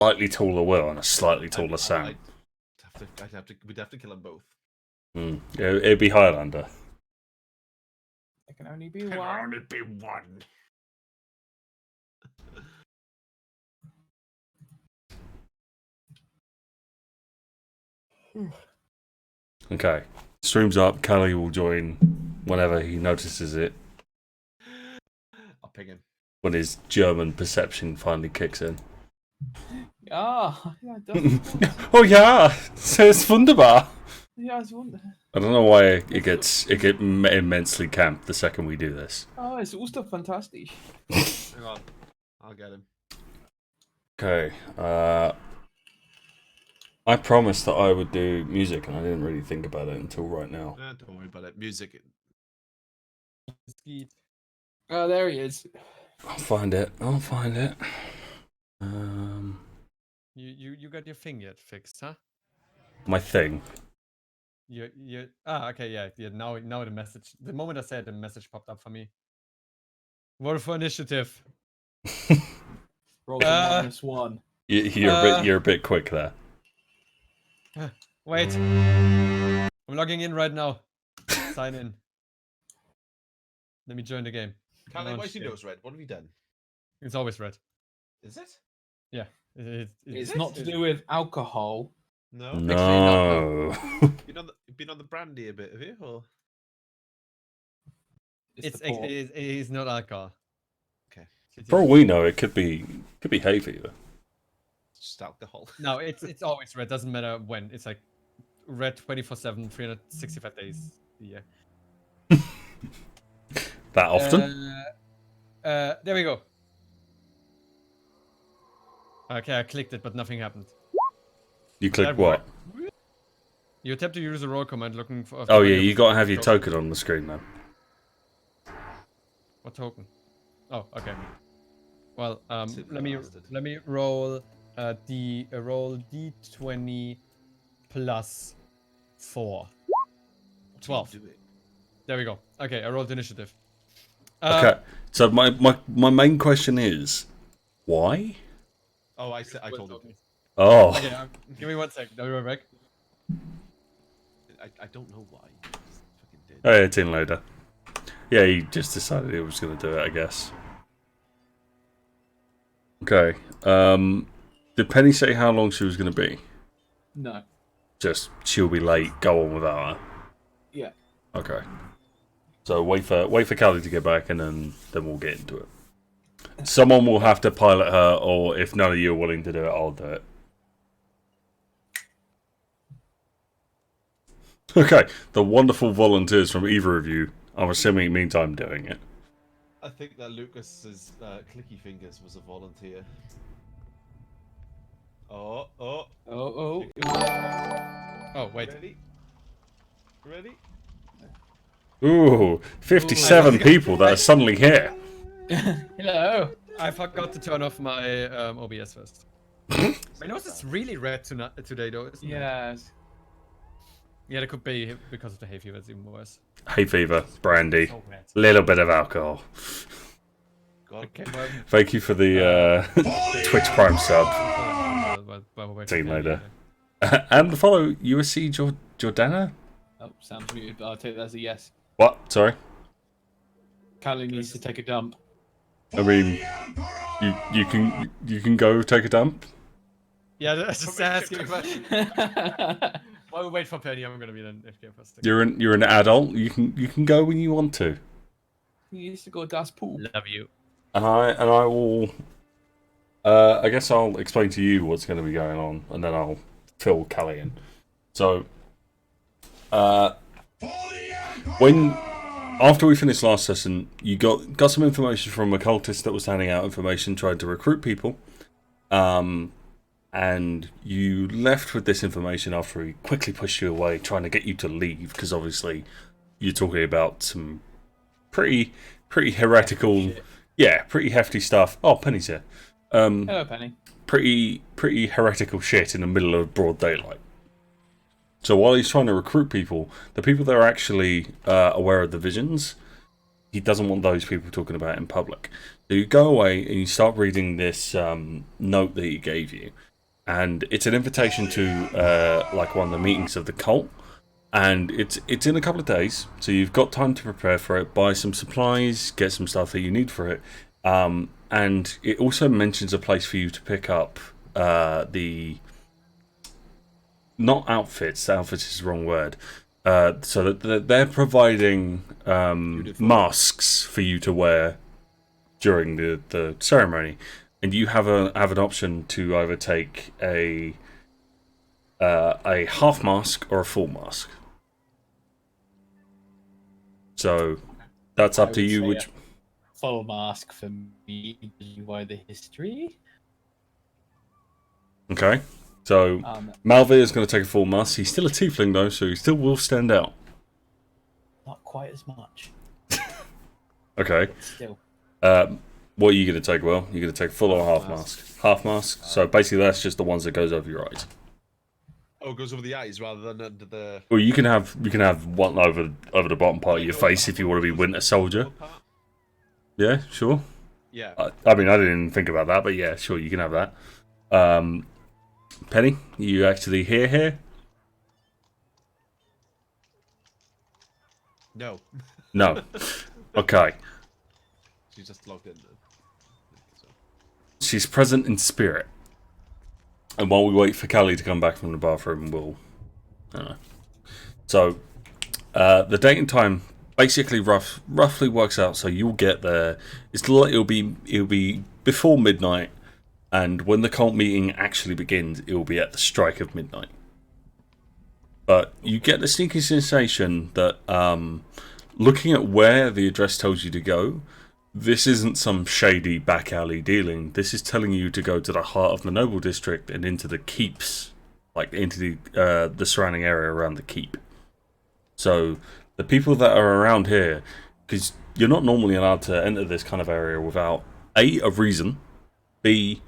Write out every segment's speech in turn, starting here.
slightly taller Will and a slightly taller Sam. We'd have to kill them both. It'd be Highlander. There can only be There one. can only be one. Okay. Stream's up. Cali will join whenever he notices it. I'll ping him. When his German perception finally kicks in. Ah, ja, das. Oh yeah, es ist wunderbar. Ja, ist wunderbar. I don't know why it gets immensely camped the second we do this. Oh, es ist doch fantastisch. Hang on. I'll get him. Okay. I promised that I would do music, and I didn't really think about it until right now. Don't worry about it. Music. Oh, there he is. I'll find it. You got your thing yet fixed, huh? My thing. Okay, yeah. Now the message. The moment I said, the message popped up for me. Roll for initiative. Roll -1. You're a bit quick there. Wait. I'm logging in right now. Sign in. Let me join the game. Cali, why is your nose red? What have you done? It's always red. Is it? Yeah. It's not to do with alcohol. No. No. You've been on the brandy a bit, have you? Or? It's not alcohol. Okay. For all we know, it could be hay fever. Just alcohol. No, it's always red. Doesn't matter when. It's like red 24/7, 365 days a year. That often? There we go. Okay, I clicked it, but nothing happened. You click what? You attempt to use a roll command looking for. Oh yeah, you gotta have your token on the screen now. What token? Oh, okay. Well, let me roll roll d20 plus 4. 12. There we go. Okay, I rolled initiative. Okay, so my main question is, why? Oh, I told him. Oh. Okay, give me 1 second. I'll be right back. I don't know why. Just fucking did. Oh, it's in later. Yeah, he just decided he was going to do it, I guess. Okay. Did Penny say how long she was going to be? No. Just, she'll be late, go on without her? Yeah. Okay. So wait for Cali to get back, and then we'll get into it. Someone will have to pilot her, or if none of you are willing to do it, I'll do it. Okay, the wonderful volunteers from either of you, I'm assuming meantime doing it. I think that Lucas's clicky fingers was a volunteer. Oh. Oh, wait. Ready? Ooh, 57 people that are suddenly here. Hello. I forgot to turn off my OBS first. My nose is really red today, though. Isn't it? Yes. Yeah, it could be because of the hay fever. It's even worse. Hay fever, brandy, So red. little bit of alcohol. God. Okay, well, Thank you for the Twitch Prime sub. See you later. And follow USC Jordana? Oh, Sam's muted, but I'll take that as a yes. What? Sorry? Callie needs to take a dump. I mean, you can go take a dump? Yeah, just asking. While we wait for Penny, I'm gonna be an FK first. You're an adult. You can go when you want to. He used to go das pool. Love you. And I will. I guess I'll explain to you what's going to be going on, and then I'll fill Cali in. So, after we finished last session, you got some information from a cultist that was handing out information, trying to recruit people. And you left with this information after he quickly pushed you away, trying to get you to leave, because obviously you're talking about some pretty heretical, pretty hefty stuff. Oh, Penny's here. Hello, Penny. Pretty heretical shit in the middle of broad daylight. So while he's trying to recruit people, the people that are actually aware of the visions, he doesn't want those people talking about it in public. So you go away and you start reading this note that he gave you. and it's an invitation to like one of the meetings of the cult, and it's in a couple of days, so you've got time to prepare for it, buy some supplies, get some stuff that you need for it, and it also mentions a place for you to pick up the not outfits. Outfits is the wrong word. So that they're providing masks for you to wear during the ceremony, and you have an option to either take a half mask or a full mask. So that's up to you. Which full mask for me? Why the history? Okay. So Malvir is going to take a full mask. He's still a tiefling though, so he still will stand out. Not quite as much. Okay. But still. What are you going to take, Will? You're going to take full or half mask? Half mask. So basically that's just the ones that goes over your eyes. Oh, it goes over the eyes rather than under the... Well, you can have one over the bottom part of your face if you want to be Winter Soldier. Yeah, sure. Yeah. I mean, I didn't even think about that, but yeah, sure, you can have that. Penny, you actually here? No. No. Okay. She's just logged in. She's present in spirit. And while we wait for Cali to come back from the bathroom, we'll... I don't know. So, the date and time basically roughly works out, so you'll get there. It'll be before midnight, and when the cult meeting actually begins, it will be at the strike of midnight. But you get the sneaky sensation that, looking at where the address tells you to go, this isn't some shady back alley dealing. This is telling you to go to the heart of the noble district and into the keeps, like into the surrounding area around the keep. So the people that are around here, because you're not normally allowed to enter this kind of area without A, a reason, B,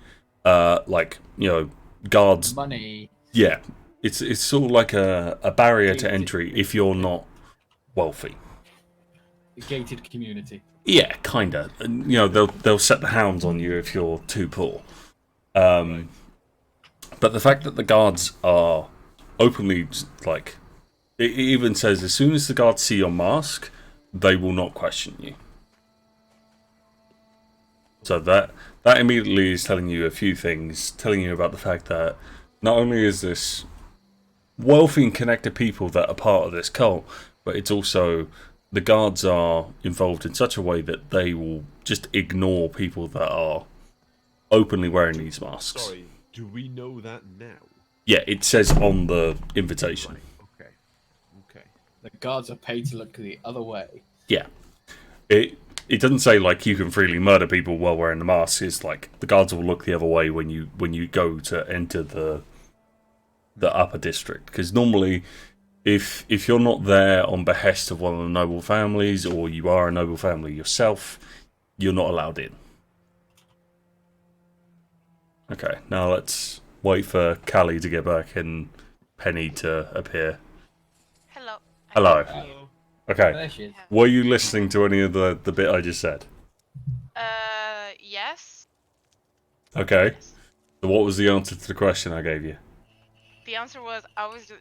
like, you know, guards. Money. Yeah, it's sort of like a barrier to entry if you're not wealthy. A gated community. Yeah, kinda. And, you know, they'll set the hounds on you if you're too poor. But the fact that the guards are openly, like, it even says as soon as the guards see your mask, they will not question you. So that immediately is telling you a few things, telling you about the fact that not only is this wealthy and connected people that are part of this cult, but it's also the guards are involved in such a way that they will just ignore people that are openly wearing these masks. Sorry, do we know that now? Yeah, it says on the invitation. Right. Okay. The guards are paid to look the other way. Yeah. It doesn't say like you can freely murder people while wearing the mask. It's like the guards will look the other way when you go to enter the upper district, because normally if you're not there on behest of one of the noble families, or you are a noble family yourself, you're not allowed in. Okay, now let's wait for Cali to get back and Penny to appear. Hello. Hello. Hello. Okay, There she is. were you listening to any of the bit I just said? Yes. Okay, Yes. so what was the answer to the question I gave you? The answer was I was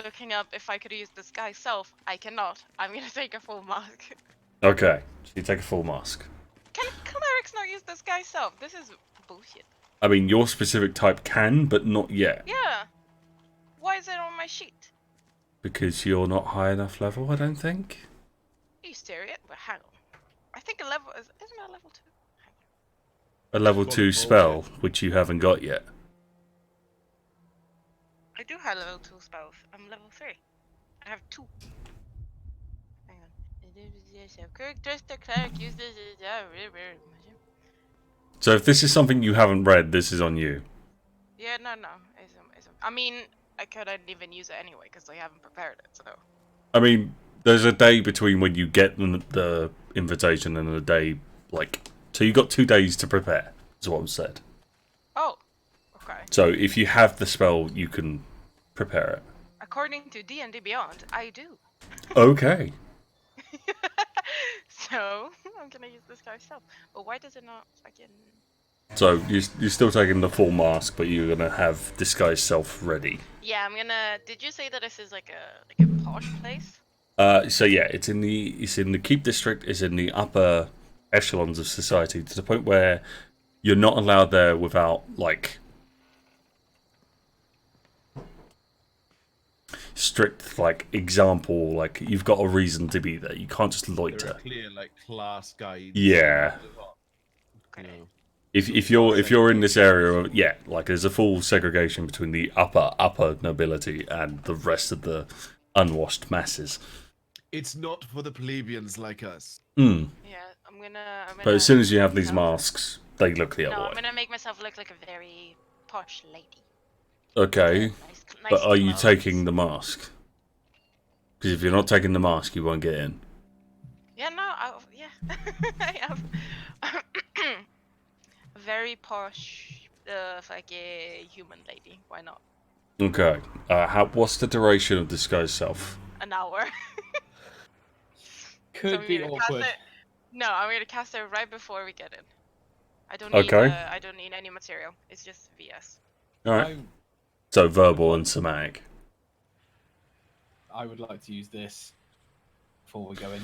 looking up if I could use disguise self. I cannot. I'm gonna take a full mask. Okay, so you take a full mask. Can clerics not use disguise self? This is bullshit. I mean, your specific type can, but not yet. Yeah. Why is it on my sheet? Because you're not high enough level, I don't think. Are you serious? But hang on. I think a level isn't that level 2? A level 2 spell, which you haven't got yet. I do have level 2 spells. I'm level 3. I have 2. Hang on. Characteristic cleric uses. So if this is something you haven't read, this is on you. Yeah, no. I mean, I couldn't even use it anyway because I haven't prepared it. So. I mean, there's a day between when you get the invitation and a day, like... So you got 2 days to prepare, is what was said. Oh, okay. So if you have the spell, you can prepare it. According to D&D Beyond, I do. Okay. So, I'm gonna use this guy's self. But why does it not fucking... So you're still taking the full mask, but you're gonna have disguise self ready. Yeah, I'm gonna. Did you say that this is like a posh place? So yeah, it's in the Keep district. It's in the upper echelons of society to the point where you're not allowed there without like strict like example. Like you've got a reason to be there. You can't just There are loiter. clear like class guides. Yeah. You Okay. know. If you're in this area, yeah, like there's a full segregation between the upper nobility and the rest of the unwashed masses. It's not for the plebeians like us. Mm. Yeah, I'm gonna. But as soon as you have make these myself- masks, they look the No, other I'm way. gonna make myself look like a very posh lady. Okay, Nice, but nice are you clothes. taking the mask? Because if you're not taking the mask, you won't get in. Yeah, no, yeah, I have a very posh, like a human lady. Why not? Okay. What's the duration of disguise self? An hour. Could I'm be gonna cast awkward. it. No, I'm gonna cast it right before we get in. I don't need. Okay. I don't need any material. It's just VS. All right. So verbal and somatic. I would like to use this before we go in.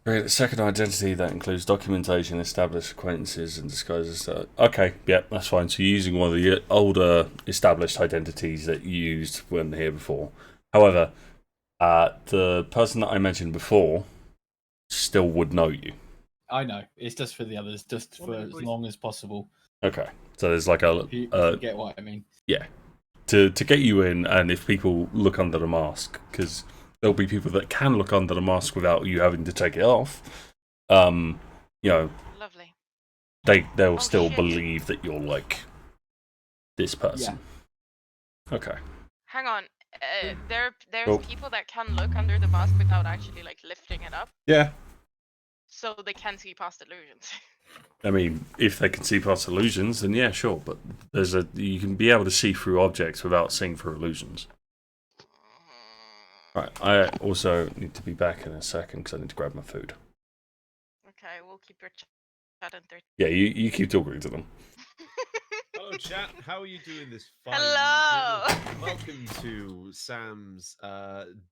Create a second identity that includes documentation, established acquaintances, and disguises. Okay, yeah, that's fine. So you're using one of the older established identities that you used when here before. However, the person that I mentioned before still would know you. I know. It's just for the others, just Well, for then, as boys- long as possible. Okay, so there's like a If you get what I mean. yeah, to get you in, and if people look under the mask, because there'll be people that can look under the mask without you having to take it off. You know, Lovely. they'll Oh, still shit. believe that you're like this person. Okay. Hang on. There's Oh. people that can look under the mask without actually like lifting it up, Yeah. so they can see past illusions. I mean, if they can see past illusions, then yeah, sure. But you can be able to see through objects without seeing through illusions. Right. I also need to be back in a second because I need to grab my food. Okay, we'll keep your chat in 30. Yeah, you keep talking to them. Hello, chat. How are you doing this fine Hello. evening? Welcome to Sam's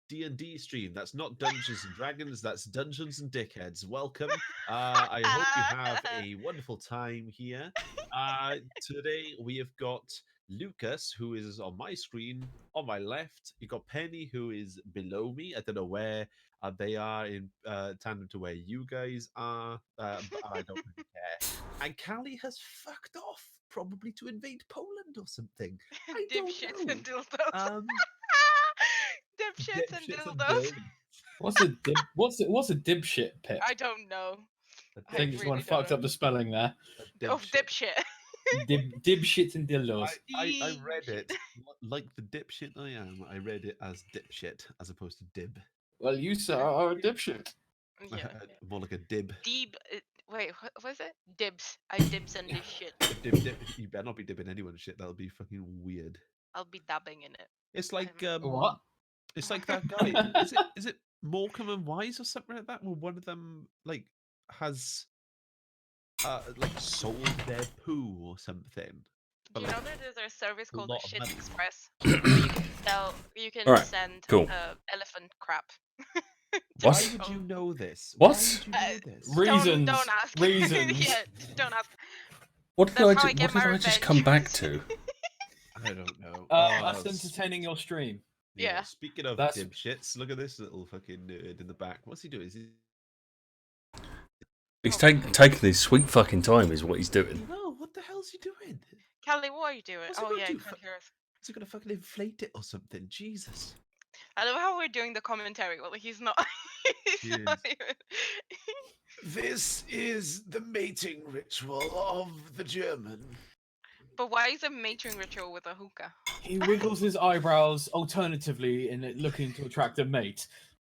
D&D stream. That's not Dungeons and Dragons. That's Dungeons and Dickheads. Welcome. I hope you have a wonderful time here. Today we have got Lucas, who is on my screen on my left. You got Penny, who is below me. I don't know where they are in tandem to where you guys are, but I don't really care. And Cali has fucked off, probably to invade Poland or something. I don't Dipshits know. and dildos. Dipshits and Dipshits and dildos. dildos. What's a dipshit, Pip? I don't know. I think it's really one don't fucked know. up the spelling there. Of dipshit. Dibshit and dildos. I read it Dipshit. like the dipshit I am. I read it as dipshit as opposed to dib. Well, you sir are a dipshit. Yeah. More like a dib. Dib. Wait, what was it? Dibs. I dibs on this shit. Dib. You better not be dibbing anyone's shit. That'll be fucking weird. I'll be dabbing in it. It's like What? It's like that guy. Is it Morecambe and Wise or something like that? Where one of them like has like sold their poo or something. Do you know that there's a service a called the lot of Shit money. Express? Where you can you can Alright, send cool. elephant crap. What? Why would you know this? What? Why would you know this? Reasons. Don't ask. Reasons. Yeah, don't ask. What did That's I how I get my what did I just come back revenge. to? I don't know. That's entertaining your stream. Yeah. Speaking of That's- dipshits, look at this little fucking nerd in the back. What's he doing? Is he... He's taking his sweet fucking time, is what he's doing. No, what the hell's he doing? Callie, what are you doing? What's he Oh gonna yeah, do? you can't hear us. Is he gonna fucking inflate it or something? Jesus. I love how we're doing the commentary. Well, he's not. he's not even. This is the mating ritual of the German. But why is a mating ritual with a hookah? He wiggles his eyebrows alternatively in it looking to attract a mate.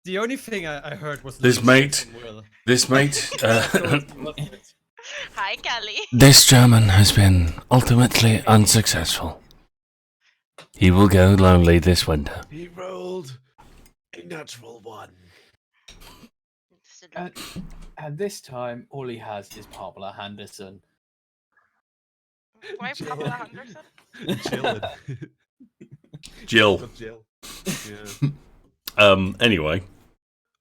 The only thing I heard was This Luke's mate- from Will. This mate, Hi, Callie. this German has been ultimately unsuccessful. He will go lonely this winter. He rolled a natural one. And this time, all he has is Pamela Henderson. Why Pamela Anderson? Chilling. Jill. Got Jill. Yeah. Anyway.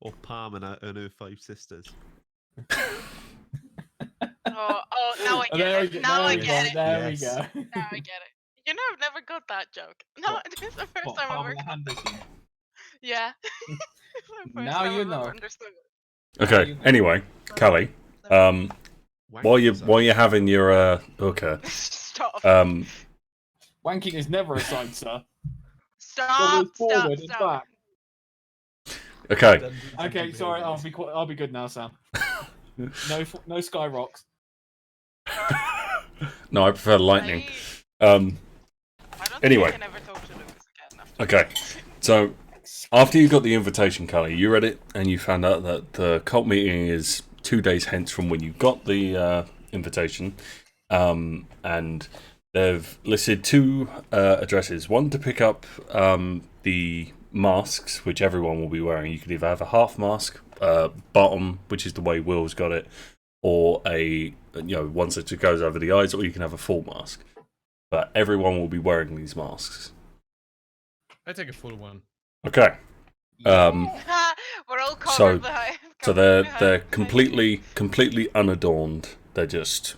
Or Pam and her 5 sisters. Oh, now I get it. Now I get it. There Yes. we go. Now I get it. You know, I've never got that joke. No, What? this is the first What, time I've ever. Pamela Anderson? Yeah. It's the first Now time you I've know. ever understood it. Okay. Anyway, Cali. While you're having your hooker, Stop. Wanking is never a sign, sir. Stop. Forward and Stop. back. okay. Okay, sorry. I'll be good now, Sam. No sky rocks. No, I prefer lightning. I don't Anyway. think I can ever talk to Lucas again after Okay. So after you got the invitation, Cali, you read it and you found out that the cult meeting is 2 days hence from when you got the invitation, and they've listed 2 addresses. One to pick up the masks, which everyone will be wearing. You could either have a half mask, bottom, which is the way Will's got it, or a one that just goes over the eyes, or you can have a full mask. But everyone will be wearing these masks. I take a full one. Okay. We're all covered behind. So they're completely unadorned. They're just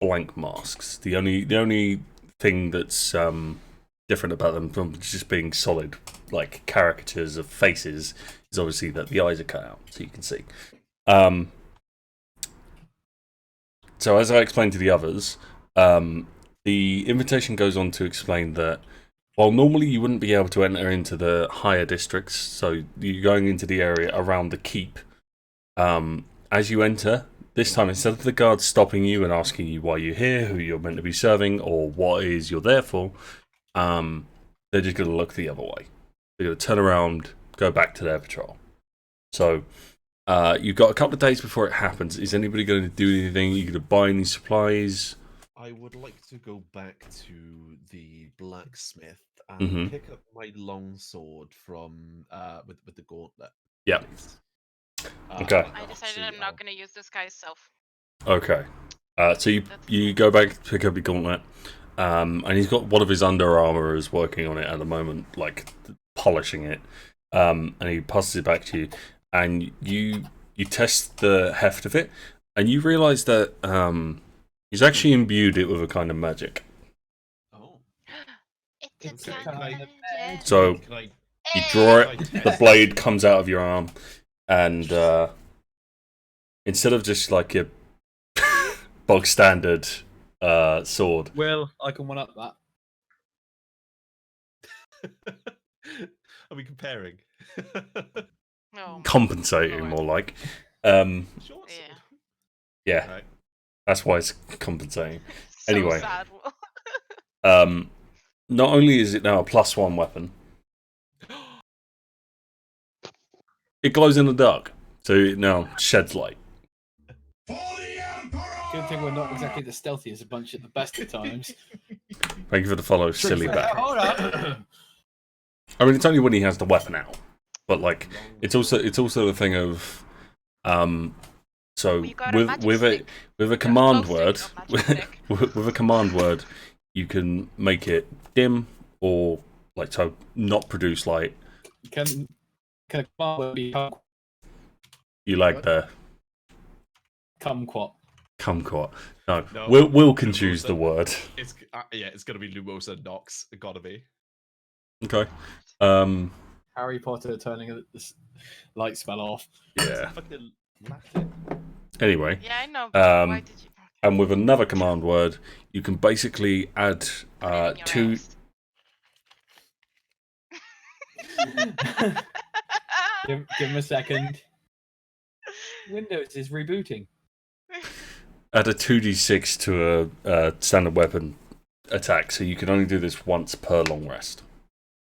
blank masks. The only thing that's different about them from just being solid, like caricatures of faces, is obviously that the eyes are cut out, so you can see. So as I explained to the others, the invitation goes on to explain that while normally you wouldn't be able to enter into the higher districts, so you're going into the area around the keep, as you enter, this time instead of the guards stopping you and asking you why you're here, who you're meant to be serving, or what it is you're there for, they're just going to look the other way. They're going to turn around, go back to their patrol. So you've got a couple of days before it happens. Is anybody going to do anything? Are you going to buy any supplies? I would like to go back to the blacksmith and pick up my long sword from with the gauntlet. Yeah. please. Okay. I decided I'm not going to use this guy's self. Okay. So you go back to pick up your gauntlet, and he's got one of his under armourers working on it at the moment, like polishing it, and he passes it back to you, and you test the heft of it, and you realise that he's actually imbued it with a kind of magic. Oh. It's a Okay. kind Can of I- magic. So Can I you draw Hey! it, the blade comes out of your arm, and instead of just like your bog standard sword, Well, I can one up that. Are we comparing? No. compensating more like, Sure. Yeah. yeah, Right. that's why it's compensating. So Anyway. sad, Will. Not only is it now a +1 weapon, it glows in the dark, so it now sheds light. Good thing we're not exactly the stealthiest bunch at the best of times. Thank you for the follow, silly back. Hold on. I mean, it's only when he has the weapon out, but like, it's also the thing of, so You got a magic stick. with a command glow word, stick, not magic stick. with a command word, you can make it dim or like so not produce light. Can a command be You like the kumquat? kumquat? No, No. Will can choose the word. It's it's gonna be Lumosa Nox. It gotta be. Okay. Harry Potter turning the light spell off. Yeah. Fucking Latin. Anyway. Yeah, I know. But why did you? And with another command word, you can basically add Put it in your 2. ass. Give him a second. Windows is rebooting. Add a 2d6 to a standard weapon attack, so you can only do this once per long rest.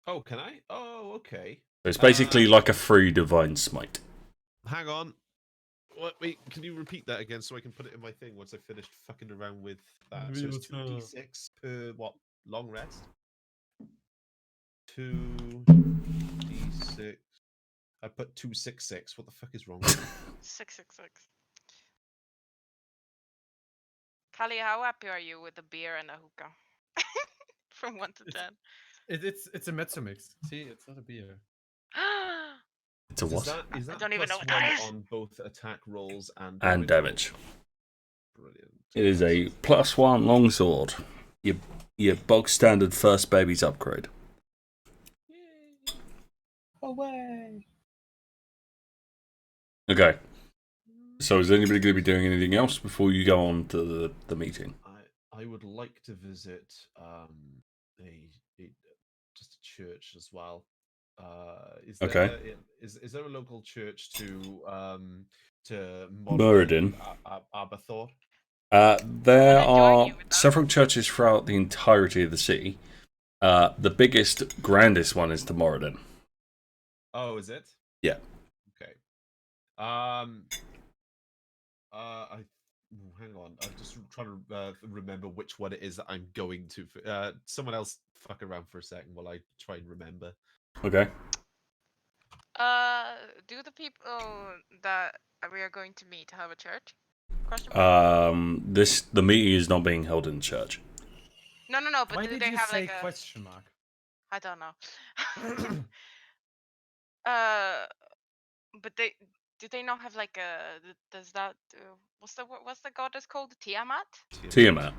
Oh, can I? Oh, okay. So it's basically like a free divine smite. Hang on. Wait, can you repeat that again so I can put it in my thing once I finished fucking around with that? So it's 2d6 per what? Long rest? 2d6. I put 266. What the fuck is wrong with me? 666. Cali, how happy are you with the beer and the hookah? From 1 to 10. It's a mezzo mix. See, it's not a beer. It's a what? Is I that don't even know what +1 that is. on both attack rolls and And damage. Brilliant. It is a +1 longsword. Your bog standard first baby's upgrade. Away. Okay. So is anybody going to be doing anything else before you go on to the meeting? I would like to visit just a church as well. Is there Okay. is there a local church to Muradin. Abathor? There Wanna join are you with that? several churches throughout the entirety of the city. The biggest, grandest one is the Moradin. Oh, is it? Yeah. Okay. Hang on. I'm just trying to remember which one it is that I'm going to. Someone else fuck around for a second while I try and remember. Okay. Do the people that we are going to meet have a church? Question mark? The meeting is not being held in church. No, but Why do did they you have say like a? question mark? I don't know. But do they not have like a? Does that what's the goddess called? Tiamat? Tiamat.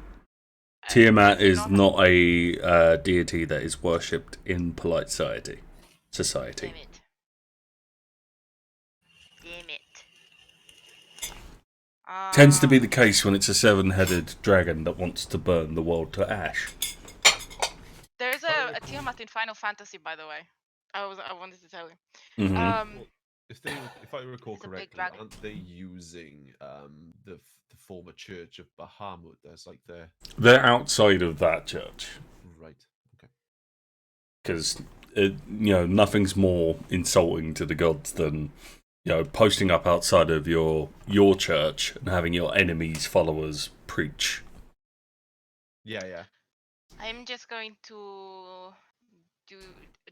Tiamat Do they is have- not a deity that is worshipped in polite society. Damn it. Damn it. Tends to be the case when it's a 7-headed dragon that wants to burn the world to ash. There's a Tiamat in Final Fantasy, by the way. I wanted to tell you. Mm-hmm. If I recall It's a big correctly, dragon. aren't they using the former church of Bahamut as like their They're outside of that church. right? Okay. Because, nothing's more insulting to the gods than, posting up outside of your church and having your enemies' followers preach. Yeah. I'm just going to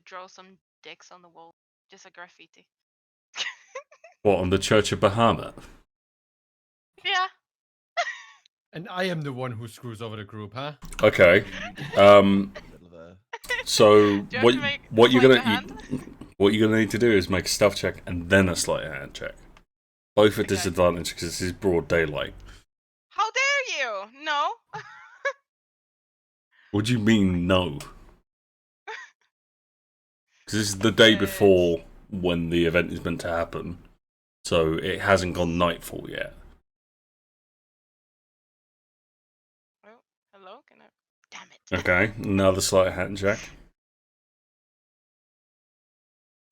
draw some dicks on the wall, just a graffiti. What, on the Church of Bahamut? Yeah. Mm-hmm. And I am the one who screws over the group, huh? Okay. So Do you have what to make what you're sleight gonna of hand? what you're gonna need to do is make a stealth check and then a sleight of hand check. Both at Okay. disadvantage because this is broad daylight. How dare you? No. What do you mean no? Because this is the day before when the event is meant to happen, so it hasn't gone nightfall yet. Oh, hello? Can I? Damn it. Okay, another sleight of hand check.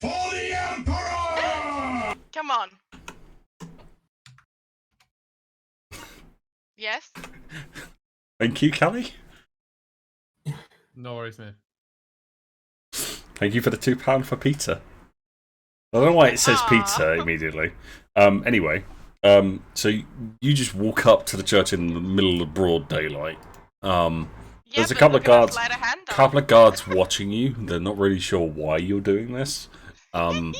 For the Emperor! Come on. Yes. Thank you, Cali. No worries, man. Thank you for the £2 for pizza. I don't know why it says Aw. pizza immediately. Anyway, so you just walk up to the church in the middle of broad daylight. Yeah, There's a but couple of look at my guards, sleight of hand on. couple of guards watching you. They're not really sure why you're doing this. And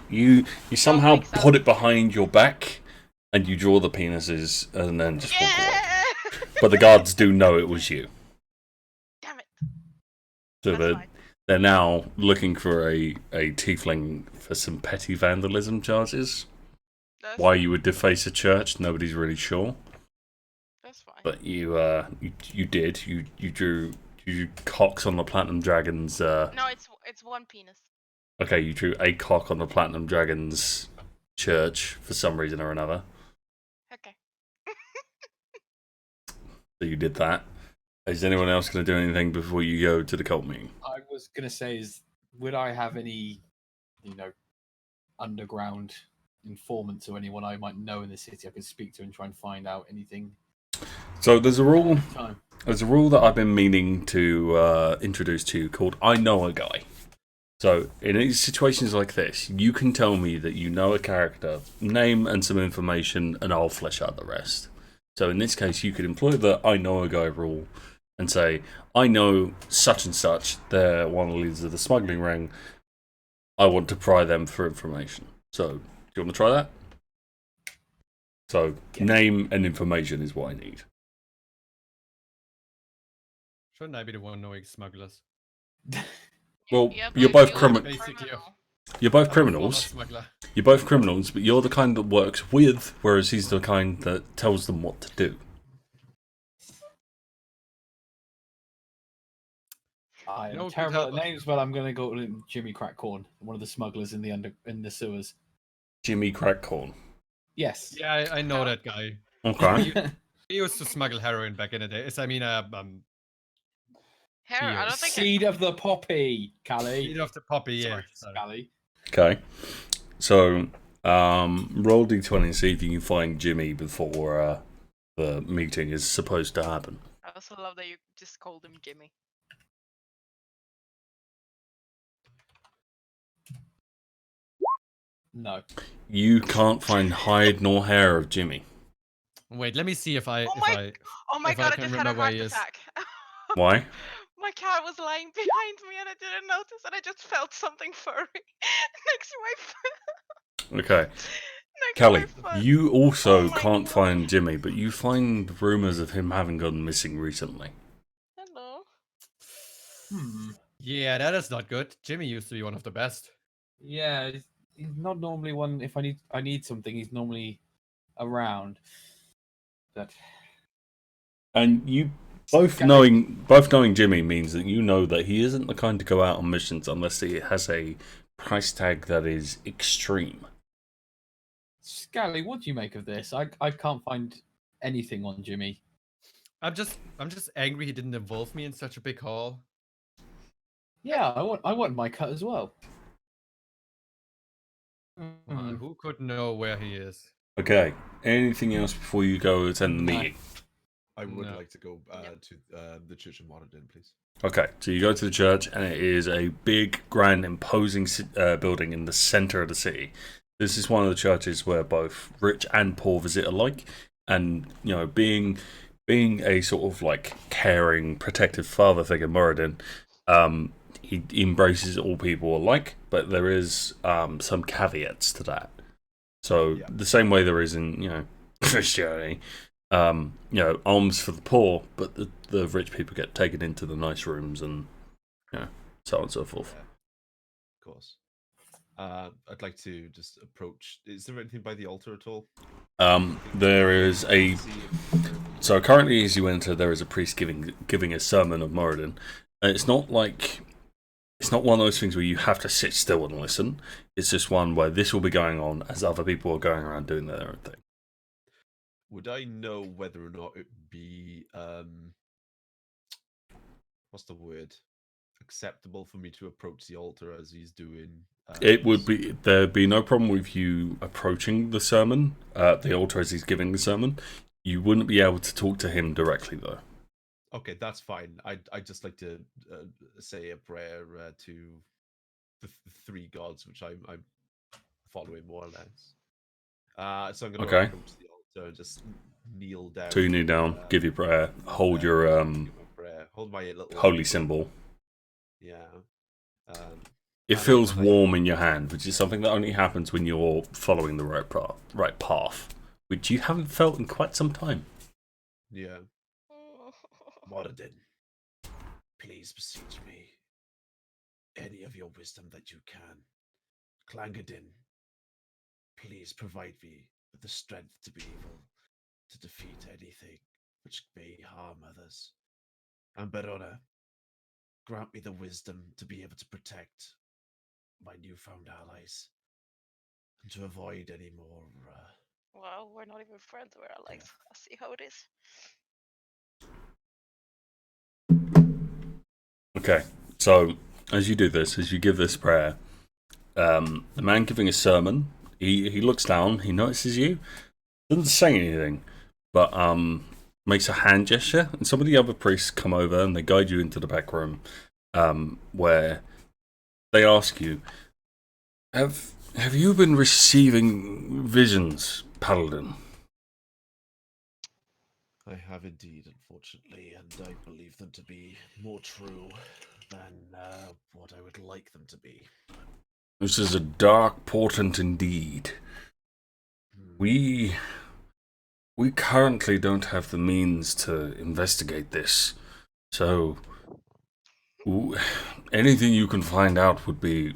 you somehow think so. put it behind your back, and you draw the penises, and then just walk away. Yeah. But the guards do know it was you. Damn it. So That's fine. they're now looking for a tiefling for some petty vandalism charges. That's, Why you would deface a church, nobody's really sure. That's fine. But you did. You drew cocks on the platinum dragon's. No, it's one penis. Okay, you drew a cock on the platinum dragon's church for some reason or another. Okay. So you did that. Is anyone else going to do anything before you go to the cult meeting? I was gonna say, would I have any, underground informants or anyone I might know in the city I could speak to and try and find out anything? So there's a rule. Time. There's a rule that I've been meaning to introduce to you called I know a guy. So in situations like this, you can tell me that you know a character, name and some information, and I'll flesh out the rest. So in this case, you could employ the I know a guy rule and say, I know such and such, they're one of the leaders of the smuggling ring. I want to pry them for information. So, do you want to try that? So name and information is what I need. Shouldn't I be the one knowing smugglers? Well, Yeah, you're but both you are criminals. the Basically, criminal. You're both I'm a former criminals. smuggler. You're both criminals, but you're the kind that works with, whereas he's the kind that tells them what to do. I am No, good terrible help. at names, but I'm going to go with Jimmy Crackcorn, one of the smugglers in the sewers. Jimmy Crackcorn. Yes. Yeah, I know that guy. Okay. He used to smuggle heroin back in the day. I mean, Hair, I don't think Seed of the poppy, Cali. seed of the poppy. Yeah. Sorry, Skalli. Okay. So, roll d20 and see if you can find Jimmy before the meeting is supposed to happen. I also love that you just called him Jimmy. No. You can't find hide nor hair of Jimmy. Wait, let me see if I. Oh my if I god, I can just had a remember where heart he is. attack. Why? My cat was lying behind me and I didn't notice, and I just felt something furry next to my foot. Okay. Next Kelly, to my foot. you also Oh my can't God. find Jimmy, but you find rumours of him having gone missing recently. Hello. Yeah, that is not good. Jimmy used to be one of the best. Yeah, he's not normally one. If I need something, he's normally around. But And you both Kelly- knowing Jimmy means that you know that he isn't the kind to go out on missions unless he has a price tag that is extreme. Skalli, what do you make of this? I can't find anything on Jimmy. I'm just angry he didn't involve me in such a big haul. Yeah, I want my cut as well. Well, who could know where he is? Okay. Anything else before you go attend the No. meeting? I would No. like to go to the Church of Moradin, please. Okay, so you go to the church, and it is a big, grand, imposing building in the center of the city. This is one of the churches where both rich and poor visit alike, and you know, being a sort of like caring, protective father figure, Moradin, he embraces all people alike, but there is some caveats to that. So Yeah. the same way there is in Christianity. Alms for the poor, but the rich people get taken into the nice rooms and so on and so forth. Yeah, of course. I'd like to just approach. Is there anything by the altar at all? There is a See if- so currently as you enter, there is a priest giving a sermon of Moradin. It's not one of those things where you have to sit still and listen. It's just one where this will be going on as other people are going around doing their own thing. Would I know whether or not it would be what's the word? Acceptable for me to approach the altar as he's doing. It would be there'd be no problem with you approaching the sermon, the altar as he's giving the sermon. You wouldn't be able to talk to him directly though. Okay, that's fine. I'd just like to say a prayer to the three gods, which I'm following more or less. So I'm going to Okay. approach the altar and just kneel down. So you kneel down, give your prayer, hold your give my prayer, hold my little holy symbol. Yeah. It feels warm in your hand, which is something that only happens when you're following the right path, which you haven't felt in quite some time. Yeah. Moradin, please beseech me. Any of your wisdom that you can. Clangadin, please provide me with the strength to be able to defeat anything which may harm others. And Barona, grant me the wisdom to be able to protect my newfound allies and to avoid any more. Well, we're not even friends, we're allies. I see how it is. Okay, so as you do this, as you give this prayer, the man giving a sermon, he looks down, he notices you, doesn't say anything, but makes a hand gesture, and some of the other priests come over and they guide you into the back room, where they ask you, Have you been receiving visions, Paladin? I have indeed, unfortunately, and I believe them to be more true than what I would like them to be. This is a dark portent indeed. We we currently don't have the means to investigate this, so anything you can find out would be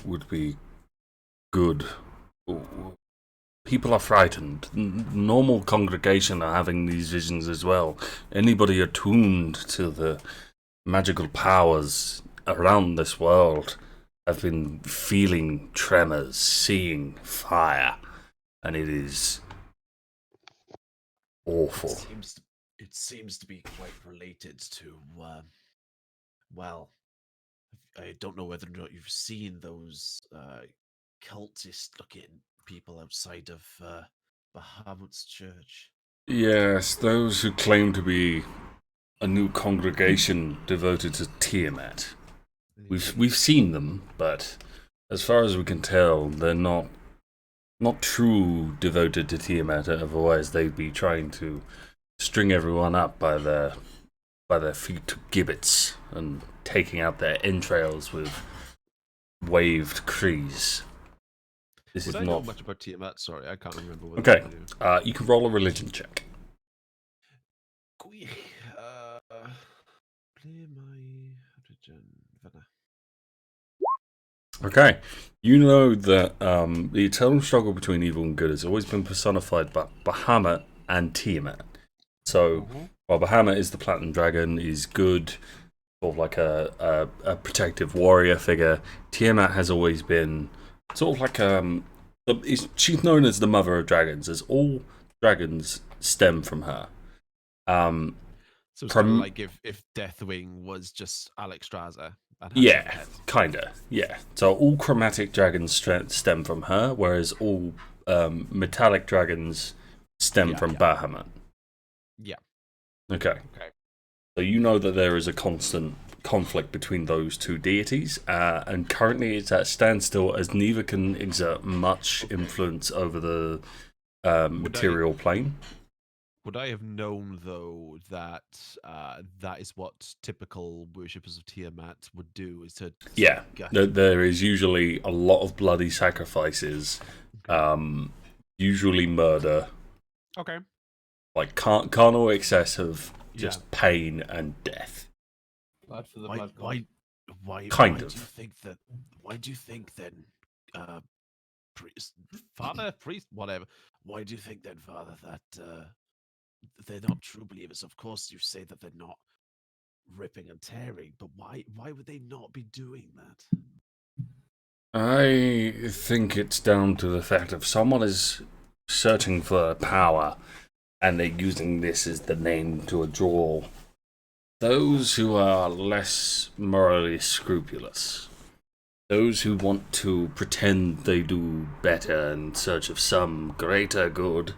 good. People are frightened. Normal congregation are having these visions as well. Anybody attuned to the magical powers around this world have been feeling tremors, seeing fire, and it is awful. It seems to be quite related to, well, I don't know whether or not you've seen those cultist-looking people outside of Bahamut's church. Yes, those who claim to be a new congregation devoted to Tiamat. We've seen them, but as far as we can tell, they're not true devoted to Tiamat. Otherwise, they'd be trying to string everyone up by their feet to gibbets and taking out their entrails with waved crees. This Would is I know not much about Tiamat? Sorry, I can't remember what okay. I do. You can roll a religion check. Play my religion. Okay, you know that the eternal struggle between evil and good has always been personified by Bahamut and Tiamat. So, while Bahamut is the platinum dragon, is good, sort of like a protective warrior figure, Tiamat has always been sort of like she's known as the mother of dragons, as all dragons stem from her. So it's kind of like if Deathwing was just Alex Straza. Yeah, kinda. Yeah. So all chromatic dragons stem from her, whereas all metallic dragons stem from Bahamut. Yeah. Okay. So you know that there is a constant conflict between those two deities, and currently it's at a standstill as neither can exert much influence over the material plane. Would I have known, though, that that is what typical worshippers of Tiamat would do? Is to Yeah, there is usually a lot of bloody sacrifices, usually murder. Okay. Like carnal excess of just pain and death. Blood for the blood god. Why kind do of. you think that? Why do you think then, priest, whatever? Why do you think then, Father, that they're not true believers? Of course, you say that they're not ripping and tearing, but why would they not be doing that? I think it's down to the fact if someone is searching for power and they're using this as the name to a draw, those who are less morally scrupulous, those who want to pretend they do better in search of some greater good,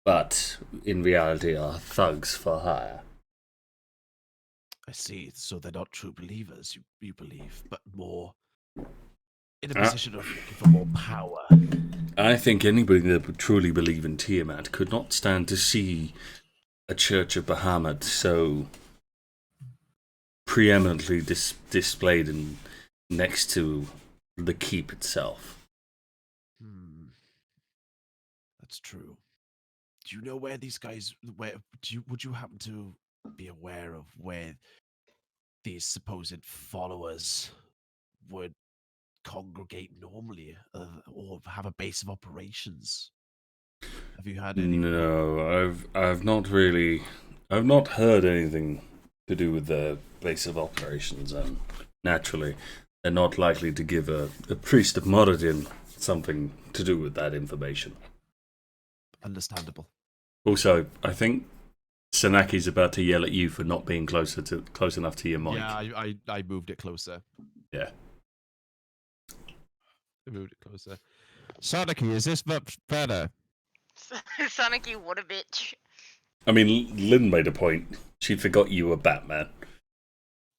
but in reality are thugs for hire. I see. So they're not true believers, you believe, but more in a position of looking for more power. I think anybody that would truly believe in Tiamat could not stand to see a church of Bahamut so preeminently displayed next to the keep itself. That's true. Do you know where these guys? Would you happen to be aware of where these supposed followers would congregate normally, or have a base of operations? Have you had any? No, I've not heard anything to do with the base of operations, and naturally, they're not likely to give a priest of Moradin something to do with that information. Understandable. Also, I think Sanaki's about to yell at you for not being close enough to your mic. Yeah, I moved it closer. Yeah. I moved it closer. Sanaki, is this much better? Sonic, you what a bitch. I mean, Lynn made a point. She forgot you were Batman.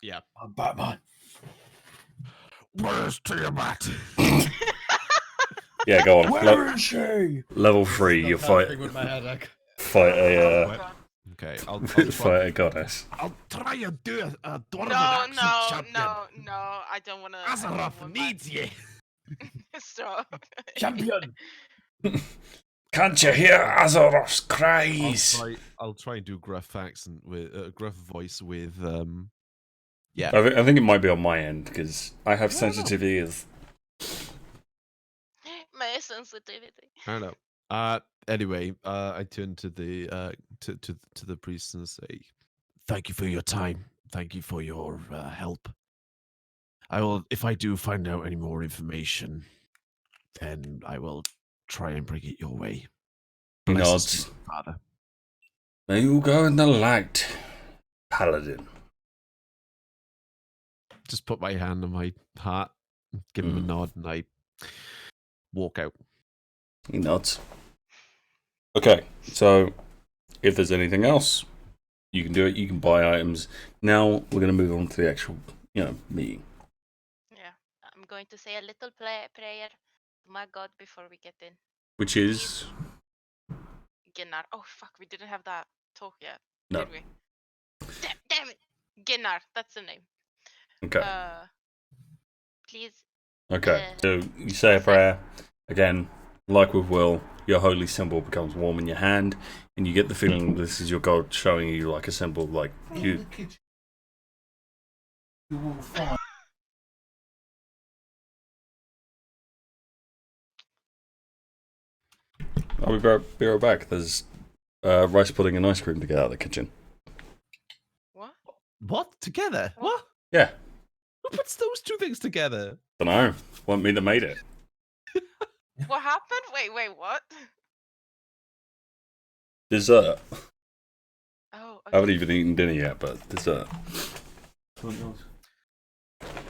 Yeah. I'm Batman. Where's Tiamat? Yeah, go on. Where is she? Level 3, you fight a Okay, I'll fight a goddess. I'll try and do a Dwarven No, accent, champion. no, I don't want to. Azeroth needs you. Stop. Champion. Can't you hear Azeroth's I'll cries? I'll try and do gruff accent with gruff voice with yeah. I think it might be on my end because I have No, no. sensitive ears. My sensitivity. I don't know. Anyway, I turn to the to the priest and say, "Thank you for your time. Thank you for your help. I will, if I do find out any more information, then I will try and bring it your way." He Bless us, nods. Father. May you go in the light, Paladin. Just put my hand on my heart, give him a nod, and I walk out. He nods. Okay, so if there's anything else, you can do it. You can buy items. Now we're going to move on to the actual, meeting. Yeah. I'm going to say a little prayer to my god before we get in. Which is Ginnar. Oh fuck, we didn't have that talk yet. No. Did we? Damn it! Ginnar, that's the name. okay. Please. Okay. So you say a prayer again, like with Will. Your holy symbol becomes warm in your hand, and you get the feeling this is your god showing you like a symbol, like you. You will find. I'll be right back. There's rice pudding and ice cream to get out of the kitchen. What? What? Together? What? Yeah. Who puts those two things together? Don't know. Wasn't me that made it. What happened? Wait, what? Dessert. Oh, I haven't okay. even eaten dinner yet, but dessert.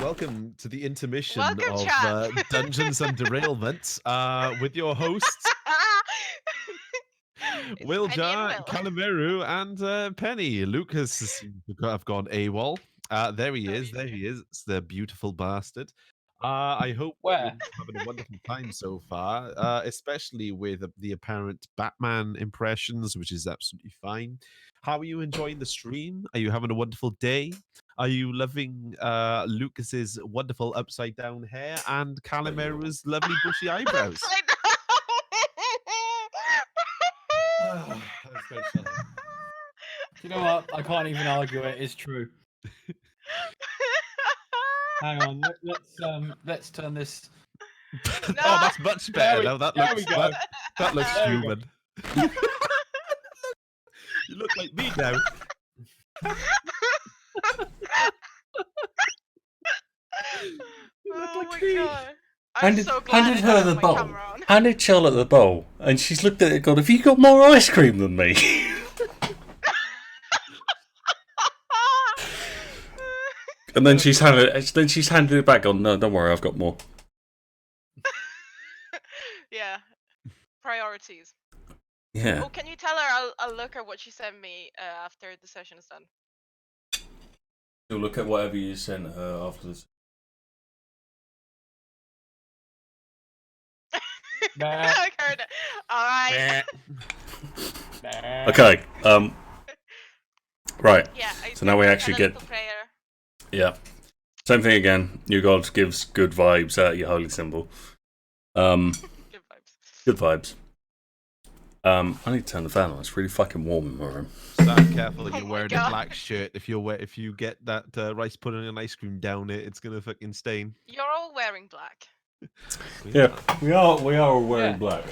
Welcome to the intermission Welcome, of chat. Dungeons and Derailment with your hosts, It's Will Penny Jar, and Will. Calameru, and Penny. Lucas seems to have gone AWOL. There he Oh, is. you There do. he is. It's the beautiful bastard. I hope Where? you're having a wonderful time so far, especially with the apparent Batman impressions, which is absolutely fine. How are you enjoying the stream? Are you having a wonderful day? Are you loving Lucas's wonderful upside down hair and Calameru's lovely bushy eyebrows? Upside down. That's very funny. You know what? I can't even argue it. It's true. Hang on. Let's turn this. Oh, that's much better. Now that there looks we go. that looks There we go. human. You look like me now. Oh like my me. god. I'm Handed, so glad handed I her have the my bowl. camera on. Handed Charlotte the bowl, and she's looked at it and gone, "Have you got more ice cream than me?" And then she's handed it back. Gone, "No, don't worry, I've got more." Yeah. Priorities. Yeah. Oh, can you tell her I'll look at what she sent me after the session is done? You'll look at whatever you sent her after this. Nah. I heard it. Alright. Okay. Right. Yeah. So now we said actually a get. little prayer. Yeah. Same thing again. Your god gives good vibes out of your holy symbol. Good vibes. Good vibes. I need to turn the fan on. It's really fucking warm in my room. Stand careful that Oh you're my wearing God. a black shirt. If you get that rice pudding and ice cream down it, it's gonna fucking stain. You're all wearing black. Yeah, we are all wearing Yeah. black.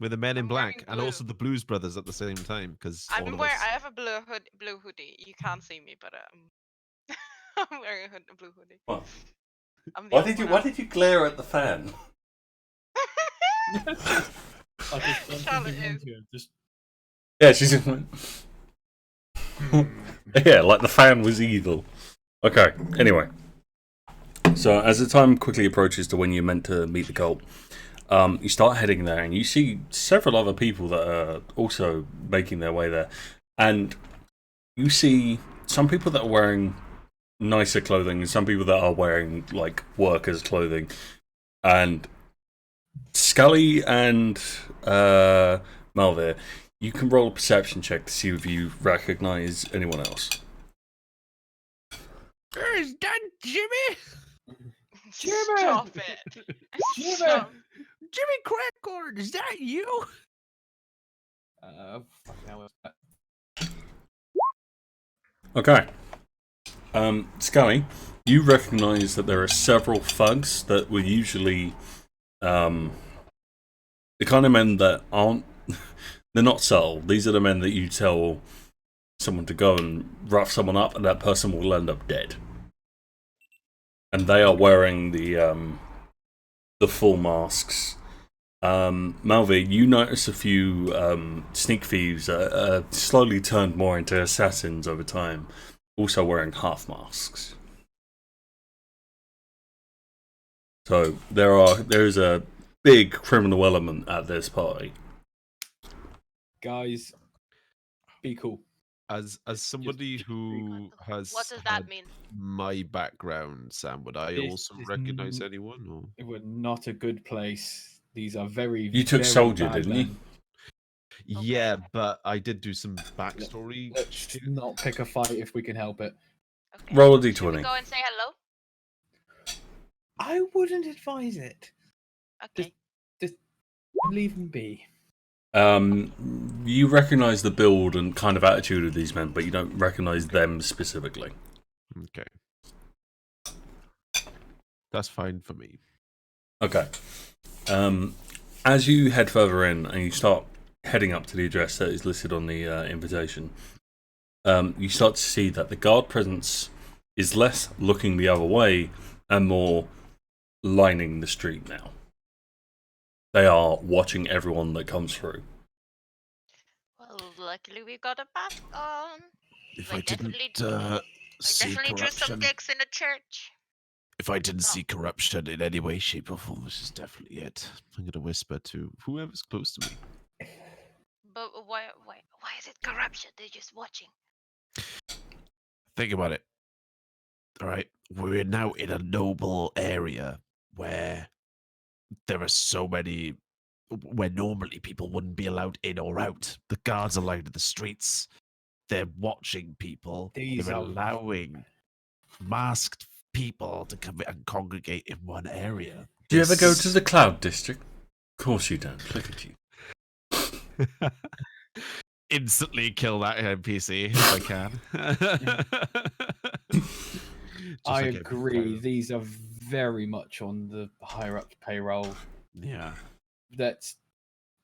We're the Men in I'm wearing Black and blue. also the Blues Brothers at the same time because I have a blue hoodie. You can't see me, but I'm wearing a blue hoodie. What? I'm the Why odd did you one Why out. did you glare at the fan? I just don't Charlotte think is. you want to. Just. Yeah, she's just went. Yeah, like the fan was evil. Okay. Anyway, so as the time quickly approaches to when you're meant to meet the cult, you start heading there, and you see several other people that are also making their way there, and you see some people that are wearing nicer clothing, and some people that are wearing like workers' clothing, and Skalli and Malvir, you can roll a perception check to see if you recognise anyone else. Is that Jimmy? Stop it. Jimmy! Stop. Jimmy Crackcorn, is that you? Fucking hell. Okay. Skalli, you recognise that there are several thugs that were usually the kind of men that aren't. They're not subtle. These are the men that you tell someone to go and rough someone up, and that person will end up dead. And they are wearing the full masks. Malvir, you notice a few sneak thieves slowly turned more into assassins over time, also wearing half masks. So there is a big criminal element at this party. Guys, be cool. As somebody who has What does had that mean? my background, Sam, would I This also is recognize anyone? Or? We're not a good place. These are very. You took very soldier, bad didn't you? men. Yeah, but I did do some backstory. Let's not pick a fight if we can help it. Okay. Roll a Should we d20. go and say hello? I wouldn't advise it. Okay. Just leave them be. You recognise the build and kind of attitude of these men, but you don't recognise them specifically. Okay. That's fine for me. Okay. As you head further in and you start heading up to the address that is listed on the invitation, you start to see that the guard presence is less looking the other way and more lining the street now. They are watching everyone that comes through. Well, luckily we got a mask on. If I I didn't definitely- see Definitely drew some corruption, dicks in a church. if I didn't see corruption in any way, shape, or form, this is definitely it. I'm gonna whisper to whoever's close to me. But why is it corruption? They're just watching. Think about it. All right, we're now in a noble area where there are so many, where normally people wouldn't be allowed in or out. The guards are lined in the streets. They're watching people. These They're are- allowing masked people to come and congregate in one area. Do you ever go to the Cloud District? Of course you don't. Look at you. Instantly kill that NPC if I can. I like agree. These are very much on the higher up payroll. Yeah, Let's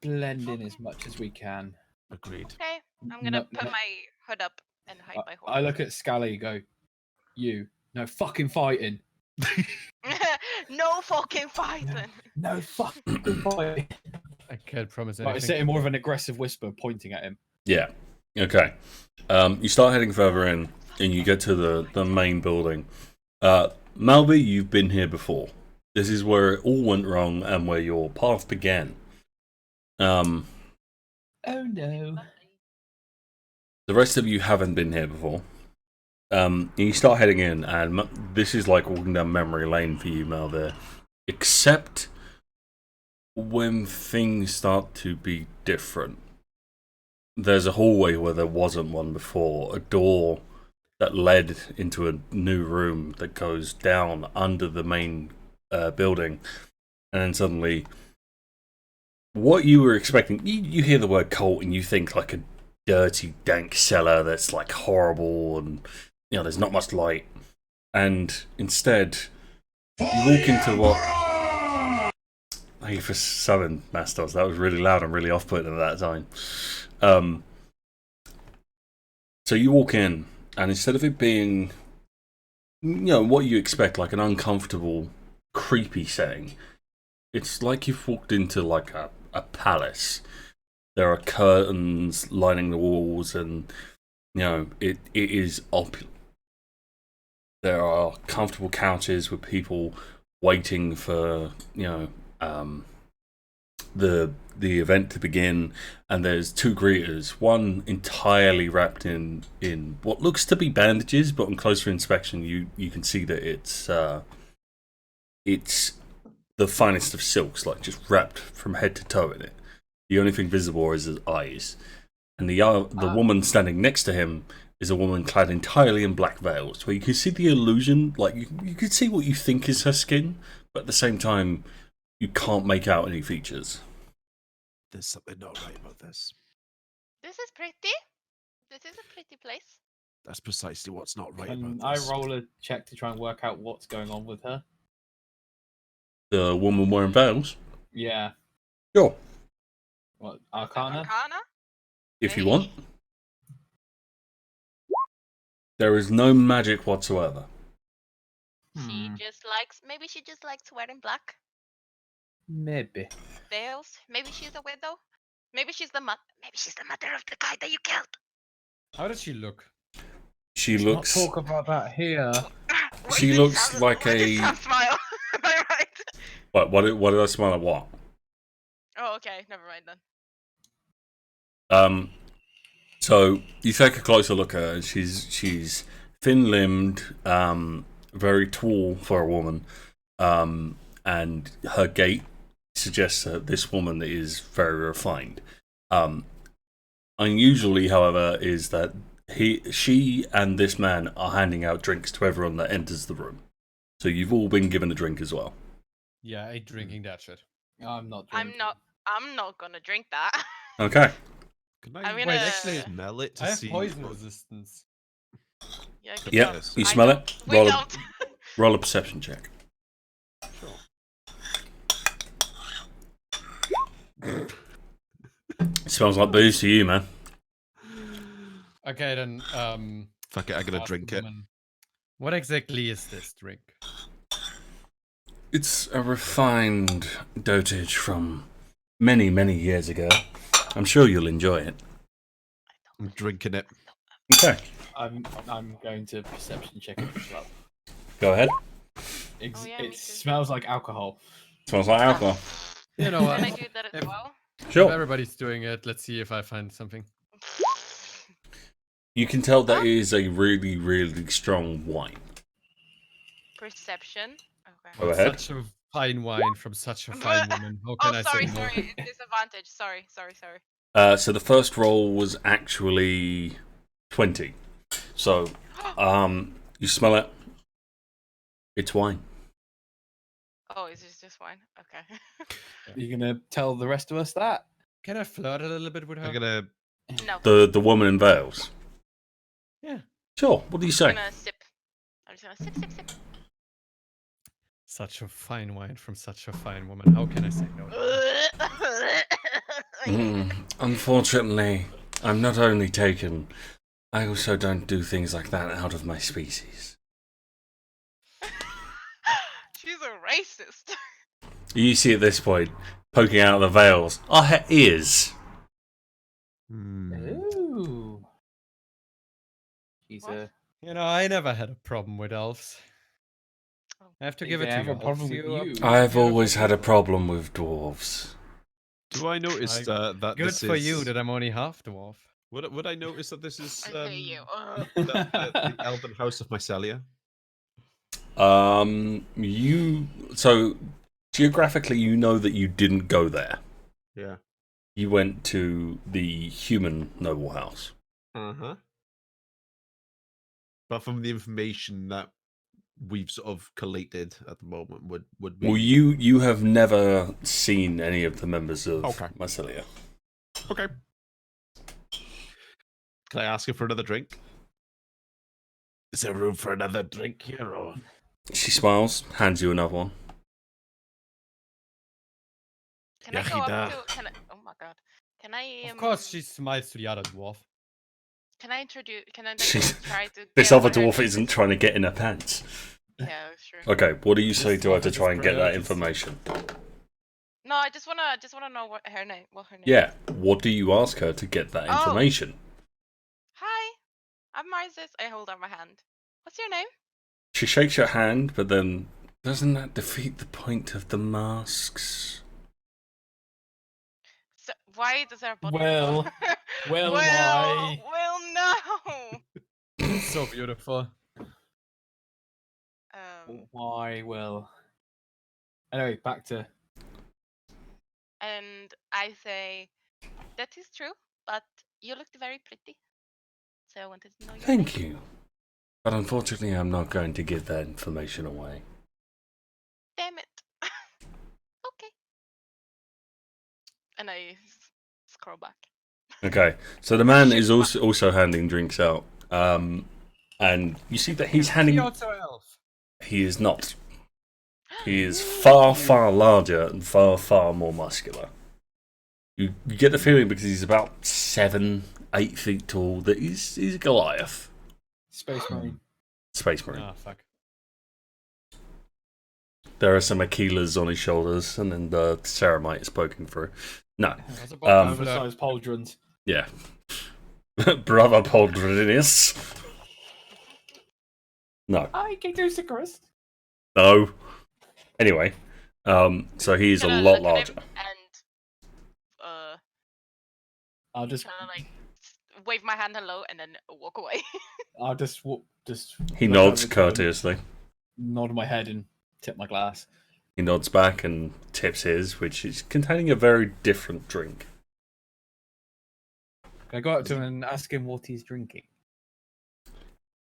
blend in as much as we can. agreed. Okay, I'm gonna No- put no- my hood up and hide my horse. I look at Skalli and go, you. No fucking fighting. No fucking fighting. No fucking fighting. I can't promise But I anything. say it in more of an aggressive whisper, pointing at him. Yeah. Okay. You start heading further in, and you get to the main building. Malvir, you've been here before. This is where it all went wrong and where your path began. Oh no. The rest of you haven't been here before. You start heading in, and this is like walking down memory lane for you, Malvir. Except when things start to be different. There's a hallway where there wasn't one before, a door that led into a new room that goes down under the main building, and then suddenly, what you were expecting, you hear the word cult and you think like a dirty, dank cellar that's like horrible and there's not much light, and instead you walk into what. Thank you for subbing, Mastos. That was really loud and really off-putting at that time. So you walk in, and instead of it being, what you expect, like an uncomfortable, creepy setting, it's like you've walked into like a palace. There are curtains lining the walls, and it is opulent. There are comfortable couches with people waiting for the event to begin, and there's two greeters, one entirely wrapped in what looks to be bandages, but on closer inspection you can see that it's the finest of silks, like just wrapped from head to toe in it. The only thing visible is his eyes, and the woman standing next to him is a woman clad entirely in black veils, where you can see the illusion, like you can see what you think is her skin, but at the same time you can't make out any features. There's something not right about this. This is pretty. This is a pretty place. That's precisely what's not right Can about I this. roll a check to try and work out what's going on with her? The woman wearing veils. Yeah. Sure, What, Arcana? Arcana? if you Hey. want. There is no magic whatsoever. She just likes. Maybe she just likes wearing black Maybe. veils. Maybe she's a widow. Maybe she's the Maybe she's the mother of the guy that you killed. How does she look? She Let's looks. not talk about that here. Why She did looks Sam- like why did a- Sam smile? Am I right? What did I smell at what? Oh, okay. Never mind then. So you take a closer look at her. She's thin-limbed, very tall for a woman, and her gait suggests that this woman is very refined. Unusually, however, is that she and this man are handing out drinks to everyone that enters the room. So you've all been given a drink as well. Yeah, I ain't drinking that shit. I'm not I'm drinking. not. I'm not gonna drink that. Okay. Can I I'm Wait, gonna. actually, smell it to I have see? poison resistance. Yeah, good Yep. job. You I smell don't. it? We Roll don't. roll a perception check. It smells like booze to you, man. Okay, then. Fuck it, I'm gonna ask drink the it. woman, what exactly is this drink? It's a refined dotage from many, many years ago. I'm sure you'll enjoy it. I'm drinking it. Okay, I'm going to perception check it as well. go ahead. Oh, yeah, me It too. smells like alcohol. Smells like alcohol. You know what? Can I do that as If- well? If Sure. everybody's doing it, let's see if I find something. You can tell that it is a really, really strong wine. Perception. Okay. Go ahead. Such a fine wine from such a fine woman. How can Oh, I sorry, say no? sorry. Disadvantage. Sorry. So the first roll was actually 20. So, you smell it. It's wine. Oh, is this just wine? Okay. You're gonna tell the rest of us that? Can I flirt a little bit with her? I'm gonna. No. The woman in veils. Yeah. Sure. What do you say? I'm gonna sip. I'm just gonna sip. Such a fine wine from such a fine woman. How can I say no? Unfortunately, I'm not only taken, I also don't do things like that out of my species. She's a racist. You see at this point, poking out of the veils, are her ears. Ooh. She's What? a. You know, I never had a problem with elves. Oh. I have to They give it to have you. a problem elves. with you. I've always had a problem with dwarves. Do I notice that Good this for is? you that I'm only half dwarf. Would I notice that this is I hate you. the elven house of Mycelia? So geographically, you know that you didn't go there. Yeah. You went to the human noble house. Uh-huh. But from the information that we've sort of collated at the moment, would we? Well, you have never seen any of the members of Okay. Mycelia. Okay. Can I ask you for another drink? Is there room for another drink here, or? She smiles, hands you another one. Can I go Yachida. up to? Can I? Oh my god. Can I? Of course, she smiles to the other dwarf. Can I introduce? Can I She's- try to? This get other what her dwarf name isn't is? ther get in her pants. Yeah, that's true. Okay, what do you say This to her to dwarf is try and get that priorities. information? No, I just wanna know what her name. Yeah, what do you ask her to get that Oh. information? Hi, I'm Marzes. I hold out my hand. What's your name? She shakes your hand, but then doesn't that defeat the point of the masks? So, why does our body? Well, well, why? Well, no. So beautiful. Why? Well. Anyway, back to. And I say, that is true, but you looked very pretty. So I wanted to know your Thank name. you. But unfortunately, I'm not going to give that information away. Damn it. Okay. And I scroll back. Okay, so the man is also handing drinks out, and you see that he's Is he handing. also elf? He is not. He is far, far larger and far, far more muscular. You get the feeling because he's about 7, 8 feet tall that he's a Goliath. Space Marine. Space Marine. Oh, fuck. There are some Aquilas on his shoulders, and then the Ceramite is poking through. No, That's a Oversized pauldrons. yeah. Brother Poldrinus. No. I can do Icarus. No. Anyway, so he's a Gonna lot look at larger. him and I'll just kind of like wave my hand hello and then walk away. I'll just He look nods over to him, courteously. nod my head and tip my glass. He nods back and tips his, which is containing a very different drink. Can I go up to him and ask him what he's drinking?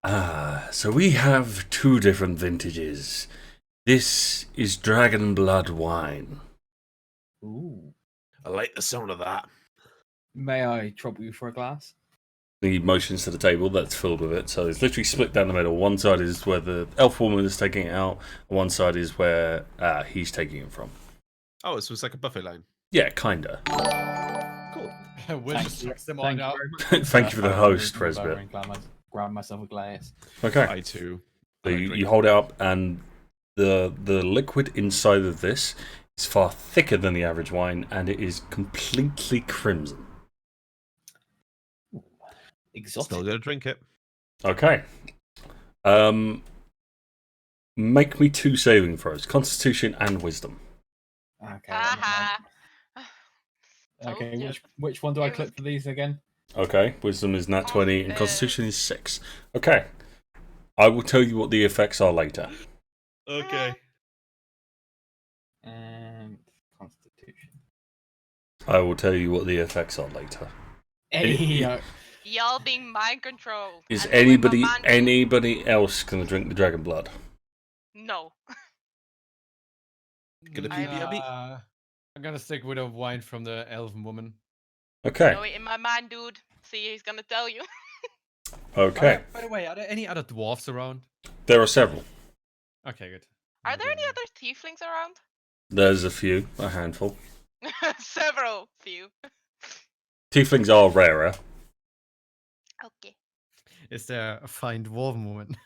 So we have 2 different vintages. This is Dragon Blood wine. Ooh. I like the sound of that. May I trouble you for a glass? He motions to the table that's filled with it, so it's literally split down the middle. One side is where the elf woman is taking it out, and one side is where he's taking it from. Oh, so it's like a buffet line. Yeah, kinda. Cool. Will Thank just you. chucks them all Thank you out. very much. Thank you for the host, Grab Presbyt. grab myself a glass. Okay. I too. So I like you drinking. hold it up, and the liquid inside of this is far thicker than the average wine, and it is completely crimson. Exotic. Still gonna drink it. Okay. Make me 2 saving throws: Constitution and Wisdom. Okay. Haha. Okay. Told ya. Which one do I click for these again? Okay, Wisdom is nat 20, and Constitution is 6. Okay. I will tell you what the effects are later. Okay. And Constitution. I will tell you what the effects are later. Hey, Y'all being mind controlled. Is and the way my man- anybody else going to drink the dragon blood? No. Gonna I- PB. I'm gonna stick with a wine from the elven woman. Okay. Know it in my mind, dude. See, he's gonna tell you. Okay. By the way, are there any other dwarfs around? There are several. Okay, good. Are there any other tieflings around? There's a few, a handful. Several few. Tieflings are rarer. Okay. Is there a fine dwarven woman?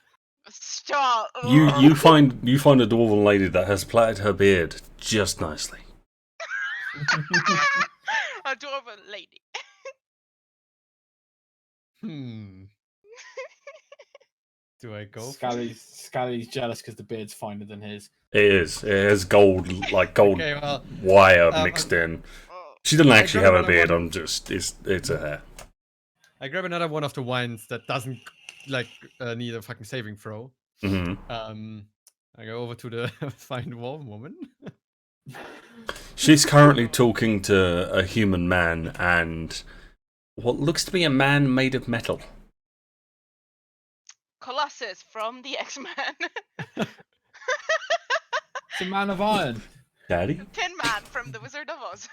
Stop. You find a dwarven lady that has plaited her beard just nicely. A dwarven lady. Do I go for it? Skalli's jealous because the beard's finer than his. It is. It has gold Okay, well, wire mixed in. Oh. She doesn't I actually grab have a another beard. one. I'm just it's a hair. I grab another one of the wines that doesn't need a fucking saving throw. Hmm. I go over to the fine dwarven woman. She's currently talking to a human man and what looks to be a man made of metal. Colossus from the X-Men. It's a man of iron. Daddy? Tin Man from the Wizard of Oz.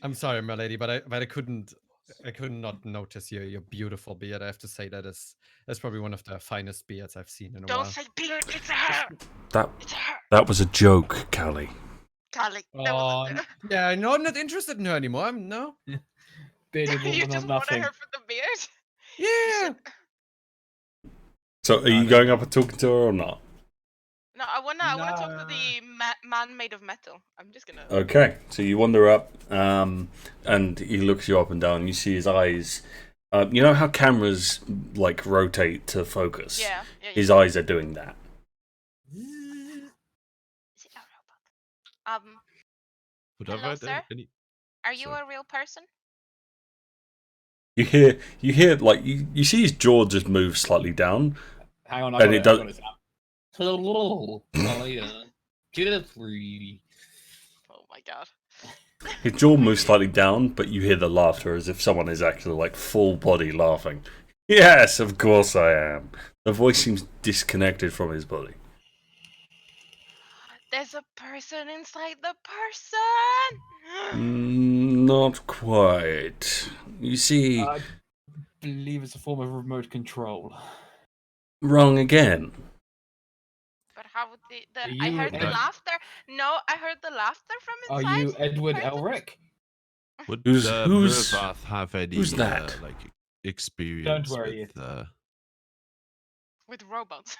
I'm sorry, my lady, but I could not notice your beautiful beard. I have to say that's probably one of the finest beards I've seen in a Don't while. say beard, it's a hair. That It's a hair. that was a joke, Cali. Cali. That Oh, was yeah, no, I'm not interested in her anymore. No. Bearded you woman or just wanted nothing. her for the beard? Yeah. So are you going up and talking to her or not? No, I wanna talk to Nah. the man made of metal. I'm just gonna. Okay, so you wander up, and he looks you up and down. You see his eyes. You know how cameras like rotate to focus? Yeah. His eyes are doing that. Is it a robot? Whatever Hello, I did. sir? Any- Are you Sorry. a real person? You hear like you see his jaw just move slightly down, Hang on, And it does- I got it. Hello, Jeffrey. Oh my god. his jaw moves slightly down, but you hear the laughter as if someone is actually like full body laughing. Yes, of course I am. The voice seems disconnected from his body. There's a person inside the person. Not quite. You see, I believe it's a form of remote control. wrong again. But how would the Are I you heard the Ed- laughter. No, I heard the laughter from Are inside. you Edward Person? Elric? Would Who's- Murfath have any who's that? experience worry, with With robots.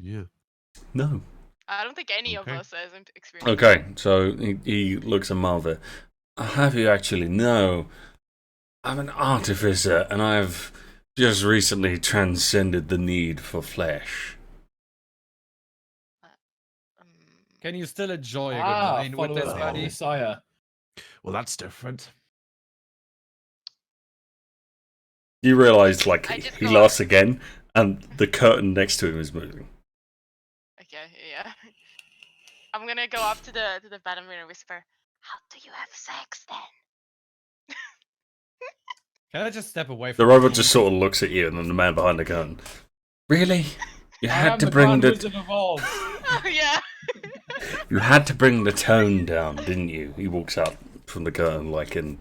yeah. No. I don't think any of Okay. us has experience. Okay, so he looks at Malvir. Have you actually? No. I'm an artificer, and I've just recently transcended the need for flesh. Um, Can you still enjoy a good Ah, wine with this, followers of the buddy? Messiah. Well, that's different. You realise, like, I just he got- laughs again, and the curtain next to him is moving. okay, yeah. I'm gonna go up to the bed. I'm gonna whisper, "How do you have sex then?" Can I just step away The from robot the just phone? sort of looks at you, and then the man behind the curtain. Really? You I had am to the bring Grand the Wizard of Oz. Oh yeah. you had to bring the tone down, didn't you? He walks out from the curtain like in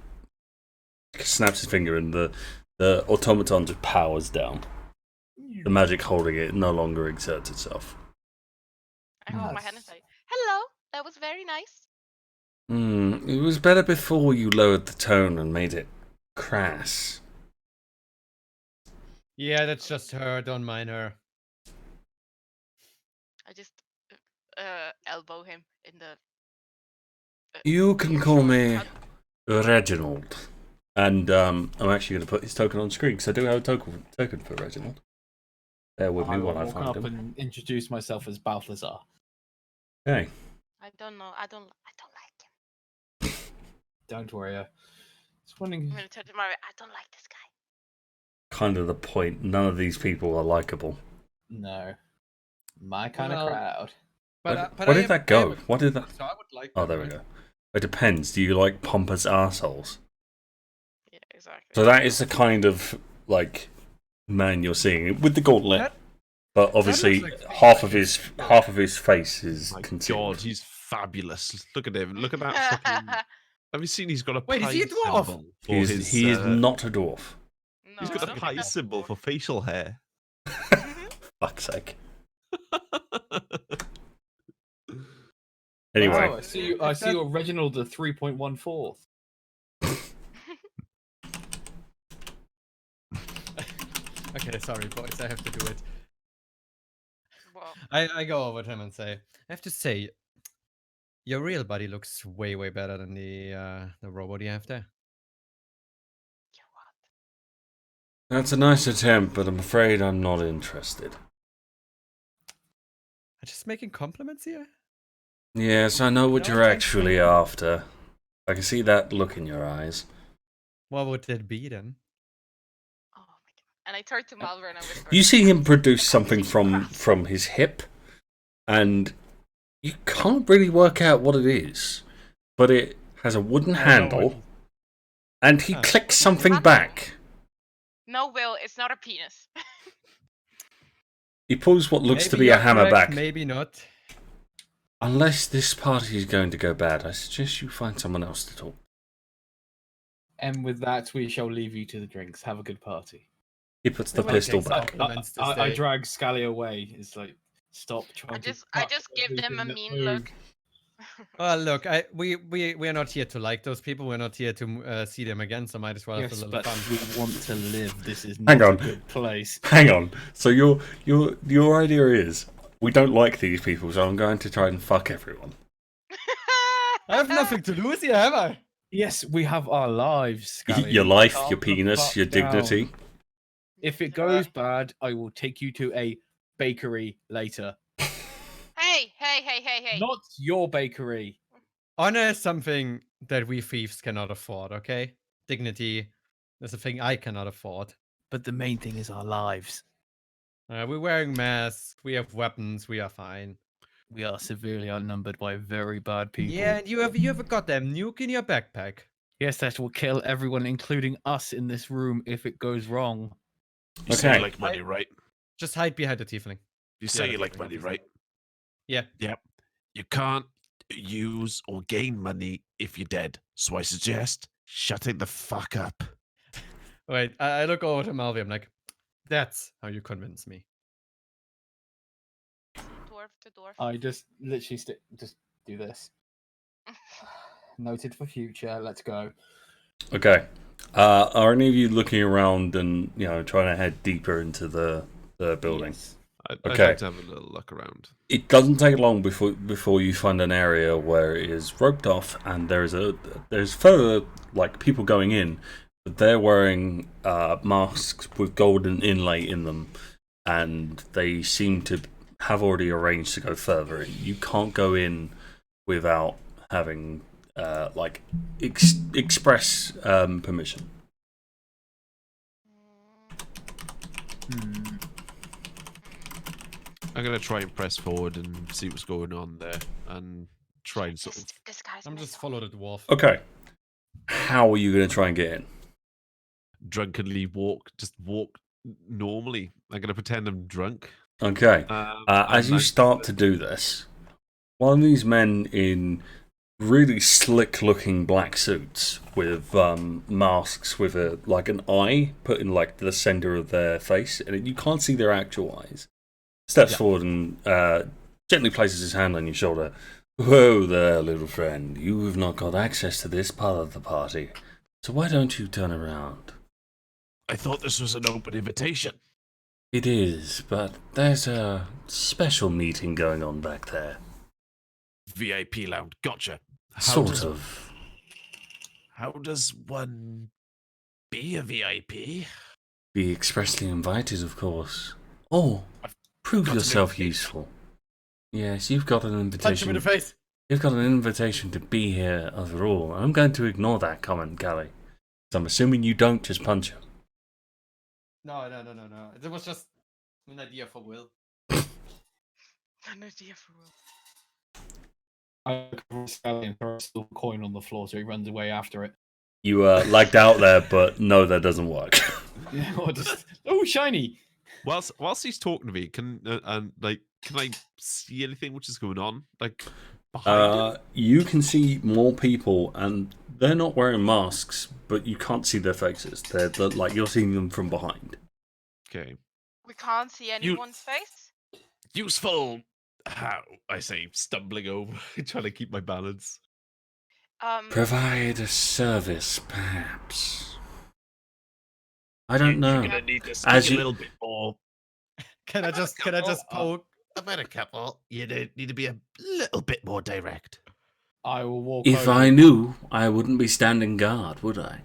snaps his finger, and the automaton just powers down. The magic holding it no longer exerts itself. I hold my hand and Yes. say, "Hello, that was very nice." It was better before you lowered the tone and made it crass. Yeah, that's just her. Don't mind her. I just elbow him in the. You can ear call short. me How- Reginald. And I'm actually going to put his token on screen, because I do have a token for Reginald. Bear with me I will while I walk find up him. and introduce myself as Balthazar. Hey. I don't know. I don't like him. Don't worry. Just wondering. I'm gonna turn to Mario. I don't like this guy. Kind of the point. None of these people are likable. No, my kind Well, of crowd. But Where did that go? What did that? So I would like. Oh, that, there we right? go. It depends. Do you like pompous assholes? Yeah, exactly. So that is the kind of like man you're seeing with the gauntlet, That- but obviously looks like- half of his face is My concealed. God, he's fabulous. Look at him. Look at that fucking. Have you seen? He's got a Wait, is pie he a dwarf? symbol for his. He is not a dwarf. No, He's I got a don't pie think that's symbol for facial hair. Fuck's sake. Anyway, Wow, I see you. I see you're Reginald the 3.14. Okay, sorry, boys. I have to do it. Well, I go over to him and say, I have to say, your real body looks way better than the robot you have there. you what? that's a nice attempt, but I'm afraid I'm not interested. I'm just making compliments here. Yes, I know what No, you're thanks, actually man. after. I can see that look in your eyes. What would that be then? Oh my god! And I turn to Malvir and I whisper. You see him produce I something can't see grass. from his hip, and you can't really work out what it is, but it has a wooden I know handle, what- and he Huh. clicks Wooden something handle? back. No, Will, it's not a penis. He pulls what looks to Maybe be a you're hammer correct, back. Maybe not. Unless this party is going to go bad, I suggest you find someone else to talk. And with that, we shall leave you to the drinks. Have a good party. He puts the Nobody pistol takes back. compliments to I stay. drag Skalli away. It's like, stop trying I to. just touch give them a everything that mean moves. look. Well, look, we are not here to like those people. We're not here to see them again. So might as well have Yes, a little but fun. we want to live. This is Hang not on. a good place. Hang on. So your idea is we don't like these people, so I'm going to try and fuck everyone. I have nothing to lose here, have I? Yes, we have our lives, Skalli. Your life, Calm your the penis, fuck your down. dignity. If it goes bad, I will take you to a bakery later. Hey! Not your bakery. Honor is something that we thieves cannot afford. Okay, dignity is a thing I cannot afford. But the main thing is our lives. We're wearing masks. We have weapons. We are fine. We are severely outnumbered by very bad people. Yeah, and you have a goddamn nuke in your backpack. Yes, that will kill everyone, including us in this room, if it goes wrong. You say Okay. you like money, right? Just hide behind the tiefling. You say Yeah, you like that's money, fine. right? Yeah. Yep. You can't use or gain money if you're dead. So I suggest shutting the fuck up. Wait, I look over to Malvir. I'm like, that's how you convince me. Dwarf to dwarf. I just literally just do this. Noted for future. Let's go. Okay. Are any of you looking around and trying to head deeper into the building? Yes. I'd Okay. like to have a little look around. It doesn't take long before you find an area where it is roped off, and there's further people going in, but they're wearing masks with golden inlay in them, and they seem to have already arranged to go further in. You can't go in without having express permission. I'm going to try and press forward and see what's going on there and try and sort of... Disguise I'm just myself. follow the dwarf. Okay. How are you going to try and get in? drunkenly walk normally. I'm going to pretend I'm drunk. Okay. As you I'm start to do this, one of these men in really slick-looking black suits with masks with an eye put in the center of their face, and you can't see their actual eyes, steps forward and gently places his hand on your shoulder. Whoa there, little friend. You have not got access to this part of the party, so why don't you turn around? I thought this was an open invitation. It is, but there's a special meeting going on back there. VIP lounge. Gotcha. Sort of. How does one be a VIP? Be expressly invited, of course. Or prove got an yourself invitation. useful. Yes, you've got an Punch him invitation. in the face. You've got an invitation to be here overall. I'm going to ignore that comment, Cali. So I'm assuming you don't just punch him. No. It was just an idea for Will. An idea for Will. I cover Skalli and throw a silver coin on the floor so he runs away after it. You lagged out there, but no, that doesn't work. Yeah, or just shiny. Whilst he's talking to me, can I see anything which is going on? Behind him? You can see more people, and they're not wearing masks, but you can't see their faces. They're you're seeing them from behind. Okay. We can't see anyone's face. Useful. How I say, stumbling over, trying to keep my balance. Provide a service, perhaps. I don't know. You're gonna need to As speak you- a little bit more. Can I just poke? About a couple. You need to be a little bit more direct. I will walk If over. I knew, I wouldn't be standing guard, would I?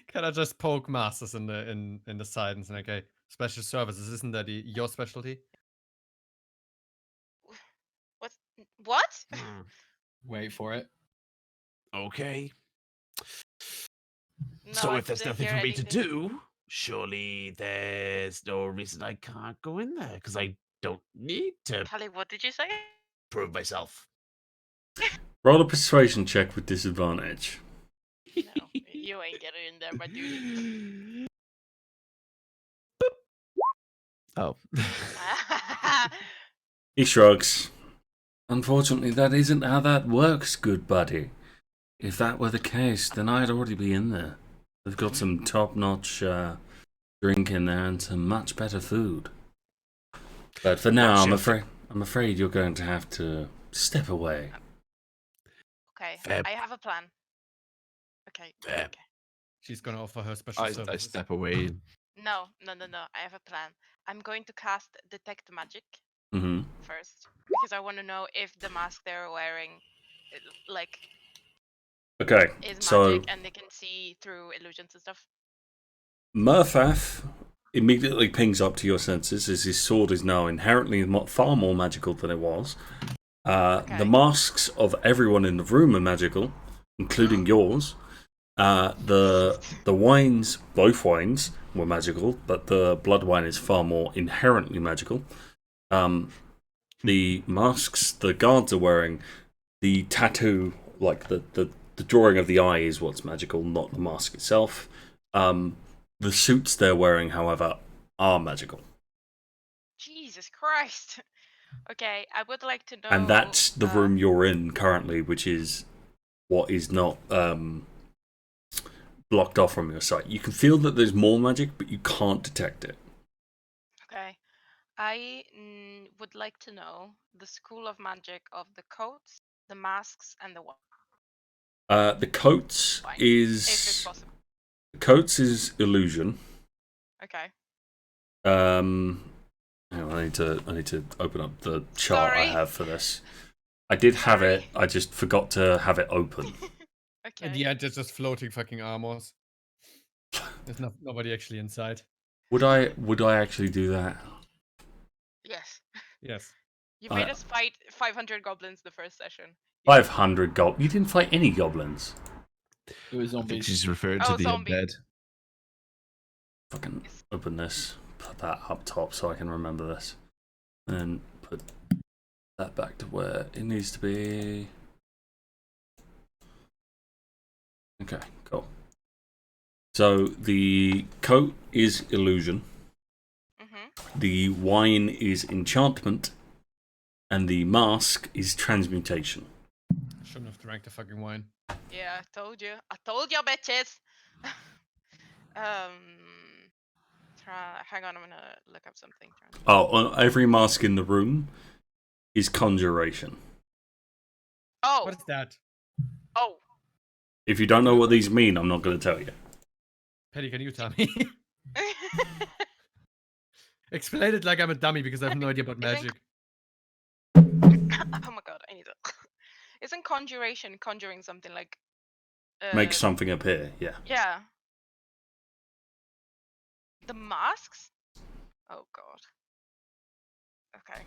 Can I just poke Marzes in the side and say, okay, special services, isn't that your specialty? What? Wait for it. Okay. No, So I if there's didn't nothing hear for me to anything. do, surely there's no reason I can't go in there because I don't need to Cali, what did you say? prove myself. Roll a persuasion check with disadvantage. No, you ain't getting in there, my dude. Oh. He shrugs. Unfortunately, that isn't how that works, good buddy. If that were the case, then I'd already be in there. They've got some top-notch drink in there and some much better food. But for now, I'm afraid you're going to have to step away. Okay, Fair. I have a plan. Okay. Fair. Okay. She's gonna offer her special I services. step away. No. I have a plan. I'm going to cast detect magic Mm-hmm. first because I want to know if the mask they're wearing, Okay, is so magic and they can see through illusions and stuff. Murfath immediately pings up to your senses as his sword is now inherently far more magical than it was. The masks of everyone in the room are magical, including yours. The wines, both wines, were magical, but the blood wine is far more inherently magical. The masks the guards are wearing, the tattoo, the drawing of the eye is what's magical, not the mask itself. The suits they're wearing, however, are magical. Jesus Christ! Okay, I would like to know. And that's the room you're in currently, which is what is not blocked off from your sight. You can feel that there's more magic, but you can't detect it. Okay, I would like to know the school of magic of the coats, the masks, and the what. The coats Fine, if it's is possible. illusion. Okay. Hang on, I need to open up the chart I Sorry. have for this. I did have it. Sorry. I just forgot to have it open. Okay. In the end, it's just floating fucking armors. There's nobody actually inside. Would I actually do that? Yes. Yes. You made us fight 500 goblins the first session. 500 goblins. You didn't fight any goblins. It was I think zombies. she's referring Oh, to the zombie. undead. Fucking open this. Put that up top so I can remember this. And put that back to where it needs to be. Okay, cool. So the coat is illusion. Mm-hmm. The wine is enchantment. And the mask is transmutation. Shouldn't have drank the fucking wine. Yeah, I told you. I told you, bitches. Hang on, I'm gonna look up something. Oh, on every mask in the room is conjuration. Oh. What is that? Oh. If you don't know what these mean, I'm not going to tell you. Paddy, can you tell me? Explain it like I'm a dummy because I have no idea about magic. Oh my god, I need to. Isn't conjuring something like? Make something appear, yeah. Yeah. The masks? Oh god. Okay.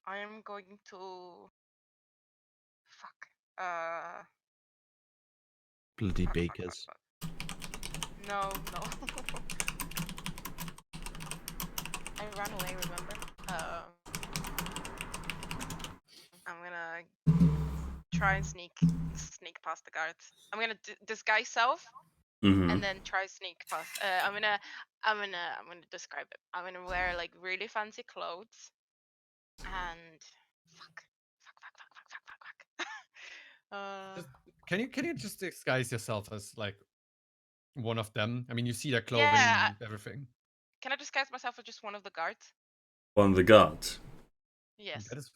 I am going to. Fuck. Bloody Fuck, bakers. fuck. No. I ran away, remember? I'm gonna try and sneak past the guards. I'm gonna disguise self and then try sneak past. I'm gonna describe it. I'm gonna wear like really fancy clothes and fuck. Can you just disguise yourself as like one of them? I mean, you see their clothing, Yeah. everything. Can I disguise myself as just one of the guards? One of the guards. Yes. That is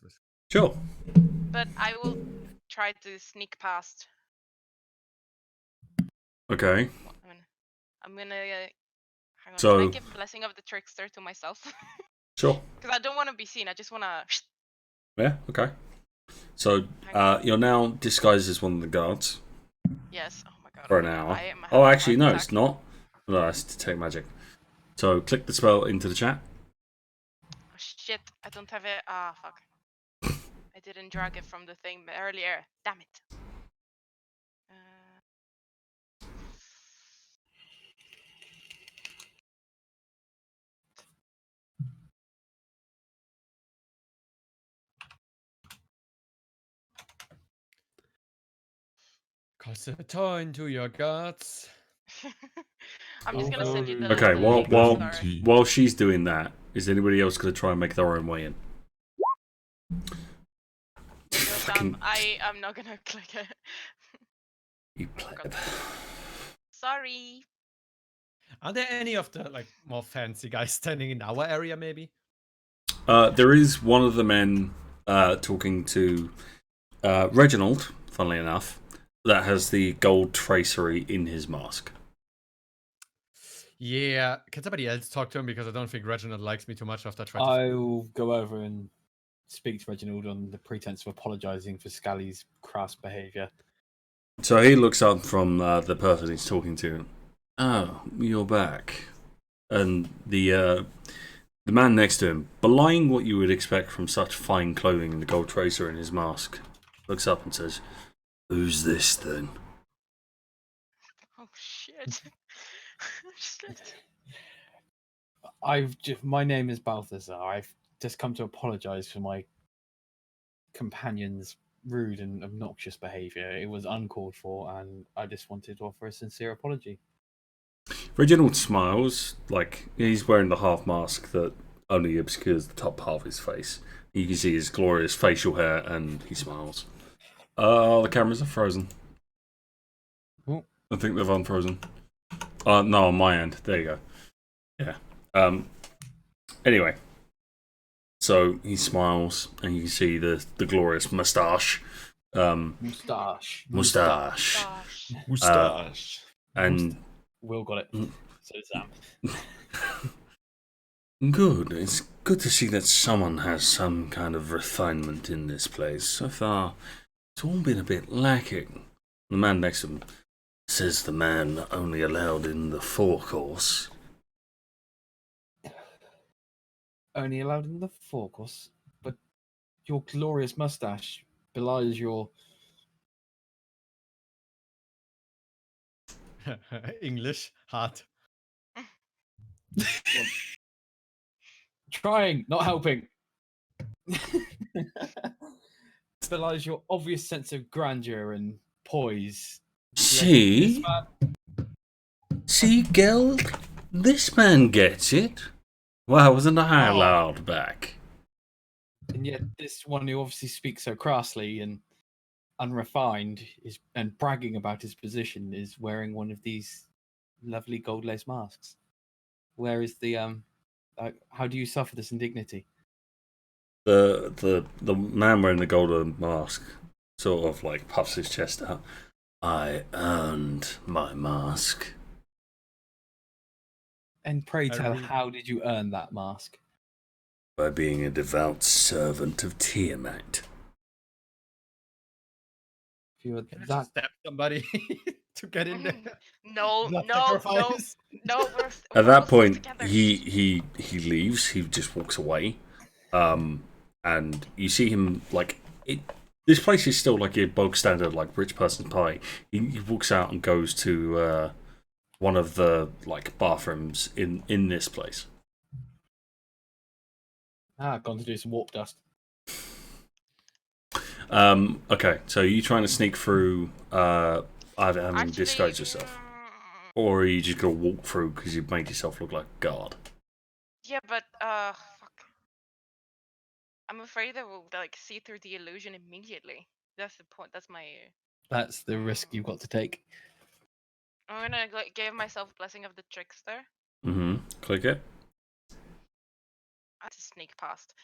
Sure. But I will try to sneak past. Okay. I'm gonna hang on. So- Can I give blessing of the trickster to myself? Sure. Because I don't want to be seen. I just want to. Yeah, okay. So, you're now disguised as one of the guards Yes. Oh my god. for an I'm gonna- hour. I am Oh, having actually, a no, heart it's attack. not. No, it's detect magic. So, click the spell into the chat. Oh shit! I don't have it. Ah, fuck. I didn't drag it from the thing earlier. Damn it. Cast a toy to your guards. I'm just gonna send you the. Okay, the while she's doing that, is anybody else going to try and make their own way in? Fucking- I'm not gonna click it. You pleb. Sorry. Are there any of the like more fancy guys standing in our area? Maybe. There is one of the men talking to Reginald, funnily enough, that has the gold tracery in his mask. Yeah, can somebody else talk to him because I don't think Reginald likes me too much after trying to. I'll go over and speak to Reginald on the pretense of apologising for Skalli's crass behaviour. So he looks up from the person he's talking to. Oh, you're back. And the man next to him, belying what you would expect from such fine clothing and the gold tracer in his mask, looks up and says, "Who's this then?" Oh shit. Shit. My name is Balthazar. I've just come to apologise for my companion's rude and obnoxious behaviour. It was uncalled for, and I just wanted to offer a sincere apology. Reginald smiles, like he's wearing the half mask that only obscures the top half of his face. You can see his glorious facial hair, and he smiles. The cameras are frozen. Oh. I think they've unfrozen. No, on my end. There you go. Yeah. Anyway, so he smiles, and you can see the glorious moustache. Moustache. Moustache. Moustache. And Will got it. So does Sam. good. It's good to see that someone has some kind of refinement in this place. So far, it's all been a bit lacking. The man next to him says the man only allowed in the forecourse. Only allowed in the forecourse, but your glorious mustache belies your. English hard. Trying, not helping. Belies your obvious sense of grandeur and poise. See? This man- See, Geld? This man gets it. Why wasn't I Oh. allowed back? And yet, this one who obviously speaks so crassly and unrefined and bragging about his position is wearing one of these lovely gold lace masks. Where is the how do you suffer this indignity? The man wearing the golden mask sort of like puffs his chest out. I earned my mask. And pray I tell, really- how did you earn that mask? By being a devout servant of Tiamat. If you're Can I that just stab somebody to get in there? No, Blood no, no, sacrifice? no. At we're that all still point, together. he leaves. He just walks away, and you see him like it. This place is still like a bog standard, like rich person's pie. He walks out and goes to one of the like bathrooms in this place. gone to do some warp dust. Okay, so are you trying to sneak through either having Actually, disguised yourself, or are you just gonna walk through because you've made yourself look like a god? Yeah, but fuck. I'm afraid I will like see through the illusion immediately. That's the point. That's my. That's the risk you've got to take. I'm gonna like give myself blessing of the trickster. Mm-hmm. Click it. I have to sneak past.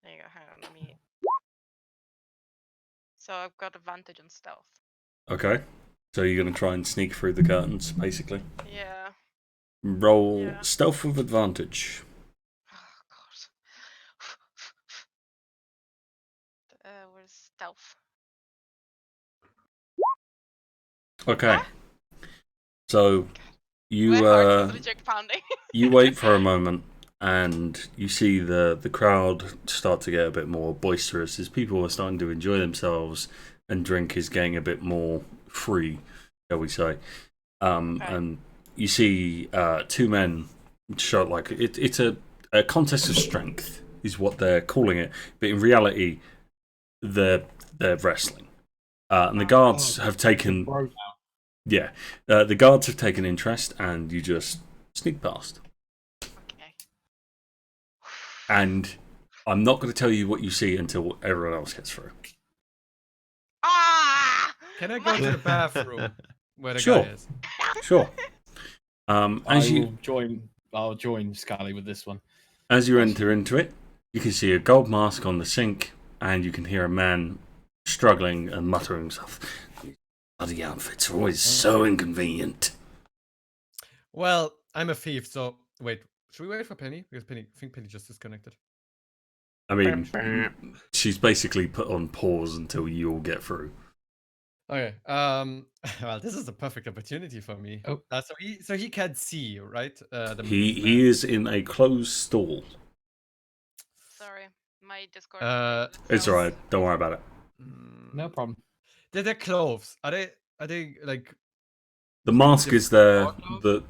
There you go. Hang on, let me. So I've got advantage on stealth. Okay. So you're gonna try and sneak through the curtains, basically. Yeah. Roll Yeah. stealth with advantage. Oh god. Where's stealth? Okay. Huh? So My you heart is legit pounding. you wait for a moment, and you see the crowd start to get a bit more boisterous as people are starting to enjoy themselves, and drink is getting a bit more free, shall we say? Okay. And you see two men show like it's a contest of strength is what they're calling it, but in reality, they're wrestling. And the guards have taken the guards have taken interest, and you just sneak past. Okay. And I'm not going to tell you what you see until everyone else gets through. Ah! Can I go to the bathroom where the Sure. guy is? Sure. As you I'll join Skalli with this one. as you enter into it, you can see a gold mask on the sink, and you can hear a man struggling and muttering stuff. Bloody outfits are always so inconvenient. Well, I'm a thief, so wait. Should we wait for Penny? Because I think Penny just disconnected. I mean, she's basically put on pause until you all get through. Okay. Well, this is a perfect opportunity for me. Oh. So he can't see, right? The He is in a closed stall. Sorry, my Discord. It's froze. alright, don't worry about it. No problem. They're clothes. Are they like? The mask is there. Dark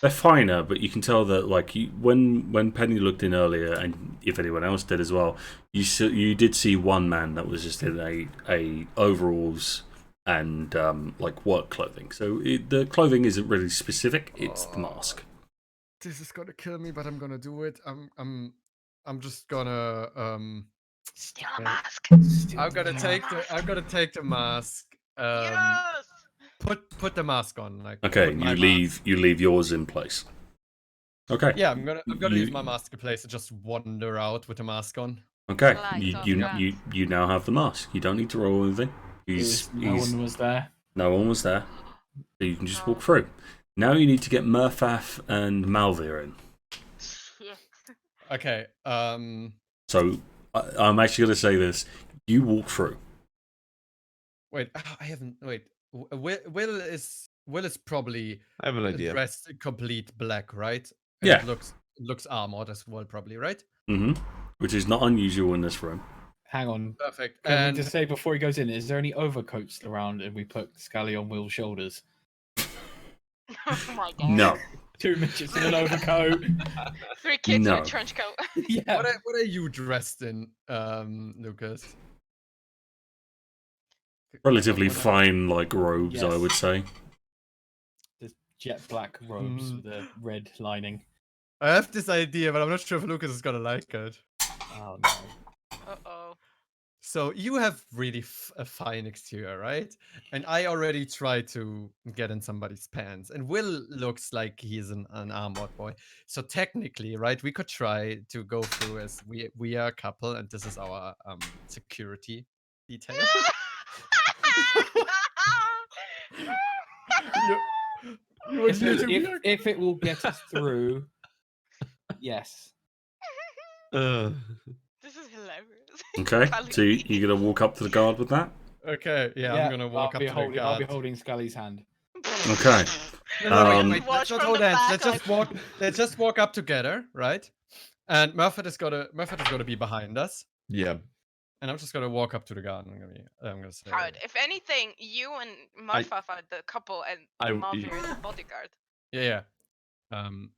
They're finer, but you can tell that like when Penny looked in earlier, and if anyone else did as well, you did see one man that was just in a overalls and like work clothing. So the clothing isn't really specific; it's the mask. this is gonna kill me, but I'm gonna do it. I'm just gonna Steal a yeah. mask. I'm gonna take the mask. Yes. Put the mask on. Like Okay, put my you leave yours in place. Okay. Yeah, I'm gonna leave my You- mask in place and just wander out with the mask on. Okay, Lights off, you now have the mask. You don't need to roll anything. No one was there. No one was there, so you can just walk Oh. through. Now you need to get Murfath and Malvir in. Shit. Okay. So I'm actually going to say this: you walk through. Wait, I haven't. Wait, Will is probably I have an idea. dressed in complete black, right? And Yeah. It looks armored as well, probably, right? Which is not unusual in this room. Hang on. Perfect. Can And we just say before he goes in, is there any overcoats around and we put Skalli on Will's shoulders? Oh my god. No, 2 midgets in an overcoat. 3 kids No. with a trench coat. Yeah. what are you dressed in, Lucas? relatively What- fine like robes, I Yes. would say. Just jet black robes with a red lining. I have this idea, but I'm not sure if Lucas is gonna like it. Oh no. Uh-oh. So you have really a fine exterior, right? And I already tried to get in somebody's pants, and Will looks like he's an armored boy. So technically, right, we could try to go through as we are a couple, and this is our security detail. You If it will get us through, yes. This is hilarious. Okay, Cali. so you're going to walk up to the guard with that? Okay, yeah, I'm gonna walk up to the I'll be guard. holding Skalli's hand. Okay. No, wait, Watch let's not from hold the hands. back, Let's just like- walk. Let's just walk up together, right? And Murfath is gonna be behind us, Yeah. and I'm just gonna walk up to the guard. I'm gonna say, Howard, if anything, you and Murfath are the couple and I- Malvir is the bodyguard. yeah.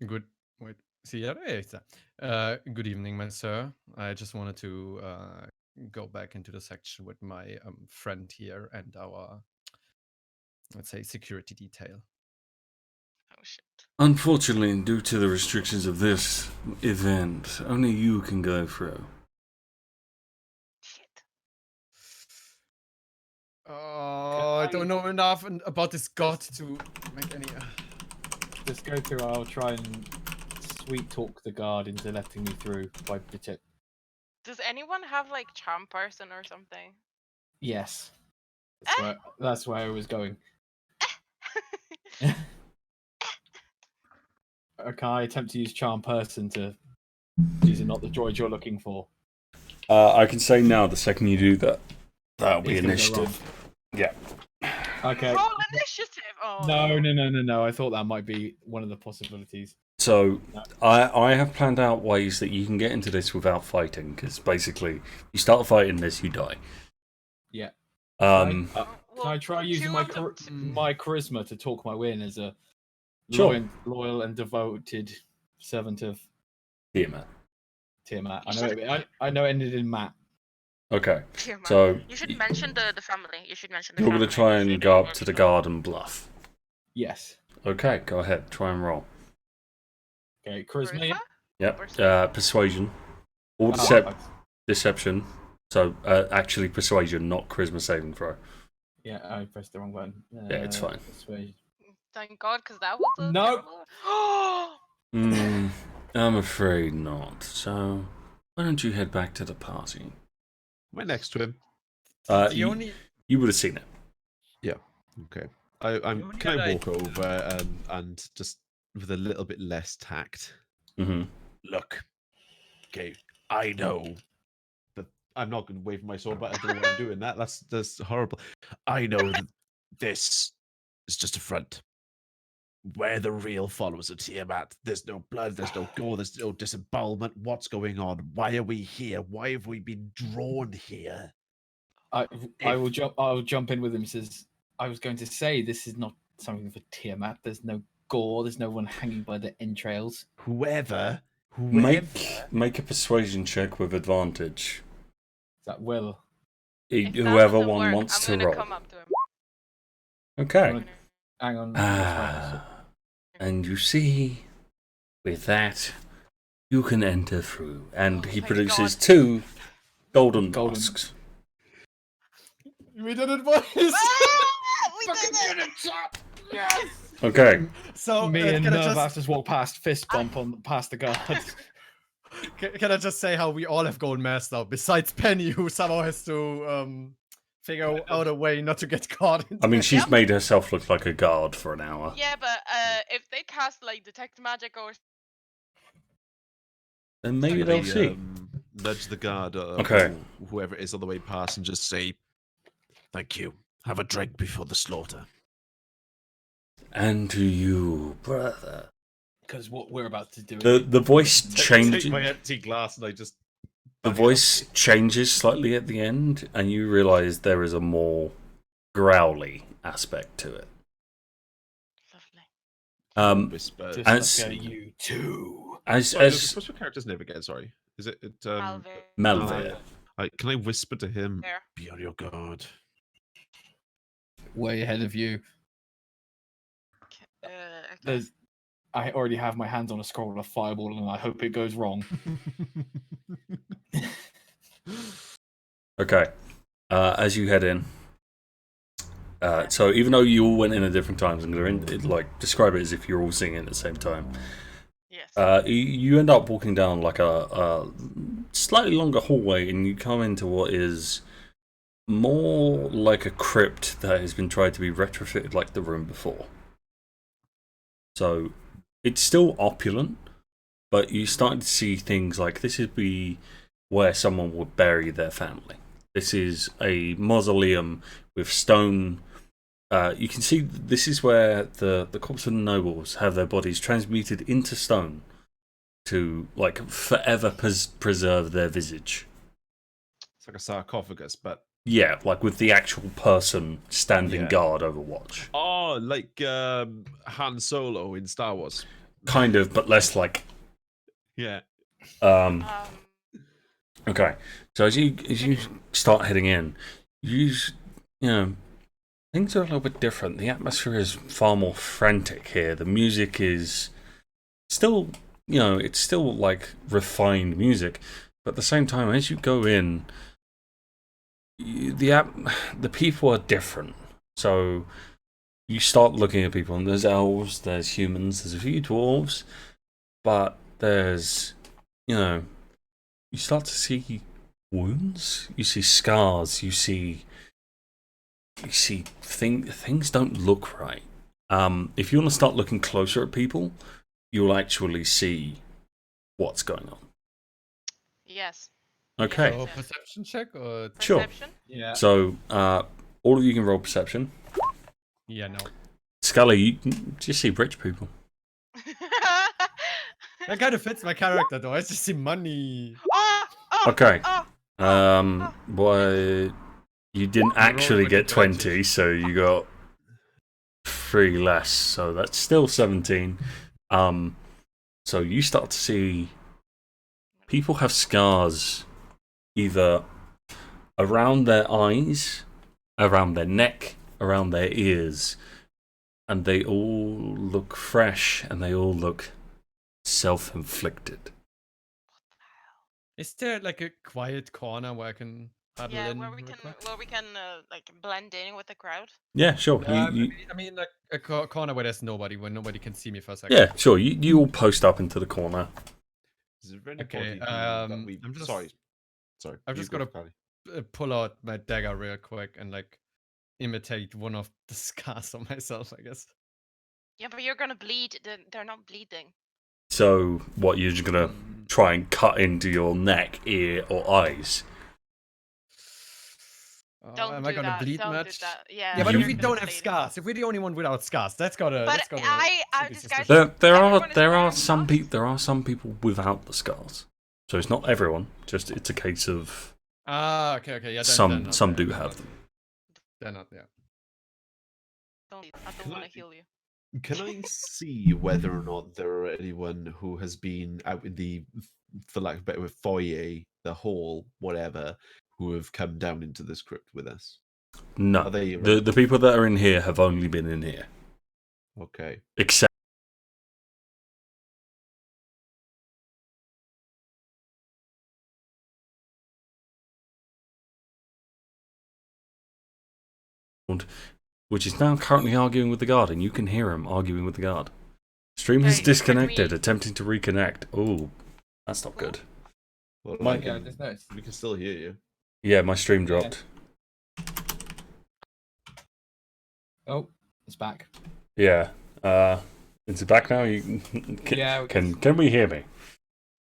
Good. Wait. See ya later. Good evening, my sir. I just wanted to go back into the section with my friend here and our, let's say, security detail. Oh shit. Unfortunately, due to the restrictions of this event, only you can go through. Shit. Oh, I don't know enough about this god to make any. Just go through. I'll try and sweet talk the guard into letting me through by the tip. Does anyone have like charm person or something? Yes. That's where I was going. Can I attempt to use charm person to use not the droid you're looking for? I can say now, the second you do that, that'll be It's gonna go initiative. Yeah. Okay. Roll initiative. Oh No. I thought that might be one of the possibilities. So I have planned out ways that you can get into this without fighting, because basically, you start fighting this, you die. Yeah. Um, Can I try using my my charisma to talk my way in as a Sure. loyal and devoted servant of Tiamat. Tiamat? I know it ended in Matt. Okay. Tiamat. So You should mention the family. You should mention the you're family. going to try and go up to the guard and bluff. Yes. Okay, go ahead. Try and roll. Okay, charisma. Charisma? Yep. Persuasion. Or deception. So actually persuasion, not charisma saving throw. Yeah, I pressed the wrong button. Yeah, it's fine. Persuasion. Thank God, because that was a Nope. terrible- I'm afraid not. So why don't you head back to the party? Right next to him. You would have seen it. Okay. only Can I got, walk over and just with a little bit less tact? Mm-hmm. Look. Okay. I know. But I'm not going to wave my sword, but I don't know why I'm doing that. That's horrible. I know that this is just a front. We're the real followers of Tiamat. There's no blood, there's no gore, there's no disembowelment. What's going on? Why are we here? Why have we been drawn here? I'll jump in with him. Says I was going to say this is not something for Tiamat. There's no gore. There's no one hanging by the entrails. Whoever Make a persuasion check with advantage. Is that Will? If that Whoever doesn't one work, wants to I'm gonna roll. come up to him. Okay. Hang on. And you see With that, you can enter through. And he Thank produces God. 2 golden Golden. masks. We did it, boys. We did it! Yes. Okay. So Me and can I Murfath just walk past, fist bump on past the guard. can I just say how we all have gold masks now, besides Penny, who somehow has to figure out a way not to get caught. I mean, she's Yep. made herself look like a guard for an hour. Yeah, but if they cast like detect magic or Then maybe Can they'll I, see. nudge the guard, Okay. whoever it is on the way past, and just say, "Thank you. Have a drink before the slaughter." And to you, brother. Because what we're about to do. The voice Take changes. my empty glass and I just. The voice changes slightly at the end, and you realise there is a more growly aspect to it. lovely. Whisper. Just as- look at you two. What's your character's name again? Sorry, is it Malvir. Malvir. Can I whisper to him? There. Be on your guard. Way ahead of you. Okay. There's. I already have my hands on a scroll of fireball, and I hope it goes wrong. Okay. As you head in. So even though you all went in at different times, I'm going to describe it as if you're all singing at the same time. Yes. You end up walking down like a slightly longer hallway, and you come into what is more like a crypt that has been tried to be retrofitted like the room before. So it's still opulent, but you start to see things like this would be where someone would bury their family. This is a mausoleum with stone. You can see this is where the corpse of the nobles have their bodies transmuted into stone to like forever preserve their visage. It's like a sarcophagus, but Yeah, like with the actual person standing Yeah. guard over watch. like Han Solo in Star Wars. Kind of, but less like. Yeah. Okay, so as you start heading in, you know things are a little bit different. The atmosphere is far more frantic here. The music is still, it's still like refined music, but at the same time, as you go in, the people are different. So you start looking at people, and there's elves, there's humans, there's a few dwarves, but there's, you start to see wounds, you see scars, you see things don't look right. If you want to start looking closer at people, you'll actually see what's going on. Yes. Okay. So perception check or Sure. Perception? Yeah. So all of you can roll perception. yeah, no. Skalli, you can just see rich people. That kind of fits my character though. I just see money. Okay. oh. Well, you didn't actually like get a 20, so you got 3 less, so that's still 17. So you start to see people have scars either around their eyes, around their neck, around their ears, and they all look fresh and they all look self-inflicted. Is there like a quiet corner where I can huddle Yeah, in? where real quick? we can like blend in with the crowd. Yeah, sure. I mean, like a corner where there's nobody, where nobody can see me for a second. Yeah, sure. You all post up into the corner. Is there anybody Okay, that we... I'm just- Sorry. I'm you just go, gonna- Cali. Pull out my dagger real quick and like imitate one of the scars on myself, I guess. Yeah, but you're gonna bleed. They're not bleeding. So, what, you're just gonna try and cut into your neck, ear, or eyes? Don't am do I gonna that. bleed Don't much? do that. Yeah. Yeah, but You- if we you're don't gonna have bleed. scars, if we're the only one without scars, that's gotta. But that's gotta I be disguise- suspicious. There Everyone is are wearing some masks. people. There are some people without the scars. So it's not everyone. Just it's a case of Okay, yeah. Then, some not some there, do then have not- them. They're not there. I don't Can want I- to heal you. Can I see whether or not there are anyone who has been out in the, for lack of a better word, foyer, the hall, whatever, who have come down into this crypt with us? No, Are they the people that are in here have only been in here, Okay. except which is now currently arguing with the guard, and you can hear him arguing with the guard. Stream has Okay, disconnected, can we- attempting to reconnect. Oh, that's not good. Well, My- we can- there's notes. we can still hear you. Yeah, my stream dropped. Oh, it's back. Yeah. Is it back now? You Yeah, can we hear me?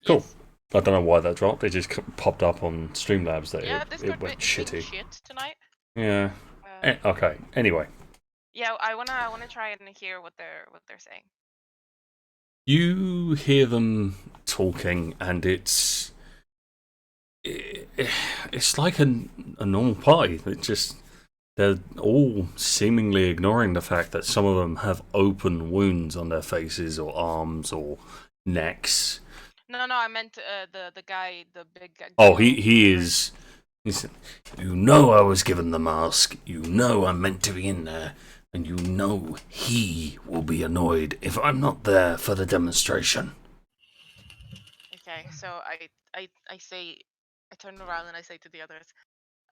Cool. Yes. I don't know why that dropped. It just popped up on Streamlabs that Yeah, it Discord went is being shitty. shit tonight. Yeah. Uh, Okay. Anyway, yeah, I wanna try and hear what they're saying. you hear them talking, and it's like a normal party. They're all seemingly ignoring the fact that some of them have open wounds on their faces or arms or necks. No, I meant the guy, the big guy. Oh, he is. You know I was given the mask. You know I'm meant to be in there. And you know he will be annoyed if I'm not there for the demonstration. Okay, so I say, I turn around and I say to the others,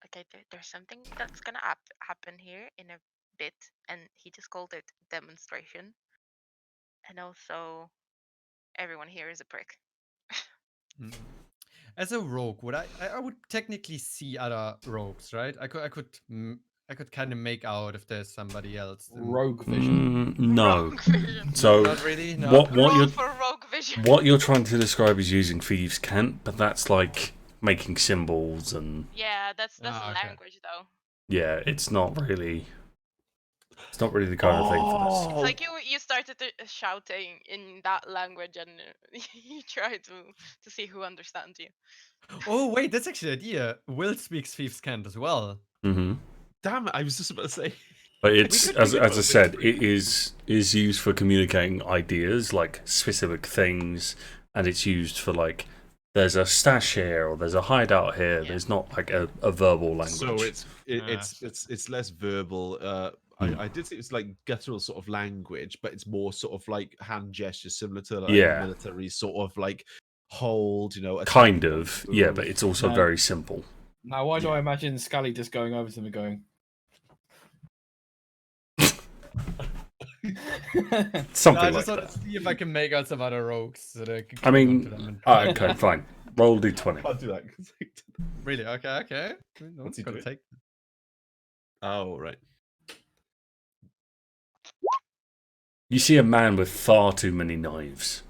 okay, there's something that's gonna happen here in a bit, and he just called it demonstration. And also, everyone here is a prick. As a rogue, I would technically see other rogues, right? I could kind of make out if there's somebody else. Rogue vision. No. Rogue vision. So Not really. No. what Roll you're for rogue vision. what you're trying to describe is using thieves' cant, but that's like making symbols and Yeah, that's Ah, okay. language though. yeah, it's not really the kind of thing for this. It's like you started shouting in that language, and you try to see who understands you. Oh wait, that's actually an idea. Will speaks thieves' cant as well. Hmm. Damn it! I was just about to say. But it's could- as we could I both said, agree. it is used for communicating ideas, like specific things, and it's used for like there's a stash here or there's a hideout here. Yeah. There's not like a verbal language. So Ah. it's less verbal. I did say it's like guttural sort of language, but it's more sort of like hand gestures, similar to like Yeah. military sort of like hold, attack, kind of, yeah, move. but it's also No. very simple. Now, why do I imagine Skalli just going over to them and going? Something I like just want that. to see if I can make out some other rogues. So that I can I click mean, onto them and- okay, fine. Roll d20. Can't do that. 'cause Really? Okay. No, What's he gotta doing? take. Oh right. You see a man with far too many knives.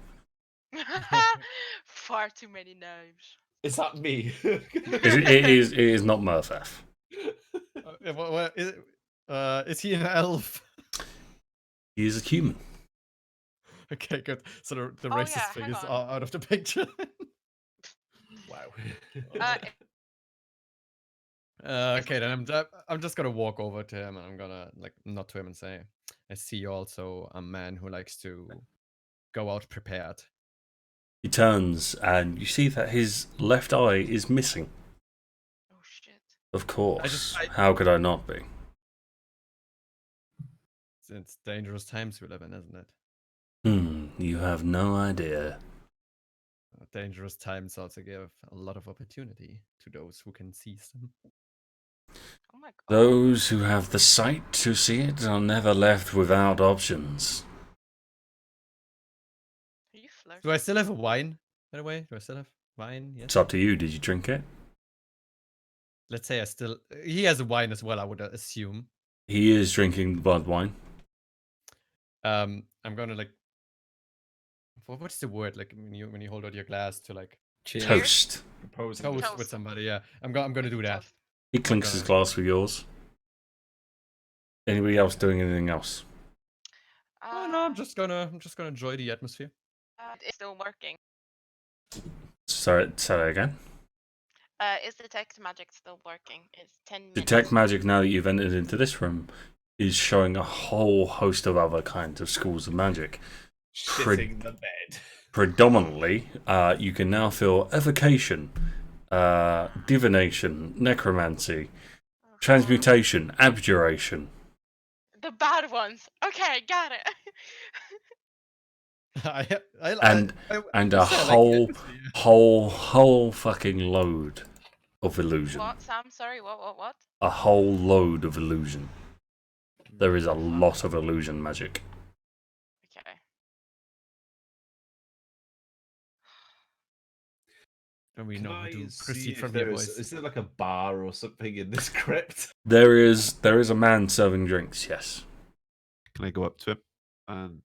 Far too many knives. Is that me? It is not Murfath. Is he an elf? He is a human. Okay, good. So the Oh, racist yeah, thing hang is on. out of the picture. Wow. Okay, then I'm just gonna walk over to him and I'm gonna not to him and say, I see you're also a man who likes to go out prepared. He turns and you see that his left eye is missing. Oh shit. Of course. I- How could I not be? It's dangerous times we live in, isn't it? You have no idea. Dangerous times also give a lot of opportunity to those who can seize them. Oh my god. Those who have the sight to see it are never left without options. Are you flirting? Do I still have a wine, by the way? Do I still have wine? Yes. It's up to you. Did you drink it? Let's say he has a wine as well, I would assume. He is drinking blood wine. I'm gonna what's the word when you hold out your glass to Cheers. Toast. Proposing. toast Toast. with somebody? Yeah, I'm gonna do that. Toast. He clinks his Okay. glass with yours. Anybody else doing anything else? Oh, no, I'm just gonna enjoy the atmosphere. It's still working. Sorry, say that again. Is detect magic still working? It's 10 minutes. Detect magic, now that you've entered into this room, is showing a whole host of other kinds of schools of magic. Shitting the bed. Predominantly, you can now feel evocation, divination, necromancy, Oh, transmutation, abjuration. the bad ones. Okay, got it. And a whole fucking load of illusion. What, Sam? Sorry, what? A whole load of illusion. There is a lot of illusion magic. Okay. And we Can know how I to see proceed if from there here, is boys. is there like a bar or something in this crypt? There is a man serving drinks. Yes. Can I go up to him and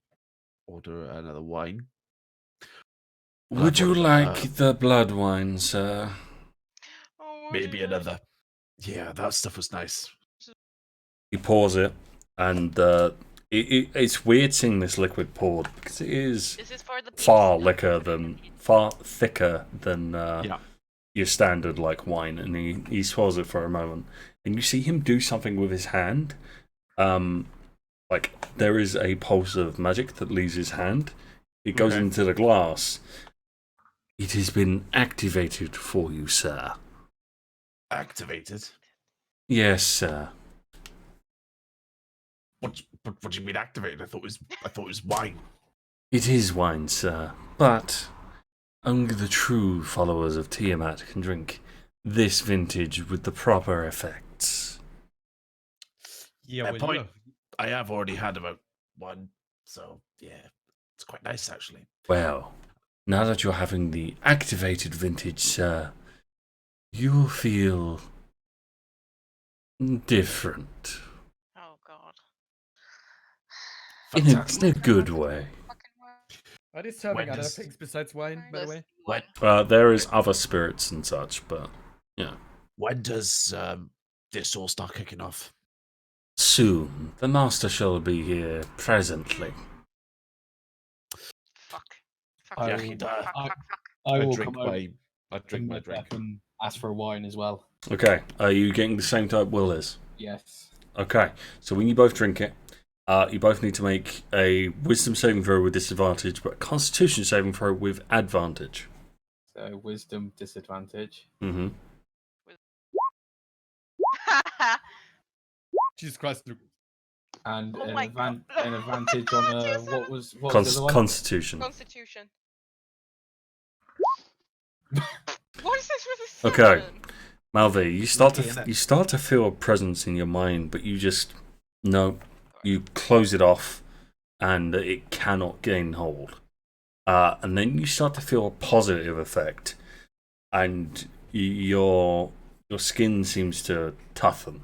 order another wine? Would you ordered, like the blood wine, sir? Oh, would Maybe you like- another. Yeah, that stuff was nice. He pours it, and it's weird seeing this liquid poured because it is This is for the far beast. far thicker than Yeah. your standard like wine. And he swallows it for a moment, and you see him do something with his hand. Like there is a pulse of magic that leaves his hand. It goes Okay. into the glass. It has been activated for you, sir. Activated. Yes, sir. What do you mean activated? I thought it was wine. It is wine, sir, but only the true followers of Tiamat can drink this vintage with the proper effects. Yeah, Fair well, point. I have already had about one, so yeah, it's quite nice actually. Well, now that you're having the activated vintage, sir, you'll feel different. Oh god. In a good way. Fucking word. Are they serving When other does- things besides wine, by the way? When There is other spirits and such, but yeah. when does this all start kicking off? Soon, the master shall be here presently. Fuck. Fuck. I Yeah, fuck, he fuck, does. fuck, I- fuck, fuck. I will drink come over I to drink my drink. Murfath and ask for wine as well. Okay, are you getting the same type Will is? Yes. Okay, so when you both drink it, you both need to make a wisdom saving throw with disadvantage, but constitution saving throw with advantage. So wisdom disadvantage. Mm-hmm. Jesus Christ, Luke. And Oh an, my God. an advantage on Jesus. what was the other one? Constitution. Constitution. What is this with this? Okay. seven? Malvir, Lucky, you start to feel a presence in your mind, but you just you close it off, and it cannot gain hold. And then you start to feel a positive effect, and your skin seems to toughen.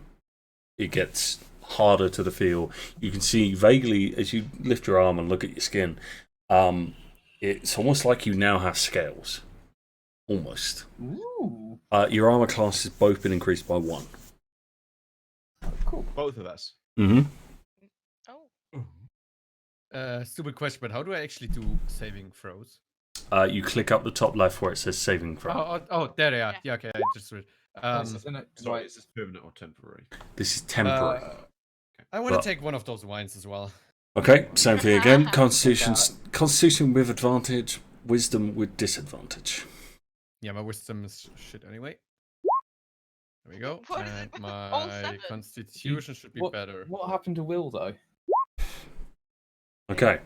It gets harder to the feel. You can see vaguely as you lift your arm and look at your skin. It's almost like you now have scales. Almost. Ooh. Your armor class has both been increased by 1. Cool. Both of us. Mm-hmm. Oh. Stupid question, but how do I actually do saving throws? You click up the top left where it says saving throw. Oh, there they are. Yeah. Yeah, okay, I just read. Isn't it? Sorry, Right. is this permanent or temporary? This is temporary. I want Well- to take one of those wines as well. Okay, same thing again. Constitution with advantage, wisdom with disadvantage. Yeah, my wisdom is shit anyway. There we go. What is And it with all my seven? constitution should be better. What happened to Will though? Okay.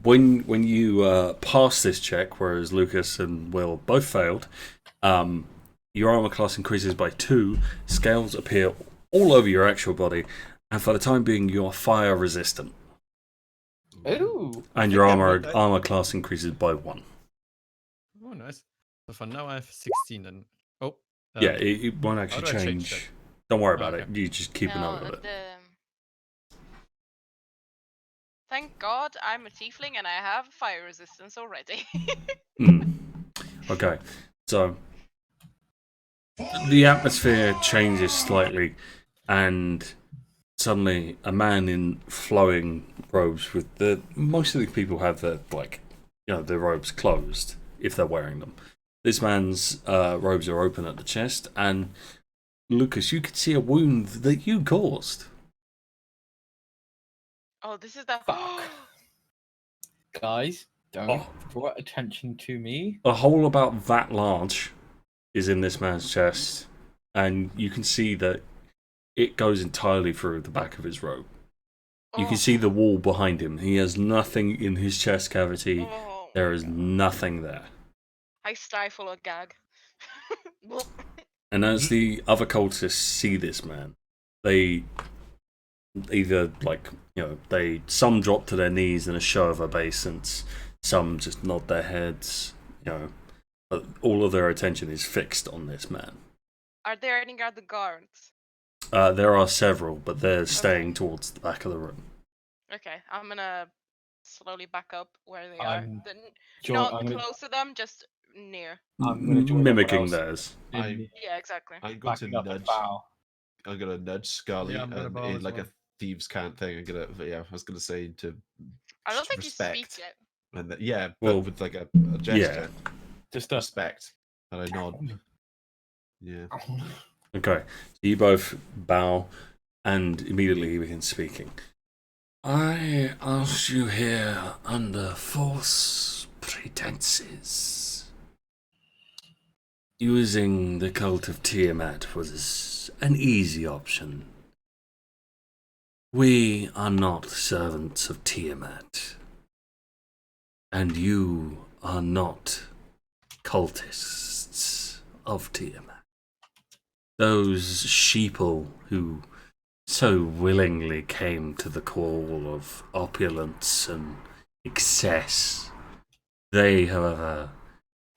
When you pass this check, whereas Lucas and Will both failed, your armor class increases by 2. Scales appear all over your actual body, and for the time being, you are fire resistant. Ooh. And your Okay. armor class increases by 1. Oh, nice. So for now, I have 16 and oh. Yeah, it won't actually do I change change. that? Don't worry about Okay. it. You just keep a No, note of it. Thank God I'm a tiefling and I have fire resistance already. Okay, so the atmosphere changes slightly, and suddenly a man in flowing robes with most of the people have their their robes closed if they're wearing them. This man's robes are open at the chest, and Lucas, you could see a wound that you caused. Oh, this is the Fuck. Guys, don't Oh. draw attention to me. A hole about that large is in this man's chest, and you can see that it goes entirely through the back of his robe. You can see the wall behind him. He has nothing in his chest cavity. Oh, There is nothing there. I stifle a gag. And as the other cultists see this man, they either like some drop to their knees in a show of obeisance, some just nod their heads. But all of their attention is fixed on this man. Are there any other guards? There are several, but they're staying towards the back of the room. Okay, I'm gonna slowly back up where they I'm are. join- Not I'm gonna- close to them, just near. I'm gonna join Mimicking everyone else theirs. in Yeah, exactly. I'm going to backing up and nudge. bow. I'm gonna nudge Scully, Yeah, I'm gonna and bow in as like well. a thieves' can't thing. I was gonna say to. I don't just think you speak respect. yet. And yeah, Well, but with like a gesture, Just respect, and I nod. Yeah. Okay, so you both bow, and immediately he begins speaking. I asked you here under false pretenses. Using the cult of Tiamat was an easy option. We are not servants of Tiamat, and you are not cultists of Tiamat. Those sheeple who so willingly came to the call of opulence and excess, they, however,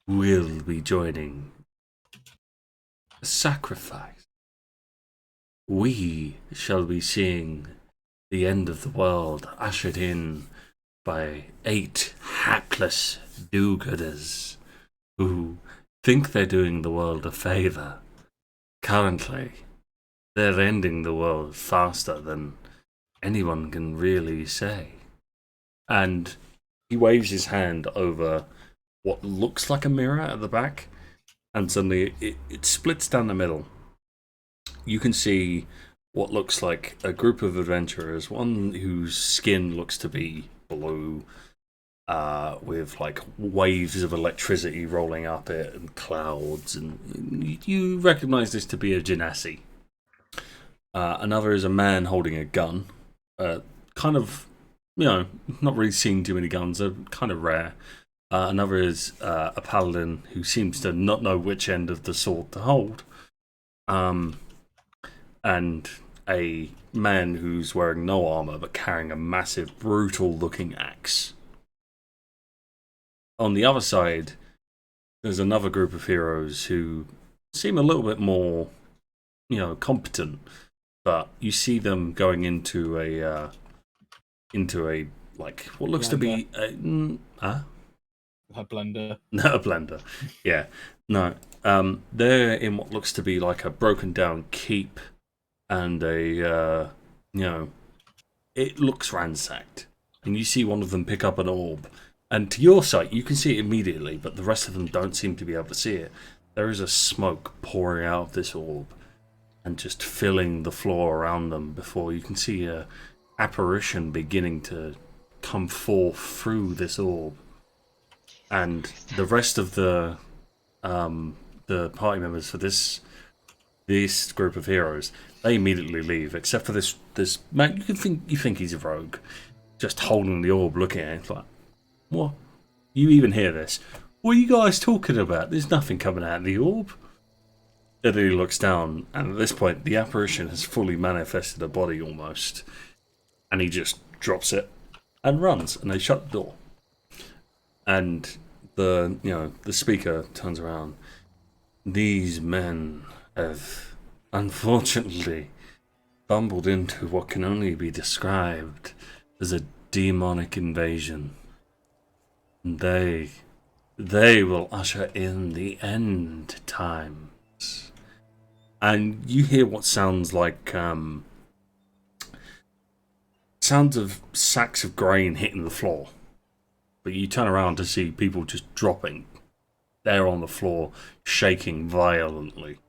will be joining a sacrifice. We shall be seeing the end of the world ushered in by 8 hapless do-gooders who think they're doing the world a favour. Currently, they're ending the world faster than anyone can really say. And he waves his hand over what looks like a mirror at the back, and suddenly it splits down the middle. You can see what looks like a group of adventurers, one whose skin looks to be blue, with like waves of electricity rolling up it and clouds, and you recognize this to be a genasi. Another is a man holding a gun, kind of, not really seeing too many guns, they're kind of rare. Another is a paladin who seems to not know which end of the sword to hold. And a man who's wearing no armor but carrying a massive, brutal-looking axe. On the other side, there's another group of heroes who seem a little bit more, competent, but you see them going into a like what looks to be a blender. No, a blender. Yeah, no. They're in what looks to be like a broken down keep, and it looks ransacked. And you see one of them pick up an orb. And to your sight, you can see it immediately, but the rest of them don't seem to be able to see it. There is a smoke pouring out of this orb and just filling the floor around them before you can see a apparition beginning to come forth through this orb. And the rest of the party members for this group of heroes, they immediately leave, except for this man. You think he's a rogue, just holding the orb, looking at it. It's like, what? You even hear this? What are you guys talking about? There's nothing coming out of the orb. And then he looks down, and at this point, the apparition has fully manifested a body almost, and he just drops it and runs, and they shut the door. And the speaker turns around. These men have unfortunately bumbled into what can only be described as a demonic invasion. They will usher in the end times. And you hear what sounds like sounds of sacks of grain hitting the floor. But you turn around to see people just dropping there on the floor, shaking violently.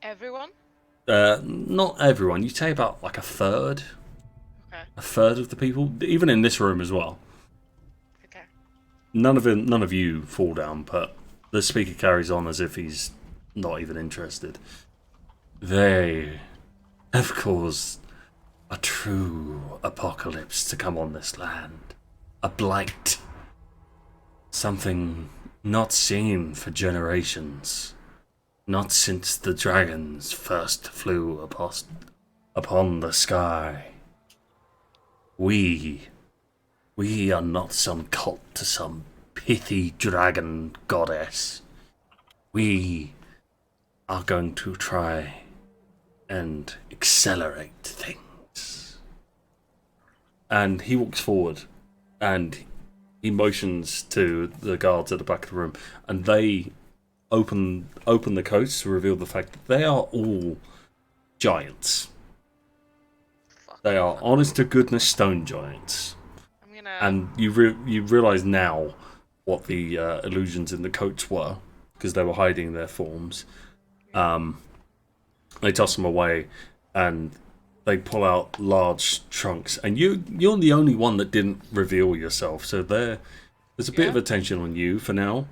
Everyone? Not everyone. You'd say about like a third. Okay. A third of the people, even in this room as well. Okay. None of you fall down, but the speaker carries on as if he's not even interested. They have caused a true apocalypse to come on this land. A blight. Something not seen for generations. Not since the dragons first flew upon the sky. We are not some cult to some pithy dragon goddess. We are going to try and accelerate things. And he walks forward and he motions to the guards at the back of the room, and they open the coats to reveal the fact that they are all giants. They are honest to goodness stone giants. And you realize now what the illusions in the coats were, because they were hiding their forms. They toss them away, and they pull out large trunks. And you're the only one that didn't reveal yourself, so there's a bit of attention on you for now.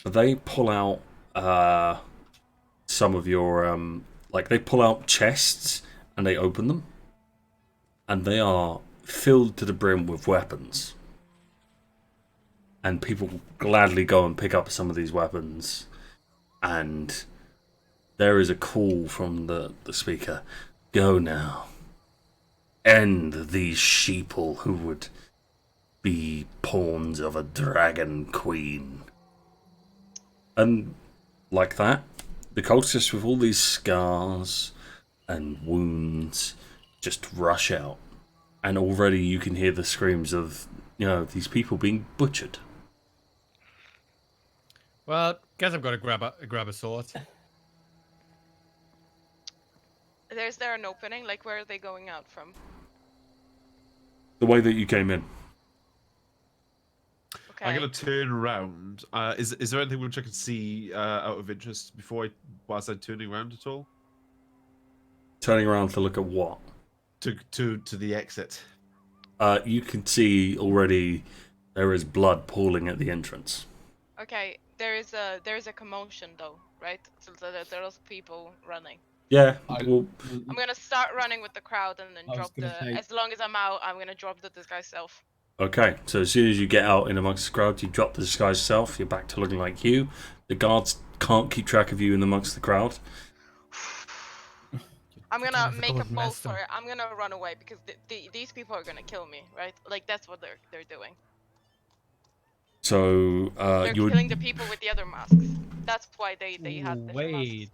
They pull out some of your they pull out chests and they open them, and they are filled to the brim with weapons. And people gladly go and pick up some of these weapons, and there is a call from the speaker. Go now. End these sheeple who would be pawns of a dragon queen. And like that, the cultists with all these scars and wounds just rush out. And already you can hear the screams of, these people being butchered. Well, guess I'm gonna grab a sword. Is there an opening? Like, where are they going out from? The way that you came in. Okay. I'm gonna turn around. Is there anything which I can see out of interest whilst I'm turning around at all? Turning around to look at what? To the exit. You can see already there is blood pooling at the entrance. Okay, there is a commotion though, right? So there's people running. Yeah. I'm gonna start running with the crowd and then drop say- as long as I'm out, I'm gonna drop the disguise self. Okay, so as soon as you get out in amongst the crowd, you drop the disguise self, you're back to looking like you. The guards can't keep track of you in amongst the crowd. I'm gonna have a make a gold bolt master. for it. I'm gonna run away because these people are gonna kill me, right? Like, that's what they're doing. So They're you would... killing the people with the other masks. That's why they had different Wait, masks.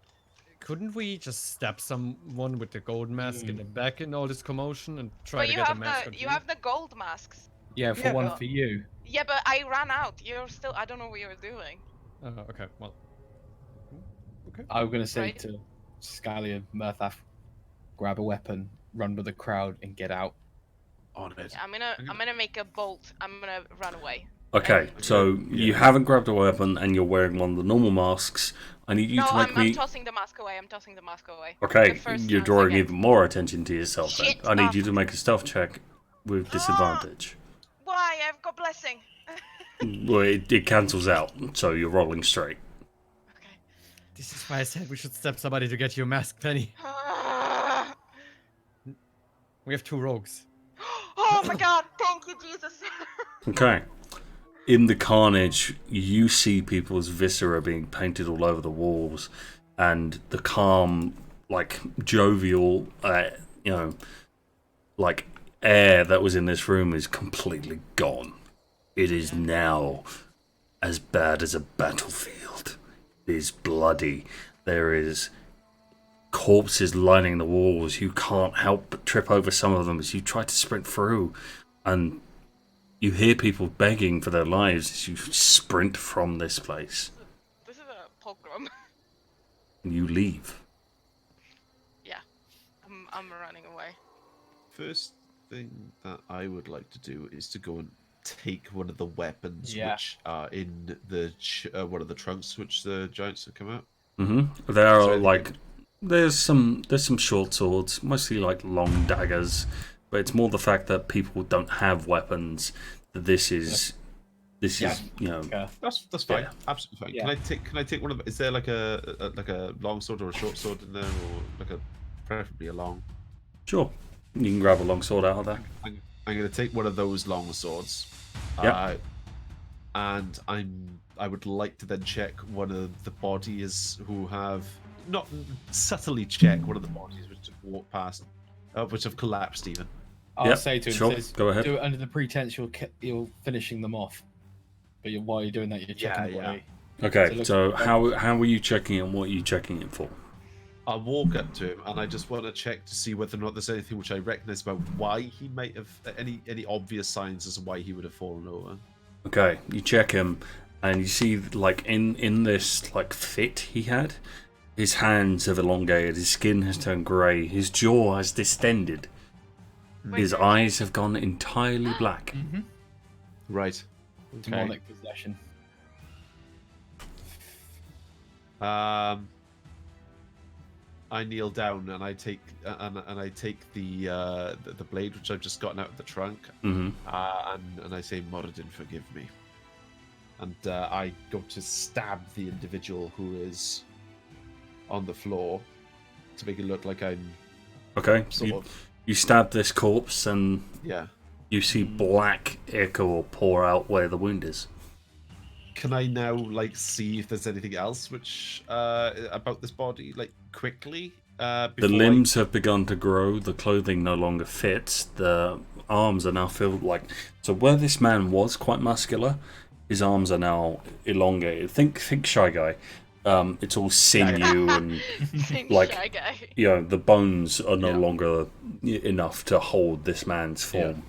couldn't we just stab someone with the gold mask in the back in all this commotion and try But to you get a have mask on you have the gold masks. Yeah, for Yeah, one but- for you. Yeah, but I ran out. You're still. I don't know what you're doing. Okay, well. Okay. I'm gonna say Right. to Skalli and Murfath, grab a weapon, run with the crowd, and get out. On it. Yeah, I'm gonna make a bolt. I'm gonna run away. Okay, so you haven't grabbed a weapon and you're wearing one of the normal masks. I need you No, to make me... I'm tossing the mask away. I'm tossing the mask away. Okay, The first you're chance I drawing get. even more attention to yourself then. Shit, I need ah, you to make a stealth check with disadvantage. Why? I've got blessing. Well, it cancels out, so you're rolling straight. Okay. This is why I said we should stab somebody to get you a mask, Penny. We have 2 rogues. Oh my god! Thank you, Jesus. Okay. In the carnage, you see people's viscera being painted all over the walls, and the calm, jovial, air that was in this room is completely gone. It is now as bad as a battlefield. It is bloody. There is corpses lining the walls. You can't help but trip over some of them as you try to sprint through, and you hear people begging for their lives as you sprint from this place. This is a pogrom. And you leave. Yeah, I'm running away. First thing that I would like to do is to go and take one of the weapons Yeah. which are in the one of the trunks which the giants have come out. There are So- there's some short swords, mostly long daggers, but it's more the fact that people don't have weapons. That this is Yeah. That's fine. Yeah. Absolutely fine. Yeah. Can I take one of? Is there like a long sword or a short sword in there, or preferably a long? Sure, you can grab a long sword out of there. I'm going to take one of those long swords. Yeah. And I would like to then check one of the bodies who have not subtly check one of the bodies which have walked past, which have collapsed even. I'll Yep, say to him, sure, says, go ahead. do it under the pretense you're finishing them off. But while you're doing that, you're checking the body. Okay, So so how were you checking it and what are you checking it for? I walk up to him and I just want to check to see whether or not there's anything which I recognise about why he might have any obvious signs as to why he would have fallen over. Okay, you check him and you see like in this like fit he had, his hands have elongated, his skin has turned grey, his jaw has distended, his eyes have gone entirely black. Mm-hmm. Right. Okay. Demonic possession. I kneel down and I take the blade which I've just gotten out of the trunk, Mm-hmm. and I say, Moradin, forgive me. And I go to stab the individual who is on the floor to make it look like I'm Okay, sort of you stab this corpse and yeah. you see black ichor pour out where the wound is. Can I now like see if there's anything else which about this body like quickly? The Before limbs have begun to grow, the clothing no longer fits, the arms are now filled like... So where this man was quite muscular, his arms are now elongated. Think Shy Guy. It's all sinew and like, Shy Guy. you know, the bones are no longer enough to hold this man's form.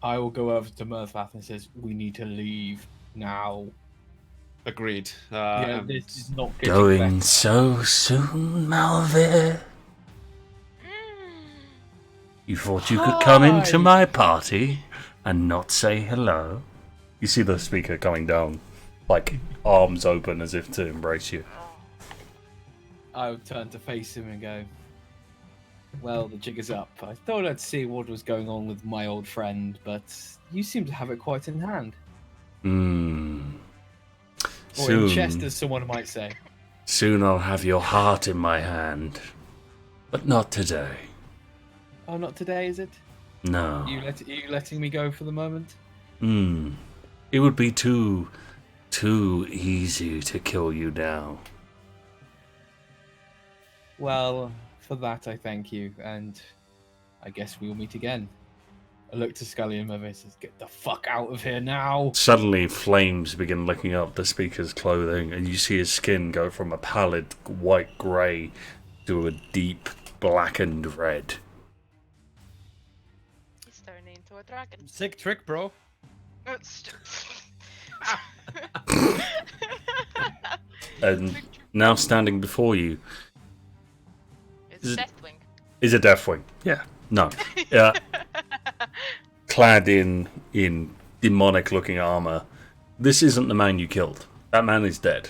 I will go over to Murfath and says, we need to leave now. Agreed. This is not getting Going better. so soon, Malvir? You thought you could come into my party and not say hello? You see the speaker coming down, like arms open as if to embrace you. I would turn to face him and go, well, the jig is up. I thought I'd see what was going on with my old friend, but you seem to have it quite in hand. Or in chest, as someone might say. Soon I'll have your heart in my hand. But not today. Oh, not today, is it? No. Are you letting me go for the moment? It would be too easy to kill you now. Well, for that I thank you, and I guess we'll meet again. I look to Skalli and Malvir and says, get the fuck out of here now! Suddenly, flames begin licking up the speaker's clothing, and you see his skin go from a pallid white grey to a deep blackened red. He's turning into a dragon. Sick trick, bro. And now standing before you It's Deathwing. is a Deathwing. Yeah. No. Yeah. Clad in demonic-looking armor. This isn't the man you killed. That man is dead.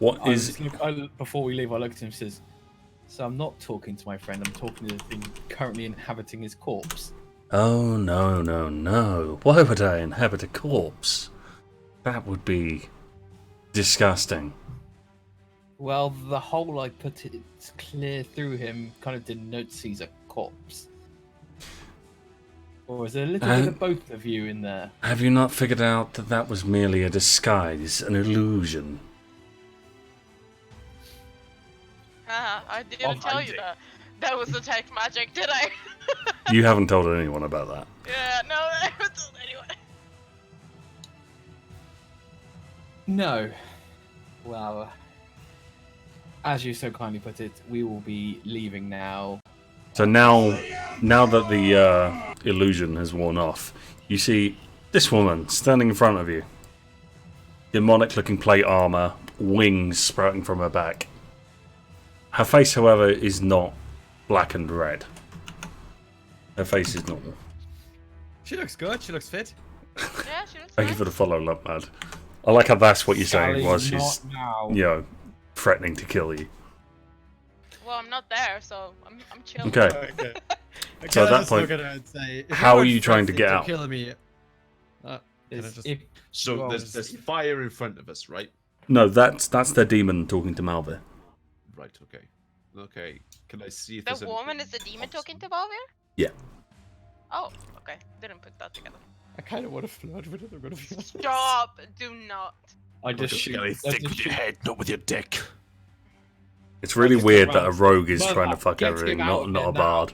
Before we leave, I look at him and says, so I'm not talking to my friend, I'm talking to the thing currently inhabiting his corpse. Oh, no. Why would I inhabit a corpse? That would be disgusting. Well, the hole I put it clear through him kind of denotes he's a corpse. Or is there a little bit of both of you in there? Have you not figured out that that was merely a disguise, an illusion? I didn't tell you that. That was detect magic, did I? You haven't told anyone about that. Yeah, no, I haven't told anyone. No. Well, as you so kindly put it, we will be leaving now. So now that the illusion has worn off, you see this woman standing in front of you. Demonic-looking plate armor, wings sprouting from her back. Her face, however, is not black and red. Her face is normal. She looks good. She looks fit. Yeah, she looks Thank you fine. for the follow, Lumpmad. I like how that's what you're saying Skalli, while she's, not now. you know, threatening to kill you. Well, I'm not there, so I'm chilling. Okay. Okay. So at that just point, look at her and say, if how you are you trying to get out? Kill me. Can I Is- just- if- So Well, there's fire in front of us, right? No, that's their demon talking to Malvir. Right. Okay. Okay. Can I see if The there's woman anything is the demon obvious? talking to Malvir? Yeah. Oh, okay. Didn't put that together. I kind of want to flirt with it. I'm gonna be honest. Stop! Do not. I just shoot. I just shoot- head, not with your dick. It's really just weird go that a around. rogue is Mother, trying to fuck get everything, him out not a here bard.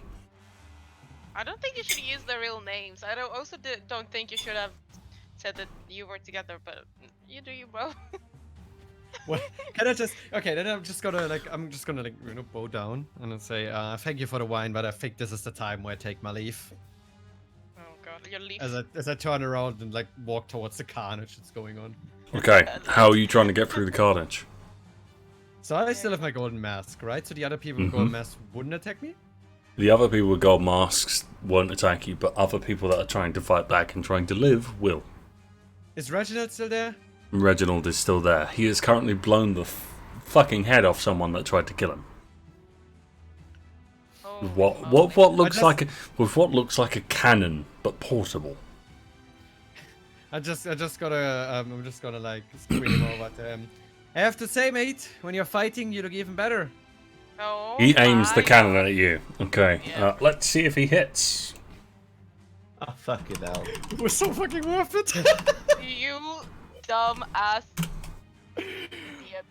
I don't think you should use the real names. I don't think you should have said that you were together, but you do you, bro. What? Can I just? Okay, then I'm just gonna bow down and then say, thank you for the wine, but I think this is the time where I take my leave. Oh god, your leaf. As I turn around and like walk towards the carnage that's going on. Okay, how are you trying to get through the carnage? So I still have my golden mask, right? So the other people with golden masks wouldn't attack me? The other people with gold masks won't attack you, but other people that are trying to fight back and trying to live will. Is Reginald still there? Reginald is still there. He has currently blown the fucking head off someone that tried to kill him. Oh, With what looks like a cannon, but portable. I'm just gonna like scream over to him. I have to say, mate, when you're fighting, you look even better. Oh, He aims the my cannon God. at you. Okay, Yeah. let's see if he hits. Ah, fucking hell. It was so fucking worth it. You dumb ass idiot.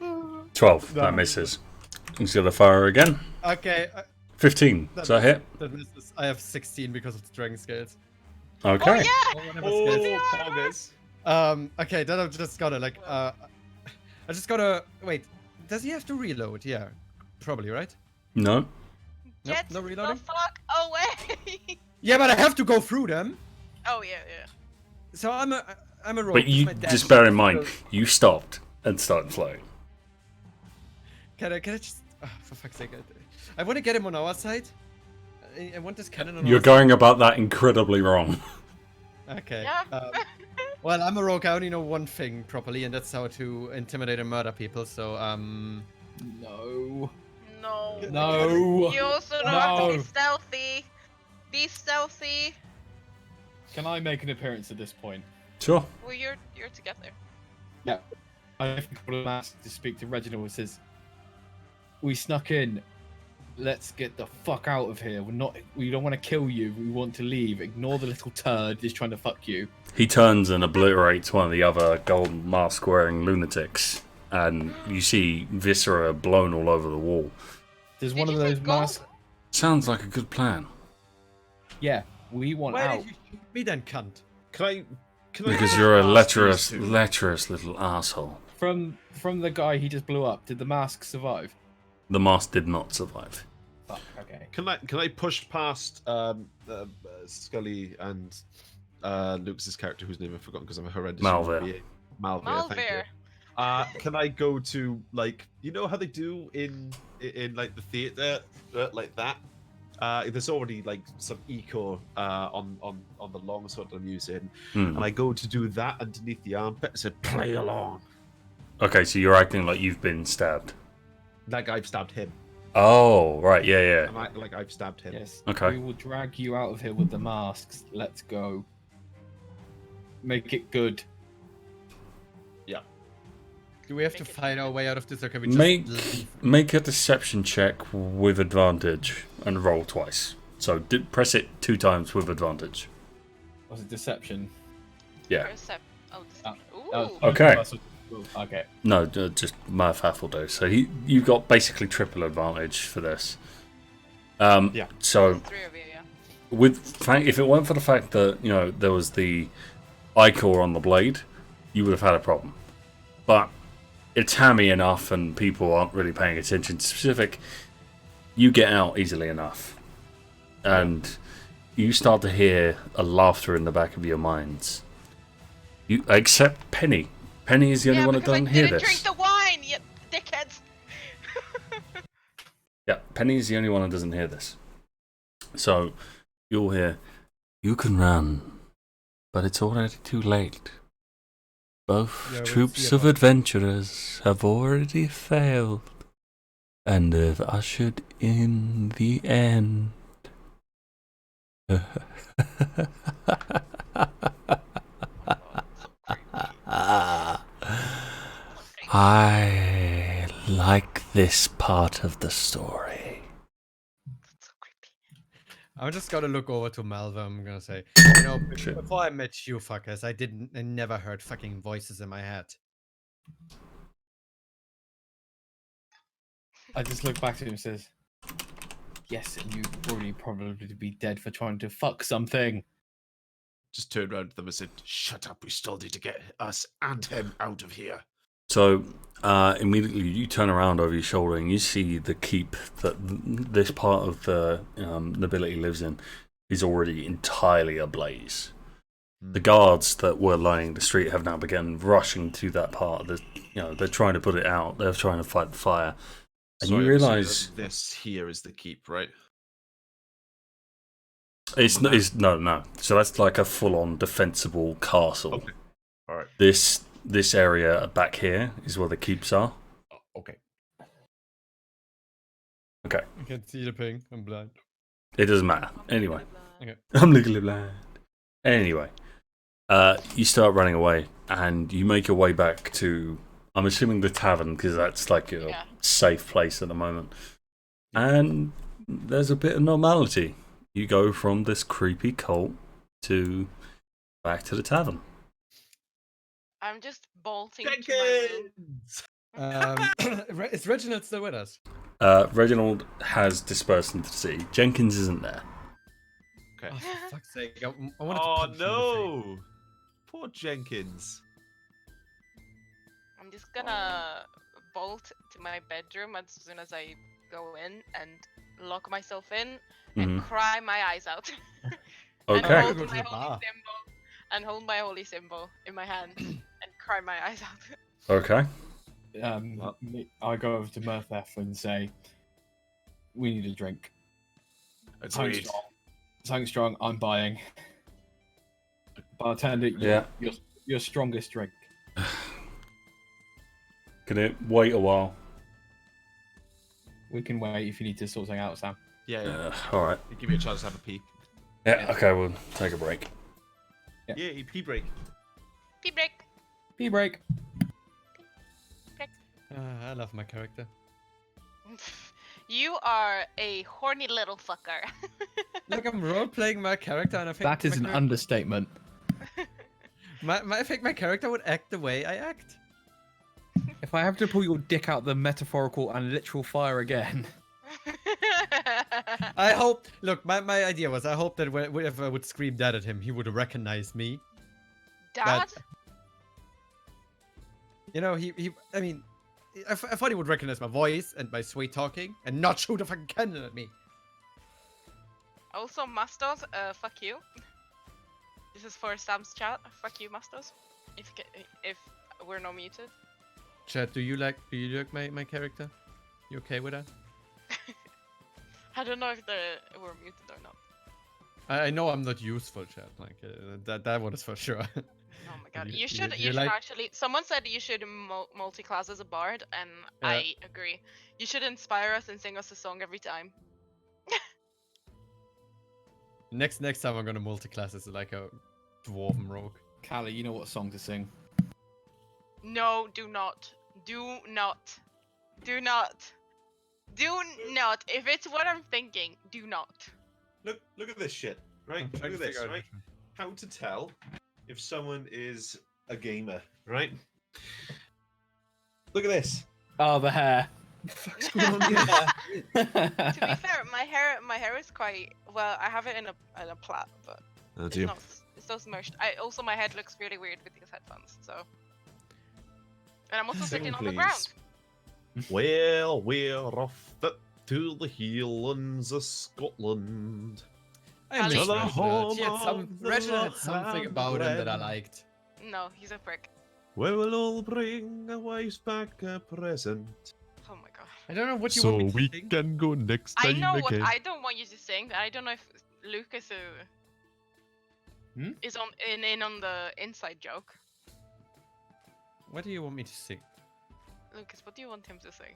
12. That misses. He's gonna fire again. Okay, 15. Does that hit? that misses. I have 16 because of the dragon scales. Okay. Oh yeah. Or whatever scales. Poggers. Okay, then I'm just gonna like I just gotta wait. Does he have to reload? Yeah, probably, right? No. Get no the reloading? fuck away. Yeah, but I have to go through them. Oh yeah, yeah. So I'm a rogue. But you just bear in mind, you stopped and started flying. Can I just? Oh, for fuck's sake! I want to get him on our side. I want this cannon on You're our going about that incredibly wrong. side. Okay. Yeah. Well, I'm a rogue. I only know one thing properly, and that's how to intimidate and murder people. So No. No. No. You also know how to be No. stealthy. Be stealthy. Can I make an appearance at this point? Sure. Well, you're together. I have to call a mask to speak to Reginald and says, "We snuck in. Let's get the fuck out of here. We don't want to kill you. We want to leave. Ignore the little turd who's trying to fuck you." He turns and obliterates one of the other golden mask wearing lunatics, and you see viscera blown all over the wall. There's Did one of you say those gold? masks. Sounds like a good plan. Yeah, we want why out. did you shoot me then, cunt? Can I Because you're a ask these lecherous little asshole. From the guy he just blew up. Did the mask survive? The mask did not survive. Fuck. Okay. Can I push past Skalli and Lucas's character, whose name I've forgotten because I'm a horrendous Malvir. human being. Malvir. Thank you. Malvir. Can I go to like how they do in like the theater like that? There's already like some eco on the longsword I'm using, and I go to do that underneath the armpit. I said, "Play along." Okay, so you're acting like you've been stabbed. Like I've stabbed him. Oh, right, yeah. Like I've stabbed him. Yes. Okay. We will drag you out of here with the masks. Let's go. Make it good. Do we have to Make it fight our way out of this, or can we just leave? Make a deception check with advantage and roll twice. So press it 2 times with advantage. Was it deception? Yeah. Ooh. Okay. Okay. No, just Murfath will do. So you've got basically triple advantage for this. Yeah. So Three of you, yeah. if it weren't for the fact that there was the ichor on the blade, you would have had a problem. But it's hammy enough, and people aren't really paying attention to specific. You get out easily enough, and you start to hear a laughter in the back of your minds. Except Penny. Penny is the only one that doesn't hear didn't this. drink the wine, you dickheads. Yeah, Penny is the only one that doesn't hear this. So you'll hear, "You can run, but it's already too late. Both Yeah, we'll troops see of about adventurers have already failed, and have ushered in the end." I like this part of the story. So creepy. I'm just gonna look over to Malva. I'm gonna say, Sure. before I met you fuckers, I never heard fucking voices in my head. I just look back to him and says, Yes, and you'd already probably be dead for trying to fuck something. Just turned around to them and said, "Shut up! We still need to get us and him out of here." So immediately you turn around over your shoulder and you see the keep that this part of the nobility lives in is already entirely ablaze. The guards that were lining the street have now begun rushing to that part of the, they're trying to put it out. They're trying to fight the fire. And So you I realise assume that this here is the keep, right? it's no. So that's like a full-on defensible castle. Okay. All right. This area back here is where the keeps are. Oh, okay. Okay. I can't see the ping. I'm blind. It doesn't matter. Anyway. Okay. I'm legally blind. Anyway. You start running away, and you make your way back to, I'm assuming, the tavern, because that's like your safe place at the moment. And there's a bit of normality. You go from this creepy cult to back to the tavern. I'm just bolting to my room. Is Reginald still with us? Reginald has dispersed into the city. Jenkins isn't there. Okay. Oh, for fuck's sake. I wanted to Oh punch him in the face. no! Poor Jenkins. I'm just gonna bolt to my bedroom as soon as I go in and lock myself in and cry my eyes out. Okay. And hold Go to my the holy bar. symbol and hold my holy symbol in my hand and cry my eyes out. Okay. I go over to Murfath and say, "We need a drink. Agreed. Something strong. I'm buying." Bartender, your strongest drink. Can it wait a while? We can wait if you need to sort something out, Sam. Yeah. Alright. Give me a chance to have a pee. Yeah, okay, we'll take a break. Yeah, pee break. Pee break. Pee break. I love my character. You are a horny little fucker. Look, I'm role-playing my character, and I think That is my an understatement. I think my character would act the way I act. If I have to pull your dick out the metaphorical and literal fire again. I hope. Look, my idea was I hope that if I would scream dad at him, he would recognize me. Dad? You know, I mean, I thought he would recognize my voice and my sweet talking and not shoot a fucking cannon at me. Also, Mastos, fuck you. This is for Sam's chat. Fuck you, Mastos. If we're not muted. Chad, do you like my character? You okay with that? I don't know if we're muted or not. I know I'm not useful, Chad. Like that one is for sure. Oh my god, You- you should you like- actually. Someone said you should multi-class as a bard, and I agree. You should inspire us and sing us a song every time. Next time I'm gonna multi-class as like a dwarven rogue. Cali, you know what song to sing. No, do not. Do not. Do not. Do not. If it's what I'm thinking, do not. Look at this shit, right? I'm Look trying at to this, figure out right? How to tell if someone is a gamer, right? Look at this. Oh, the hair. What's going on here? To be fair, my hair is quite well. I have it in a plait, but Oh it's dear. not. It's so smushed. Also my head looks really weird with these headphones. So, and I'm also sitting on the ground. Well, we're off to the Highlands of Scotland. I Ali. miss To the Reginald. home Reginald of had the something about him that I land. liked. No, he's a prick. Where we'll all bring our wives back a present. Oh my god. I don't know what you So want me we to sing. can go next I time know what again. I don't want you to sing. I don't know if Lucas is in on the inside joke. What do you want me to sing? Lucas, what do you want him to sing?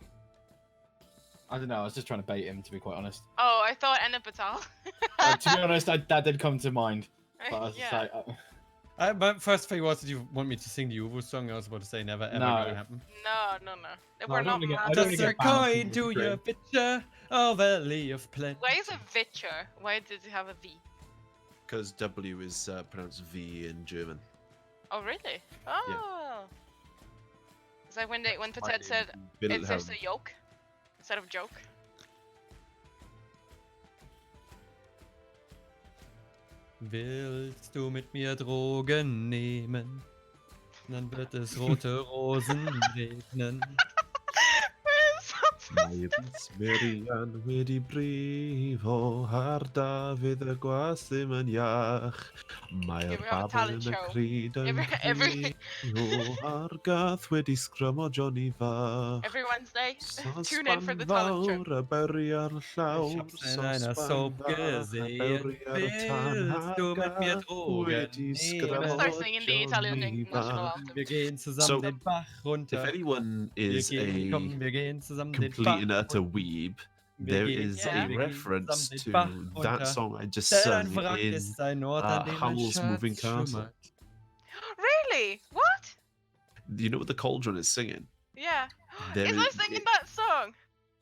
I don't know. I was just trying to bait him, to be quite honest. Oh, I thought Anna Patel. To be honest, that did come to mind. But I was just Yeah. like, My first thing was, did you want me to sing the Uvu song? I was about to say never ever No. gonna happen. No. I We're don't not wanna get- I mad. don't wanna Just a get banned coin from to the your picture, oh valley of plenty. Why is it Witcher? Why does it have a V? Because W is pronounced V in German. Oh, really? Oh. It's like when Patet said it says a yoke instead of joke. Willst du mit mir Drogen nehmen? Dann wird es rote Rosen regnen. Mae Merian wedi brifo ar Dafydd y gwas ddim yn iach. Mae'r Yeah, we have a babl talent yn y show. cryd yn Every crio ar gath wedi sgrymo Johnny fach. every Wednesday, tune in for the Sosban talent show. fawr a berri ar llawr. Ich hab's in einer Sosban Soap fach a gesehen. berri ar y tan Willst du mit mir gath Drogen wedi I'm gonna sgrymo start singing the Italian Johnny national fach. anthem. Wir gehen zusammen So, den Bach runter. If anyone Wir is gehen, a wir gehen zusammen den complete Bach and utter runter. weeb, Wir there gehen is Yeah. a wir gehen reference zusammen den to Bach that runter. song I just Denn ein sung Wrack in ist ein Ort, an dem ein Howl's Moving Schatz Castle. schlummert. Really? What? You know what the cauldron is singing? Yeah. There Is I singing that song?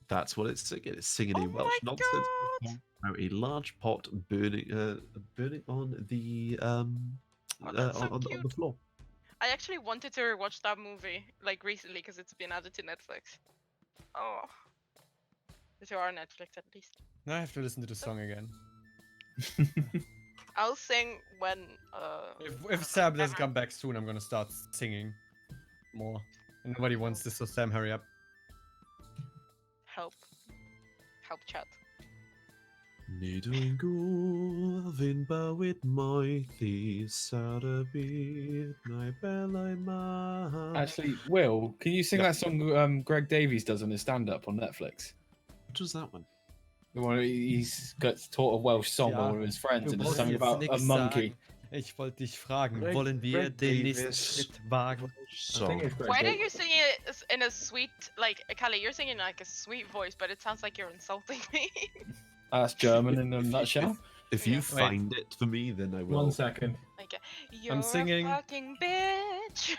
That's what it's singing. It's singing Oh a Welsh my nonsense God. song about a large pot burning on the Oh, that's so on the cute. floor. I actually wanted to watch that movie like recently because it's been added to Netflix. Oh. To our Netflix at least. Now I have to listen to the song again. I'll sing when If Sam doesn't come back soon, I'm gonna start singing more. And nobody wants this, so Sam, hurry up. help chat. Nid yw'n gofyn bywyd moethus ar y byd, neu belai ma. Actually, Will, can you sing Yeah. that song Greg Davies does on his stand-up on Netflix? What was that one? The one where he's got taught a Welsh song by Ja, one of his friends, Du and it's brauchst something jetzt about a nix monkey. sagen. Ich wollte dich fragen, Greg- wollen wir Greg den nächsten Davis. Schritt wagen? Song. Why don't you sing it in a sweet, like, Cali, you're singing like a sweet voice, but it sounds like you're insulting me. That's German in a nutshell. If you Yeah. find it for me, then I will. 1 second. Like, you're singing. a fucking bitch.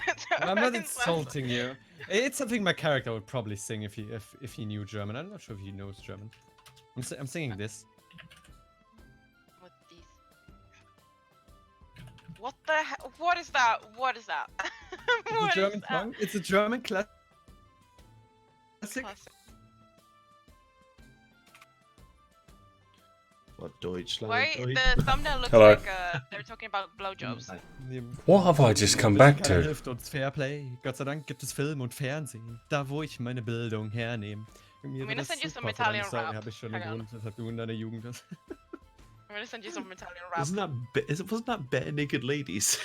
That's how I'm not it sounds. insulting you. It's something my character would probably sing if he knew German. I'm not sure if he knows German. I'm singing this. What these? What the hell? What is that? What is that? It's a What is German that? song. It's a German classic. Classic. What Deutschland? Why Deutsch- the thumbnail looks Hello. like they're talking about blowjobs. What have I just come back Keiner to? hilft uns Fairplay. Gott sei Dank gibt es Film und Fernsehen, da wo ich meine Bildung hernehme. Mir I'm wird gonna das send you some super, verdammt, Italian sorry, rap. habe ich schon Hang on. gewohnt, das du in deiner Jugend hast. I'm gonna send you some Italian rap. Isn't that wasn't that bare naked ladies?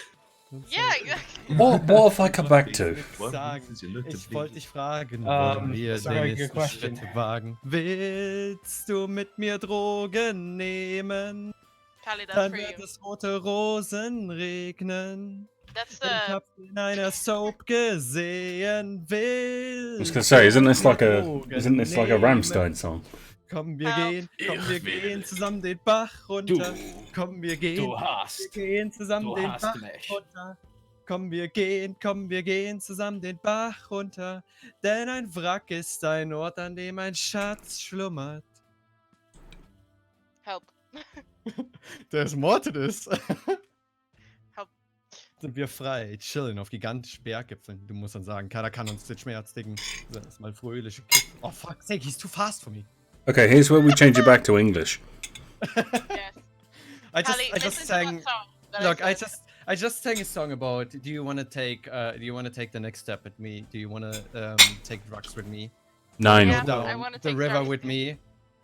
Yeah, exactly. What have I come back to? What? Sagen. Since you looked Ich at wollte me. dich fragen, wollen wir that's a den very good nächsten question. Schritt wagen? Willst du mit mir Drogen nehmen? Cali, that's Dann for wird you. es rote Rosen regnen. That's Ich the. hab in einer Soap gesehen, will. I was gonna say, isn't this like a Rammstein song? Komm, wir Help. gehen zusammen den Bach runter. Komm, wir Du hast. gehen zusammen Du den hast Bach mich. runter. Komm, wir gehen zusammen den Bach runter. Denn ein Wrack ist ein Ort, an dem ein Schatz schlummert. Help. Der ermordet ist. Help. Sind wir frei, chillen auf gigantischen Berggipfeln. Du musst dann sagen, keiner kann uns den Schmerz dicken. Das ist mal fröhliche Kick. Oh, fuck's sake, he's too fast for me. Okay, here's where we change it back to English. Yes. I Cali, just listen sang. to that song. that Look, I said. just sang a song about. Do you want to take the next step with me? Do you want to take drugs with me? 9. Yeah. Go I down wanna the take river drugs. with me.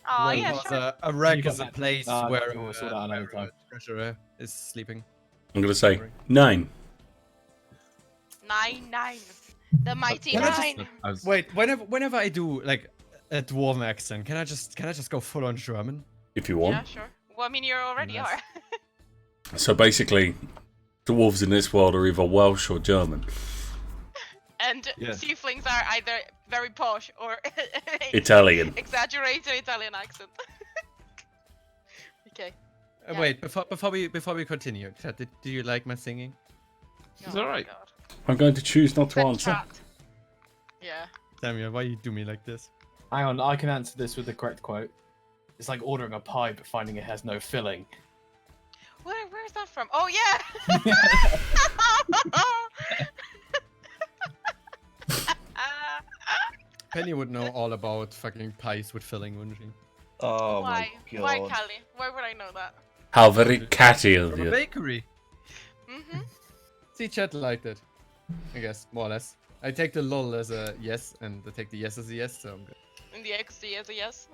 Oh Well, yeah, because, sure. a wreck You got is a that. place No, where we'll sort that out another time. treasurer is sleeping. I'm gonna say 9. 9. The mighty Can I just- 9. I was, Wait, whenever I do like a dwarven accent, can I just go full on German? If you want. Yeah, sure. Well, I mean, you already Nice. are. So basically, dwarves in this world are either Welsh or German. And Yeah. tieflings are either very posh or Italian. exaggerated Italian accent. Okay. Yeah. Wait, before we continue, chat, do you like my singing? It's Oh my alright. God. I'm going to choose not to Good answer. chat. Yeah. Samuel, why you do me like this? Hang on, I can answer this with the correct quote. It's like ordering a pie but finding it has no filling. Where's that from? Oh yeah. Penny would know all about fucking pies with filling, wouldn't she? oh Why? my god. Why, Cali? Why would I know that? How very catty of From a you. bakery. Mm-hmm. See, chat liked it. I guess, more or less. I take the lol as a yes, and I take the yes as a yes, so I'm good. And the XD as a yes.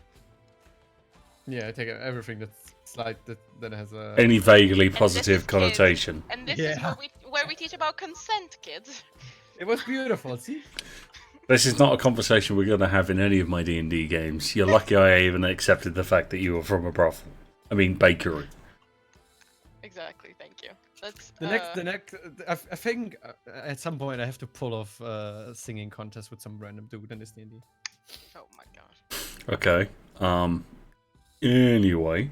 Yeah, I take everything that's slight that has a. Any vaguely is positive kid. connotation. And this is Yeah. where we teach about consent, kids. It was beautiful. See. This is not a conversation we're going to have in any of my D&D games. You're lucky I even accepted the fact that you were from a brothel. I mean, bakery. Exactly. Thank you. Let's. The next. I think at some point I have to pull off a singing contest with some random dude in this D&D. Oh my god. Okay. Anyway.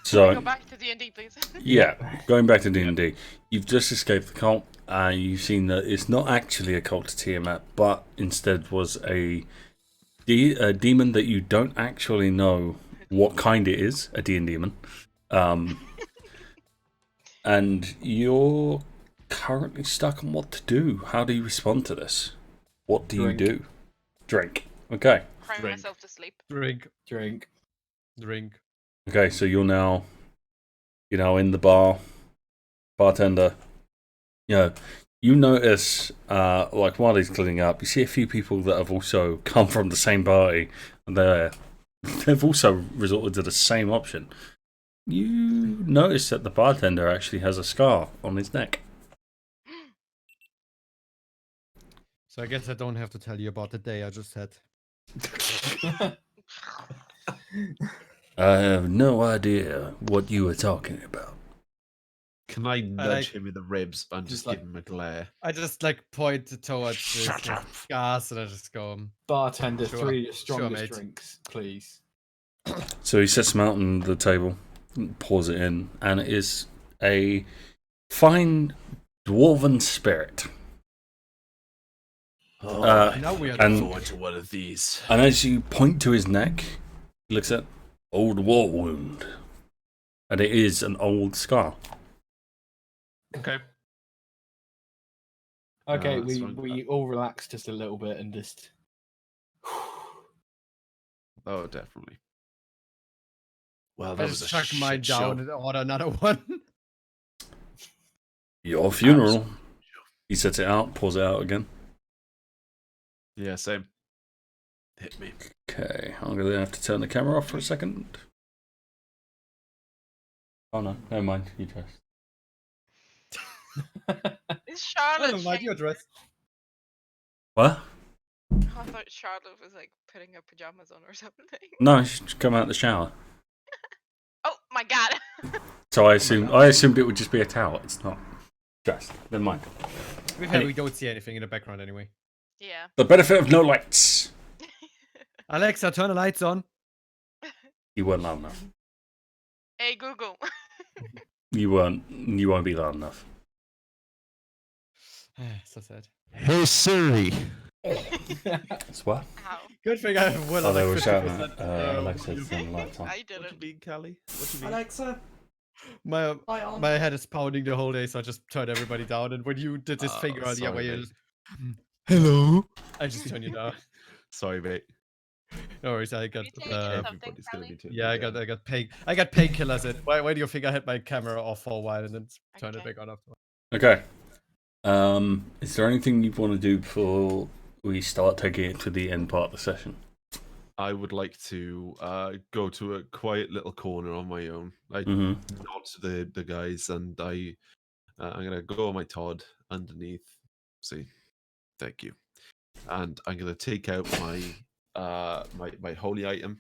So, Go back to D&D, please. yeah, going back to D&D. You've just escaped the cult, and you've seen that it's not actually a cult to Tiamat, but instead was a demon that you don't actually know what kind it is, a demon. And you're currently stuck on what to do. How do you respond to this? What do you do? Drink. Okay. Cry myself to sleep. Drink. Drink. Okay, so you're now, in the bar, bartender. You notice, like while he's cleaning up, you see a few people that have also come from the same party, and they've also resorted to the same option. You notice that the bartender actually has a scar on his neck. So I guess I don't have to tell you about the day I just had. I have no idea what you were talking about. Can I nudge him in the ribs and just give him a glare? I just like point towards this gas and I just go. Bartender, Sure. 3 of your strongest mate. drinks, please. So he sets them out on the table, pours it in, and it is a fine dwarven spirit. Now we are and- forward to one of these. And as you point to his neck, he looks at old war wound. And it is an old scar. Okay. Okay, that's fine. we all relax just a little bit and just. Oh, definitely. Well, I that was just a chuck mine shit down show. and order another one. Your funeral. He sets it out, pours it out again. Yeah, same. Hit me. Okay, I'm going to have to turn the camera off for a second. Oh no, never mind, you dress. Is Charlotte? Never mind, your dress. What? I thought Charlotte was like putting her pajamas on or something. No, she should come out of the shower. Oh my god. So I assumed it would just be a towel. It's not. Dressed. Never mind. We don't see anything in the background anyway. Yeah. The benefit of no lights. Alexa, turn the lights on. You weren't loud enough. Hey Google. You won't be loud enough. So sad. Hey Siri. That's what? How? Good thing I have Will Oh, on they like were shouting 50%, at Alexa to turn the lights on. I What do didn't. you mean, Cali? What do you mean? Alexa, My head is pounding the whole day, so I just turned everybody down. And when you did this Oh, finger earlier, where sorry, you mate. just, hello, I just turned you down. Sorry, mate. No worries, I got You taking something, Everybody's gonna be Cali? taken yeah, I down. got painkillers. In. Why do you think I had my camera off for a while and then turned it Okay. back on after? Okay. Is there anything you want to do before we start taking it to the end part of the session? I would like to go to a quiet little corner on my own. I Mm-hmm. nod to the guys, and I'm gonna go on my Todd underneath. Say, thank you, and I'm gonna take out my my holy item.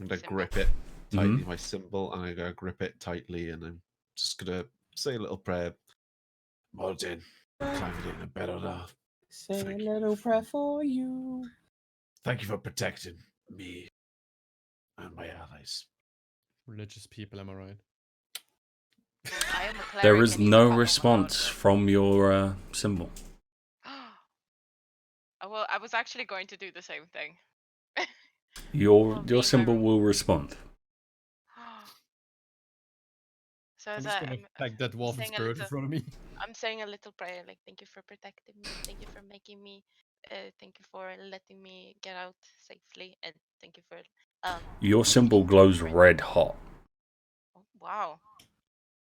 I'm gonna Symbol. grip it tightly, my symbol, and I'm gonna grip it tightly, and I'm just gonna say a little prayer. Martin, climbing in a better now. Say Thank a you. little prayer for you. Thank you for protecting me and my allies. Religious people, am I right? I am a cleric There is and he's a no couple response from your symbol. Well, I was actually going to do the same thing. Your being symbol very- will respond. So I'm as just gonna I'm tag that dwarven saying a spirit in little- front of me. I'm saying a little prayer, like thank you for protecting me, thank you for making me, thank you for letting me get out safely, and thank you for Your symbol glows red hot. Oh, wow.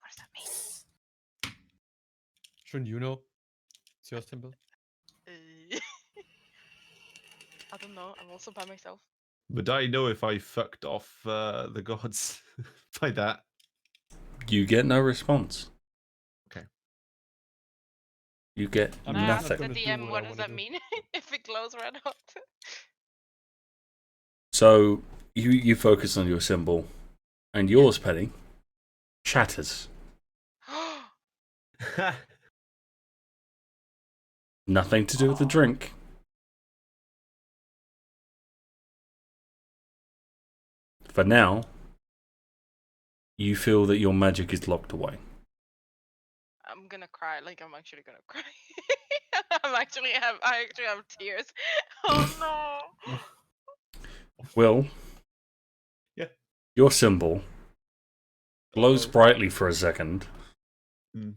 What does that mean? Shouldn't you know? It's your symbol. I don't know. I'm also by myself. Would I know if I fucked off the gods by that? You get no response. Okay. You get I'm Nah, not nothing. the gonna do DM, what I what does wanna that do. mean? If it glows red hot. So you focus on your symbol, and yours, Penny, shatters. Nothing to do with the drink. For now, you feel that your magic is locked away. I'm gonna cry. Like I'm actually gonna cry. I actually have tears. Oh no. Will, Yeah. your symbol glows brightly for a second Mm.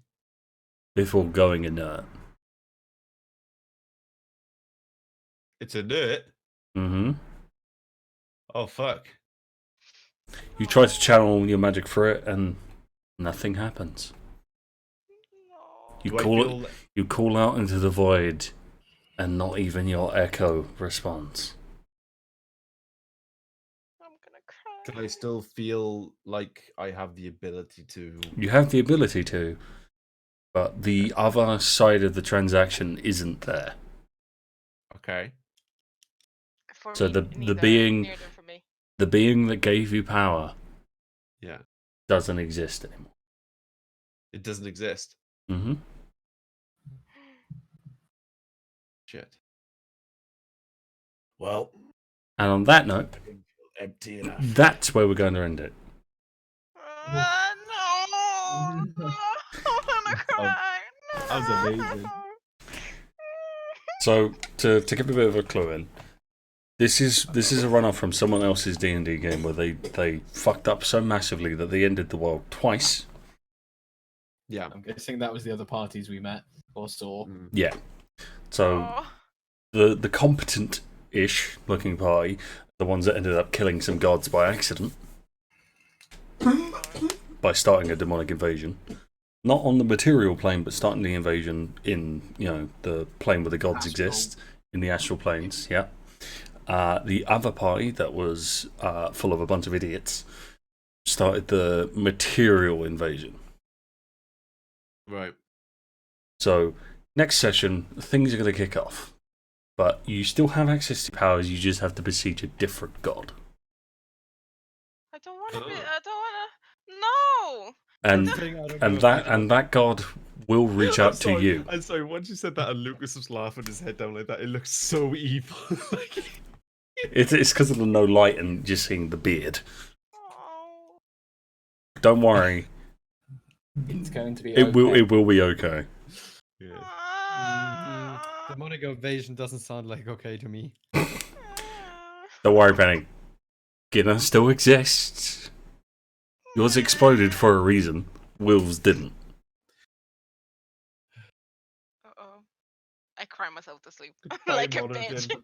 before going inert. It's inert. Mm-hmm. Oh fuck. You try to channel your magic through it, and nothing happens. No. You Do I call feel- it. You call out into the void, and not even your echo responds. I'm gonna cry. Can I still feel like I have the ability to? You have the ability to, but the other side of the transaction isn't there. Okay. For So me, the neither, being neither for me. the being that gave you power Yeah. doesn't exist anymore. It doesn't exist. Mm-hmm. Shit. Well, And on that note, I can feel empty enough. that's where we're going to end it. No. I'm gonna cry. that was amazing. So to give a bit of a clue in, this is a runoff from someone else's D&D game where they fucked up so massively that they ended the world twice. Yeah. I'm guessing that was the other parties we met or saw. Mm. Yeah. So the competent-ish looking party, the ones that ended up killing some gods by accident, by starting a demonic invasion. Not on the material plane, but starting the invasion in, the plane where the gods exist, in the astral planes, yeah. The other party that was full of a bunch of idiots started the material invasion. Right. So, next session, things are going to kick off. But you still have access to powers, you just have to besiege a different god. I don't want to be. I don't want to. No. And that god will reach out to you. I'm sorry. Once you said that, and Lucas was laughing his head down like that, it looks so evil. It's because of the no light and just seeing the beard. Oh. Don't worry, It's going to be. it will be okay. Yeah. Demonic invasion doesn't sound like okay to me. Don't worry, Penny. Ginna still exists. Yours exploded for a reason. Will's didn't. Uh-oh. I cry myself to sleep Goodbye, like a Monaghan. bitch.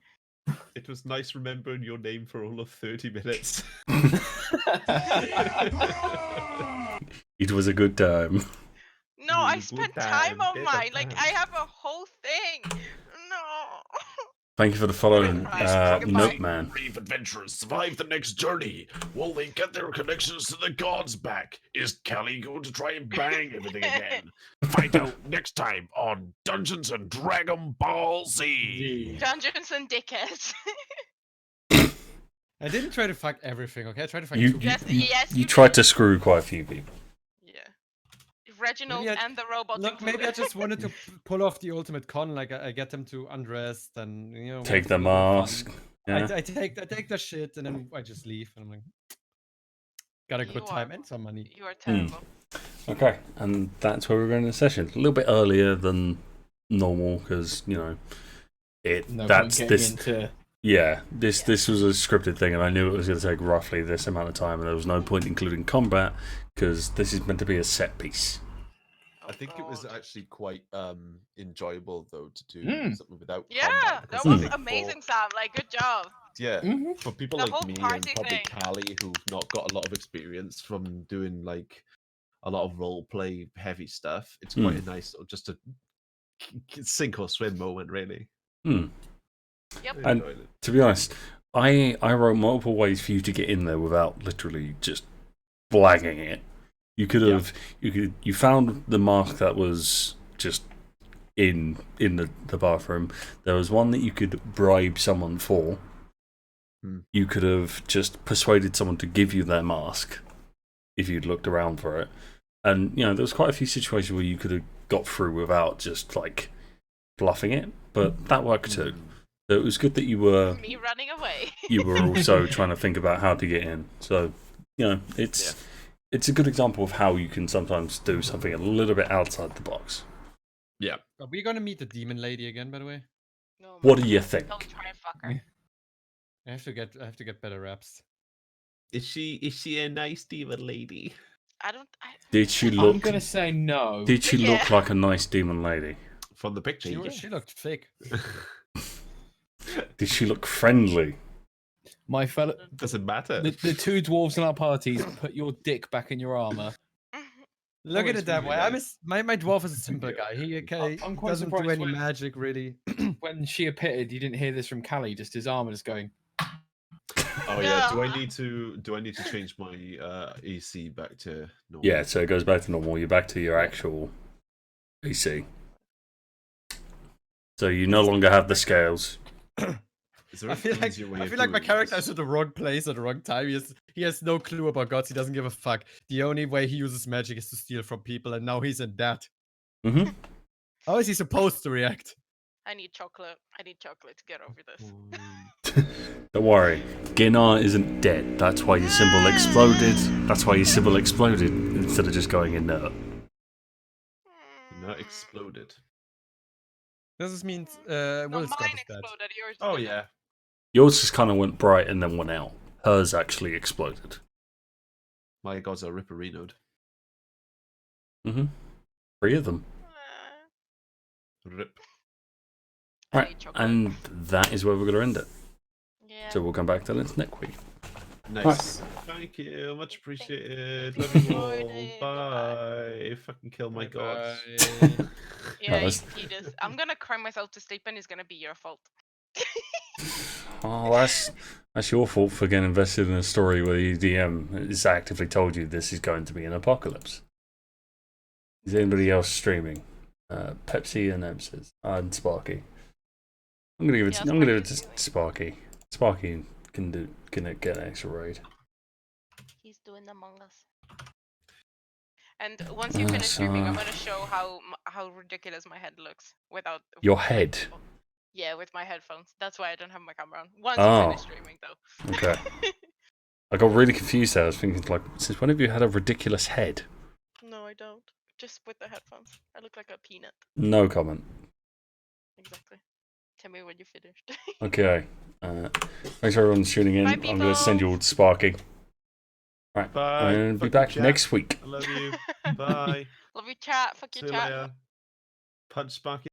It was nice remembering your name for all of 30 minutes. It was a good time. No, I Good spent time, time on good mine. Like I time. have a whole thing. No. Thank you for the following, Goodbye. Note Man. Brave adventurers survive the next journey. Will they get their connections to the gods back? Is Cali going to try and bang everything again? Find out next time on Dungeons and Dragon Ball Z. Dungeons and dickheads. I didn't try to fuck everything, okay? I tried to fuck You two Yes, people. yes. you tried to screw quite a few people. Yeah. Reginald Maybe and the robots. Look, maybe I included. just wanted to pull off the ultimate con. Like I get them to undress and Take have the a little fun. mask. Yeah. I take the shit and then I just leave and I'm like, got a good You time are- and some money. You are terrible. Okay, and that's where we're going to the session. A little bit earlier than normal because No that's point this. getting into. Yeah, this was a scripted thing, and I knew it was going to take roughly this amount of time, and there was no point including combat because this is meant to be a set piece. I think it was God. actually quite enjoyable though to do Mm. something without Yeah, combat, that because I was think amazing, Sam. Like, good job. Yeah. Mhm. For people The like whole me and party probably thing. Cali who've not got a lot of experience from doing like a lot of role play heavy stuff, it's quite a nice just a sink or swim moment, really. Hmm. Yep. I And enjoyed it. to be honest, I wrote multiple ways for you to get in there without literally just blagging it. You could have you found the mask that was just in the bathroom. There was one that you could bribe someone for. You could have just persuaded someone to give you their mask if you'd looked around for it. And there was quite a few situations where you could have got through without just like bluffing it, but that worked too. So it was good that you were Me running away. you were also trying to think about how to get in. So it's a good example of how you can sometimes do something a little bit outside the box. Yeah. Are we gonna meet the demon lady again, by the way? No, What man. do you think? Don't try and fuck her. I have to get better reps. Is she a nice demon lady? Did she I'm look? gonna say no. Did she Yeah. look like a nice demon lady? From the picture, She looked fake. Did she look friendly? My fellow, Doesn't matter. the two dwarves in our parties, put your dick back in your armor. Look at Always it that really way. nice. My dwarf is a simple guy. He I'm quite doesn't do surprised any when- magic really. When she appeared, you didn't hear this from Cali, just his armor just going. Oh yeah. Do I need to change my AC back to normal? Yeah, so it goes back to normal. You're back to your actual AC. So you no longer have the scales. Is there I an feel like easier way I of feel like my doing character this? is at the wrong place at the wrong time. He has no clue about gods. He doesn't give a fuck. The only way he uses magic is to steal from people, and now he's in debt. Mm-hmm. How is he supposed to react? I need chocolate. I need chocolate to get over this. Don't worry, Ginnar isn't dead. That's why your symbol exploded. That's why your symbol exploded instead of just going inert. Not exploded. Does this mean No, Will Scott mine is dead? exploded. Yours Oh didn't. yeah. Yours just kind of went bright and then went out. Hers actually exploded. My gods are ripperinoed. Mm-hmm. 3 of them. Rip. I Right, need chocolate. and that is where we're going to end it. Yeah. So we'll come back to this next week. Nice. Thank you. Much appreciated. Love you all. Enjoyed it. Bye. Fucking kill my gods. Yeah, that's- he does. I'm gonna cry myself to sleep, and it's gonna be your fault. Oh, that's your fault for getting invested in a story where the DM has actively told you this is going to be an apocalypse. Is anybody else streaming? Pepsi and Nemesis and Sparky. I'm gonna give it. Yeah, I'm gonna give it Sparky's to Sparky. Sparky can get an extra raid. He's doing Among Us. And once you finish streaming, I'm gonna show how ridiculous my head looks without Your head. Yeah, with my headphones. That's why I don't have my camera on. Once Oh. you finish streaming, though. Okay. I got really confused there. I was thinking, like, since when have you had a ridiculous head? No, I don't. Just with the headphones. I look like a peanut. No comment. Exactly. Tell me when you finished. Okay. Thanks for everyone tuning in. Bye, I'm going to send you people. all to Sparky. Right. Bye. And be Fuck back your next week. I love you. Bye. Love your chat. Fuck See your you chat. later. Punch Sparky.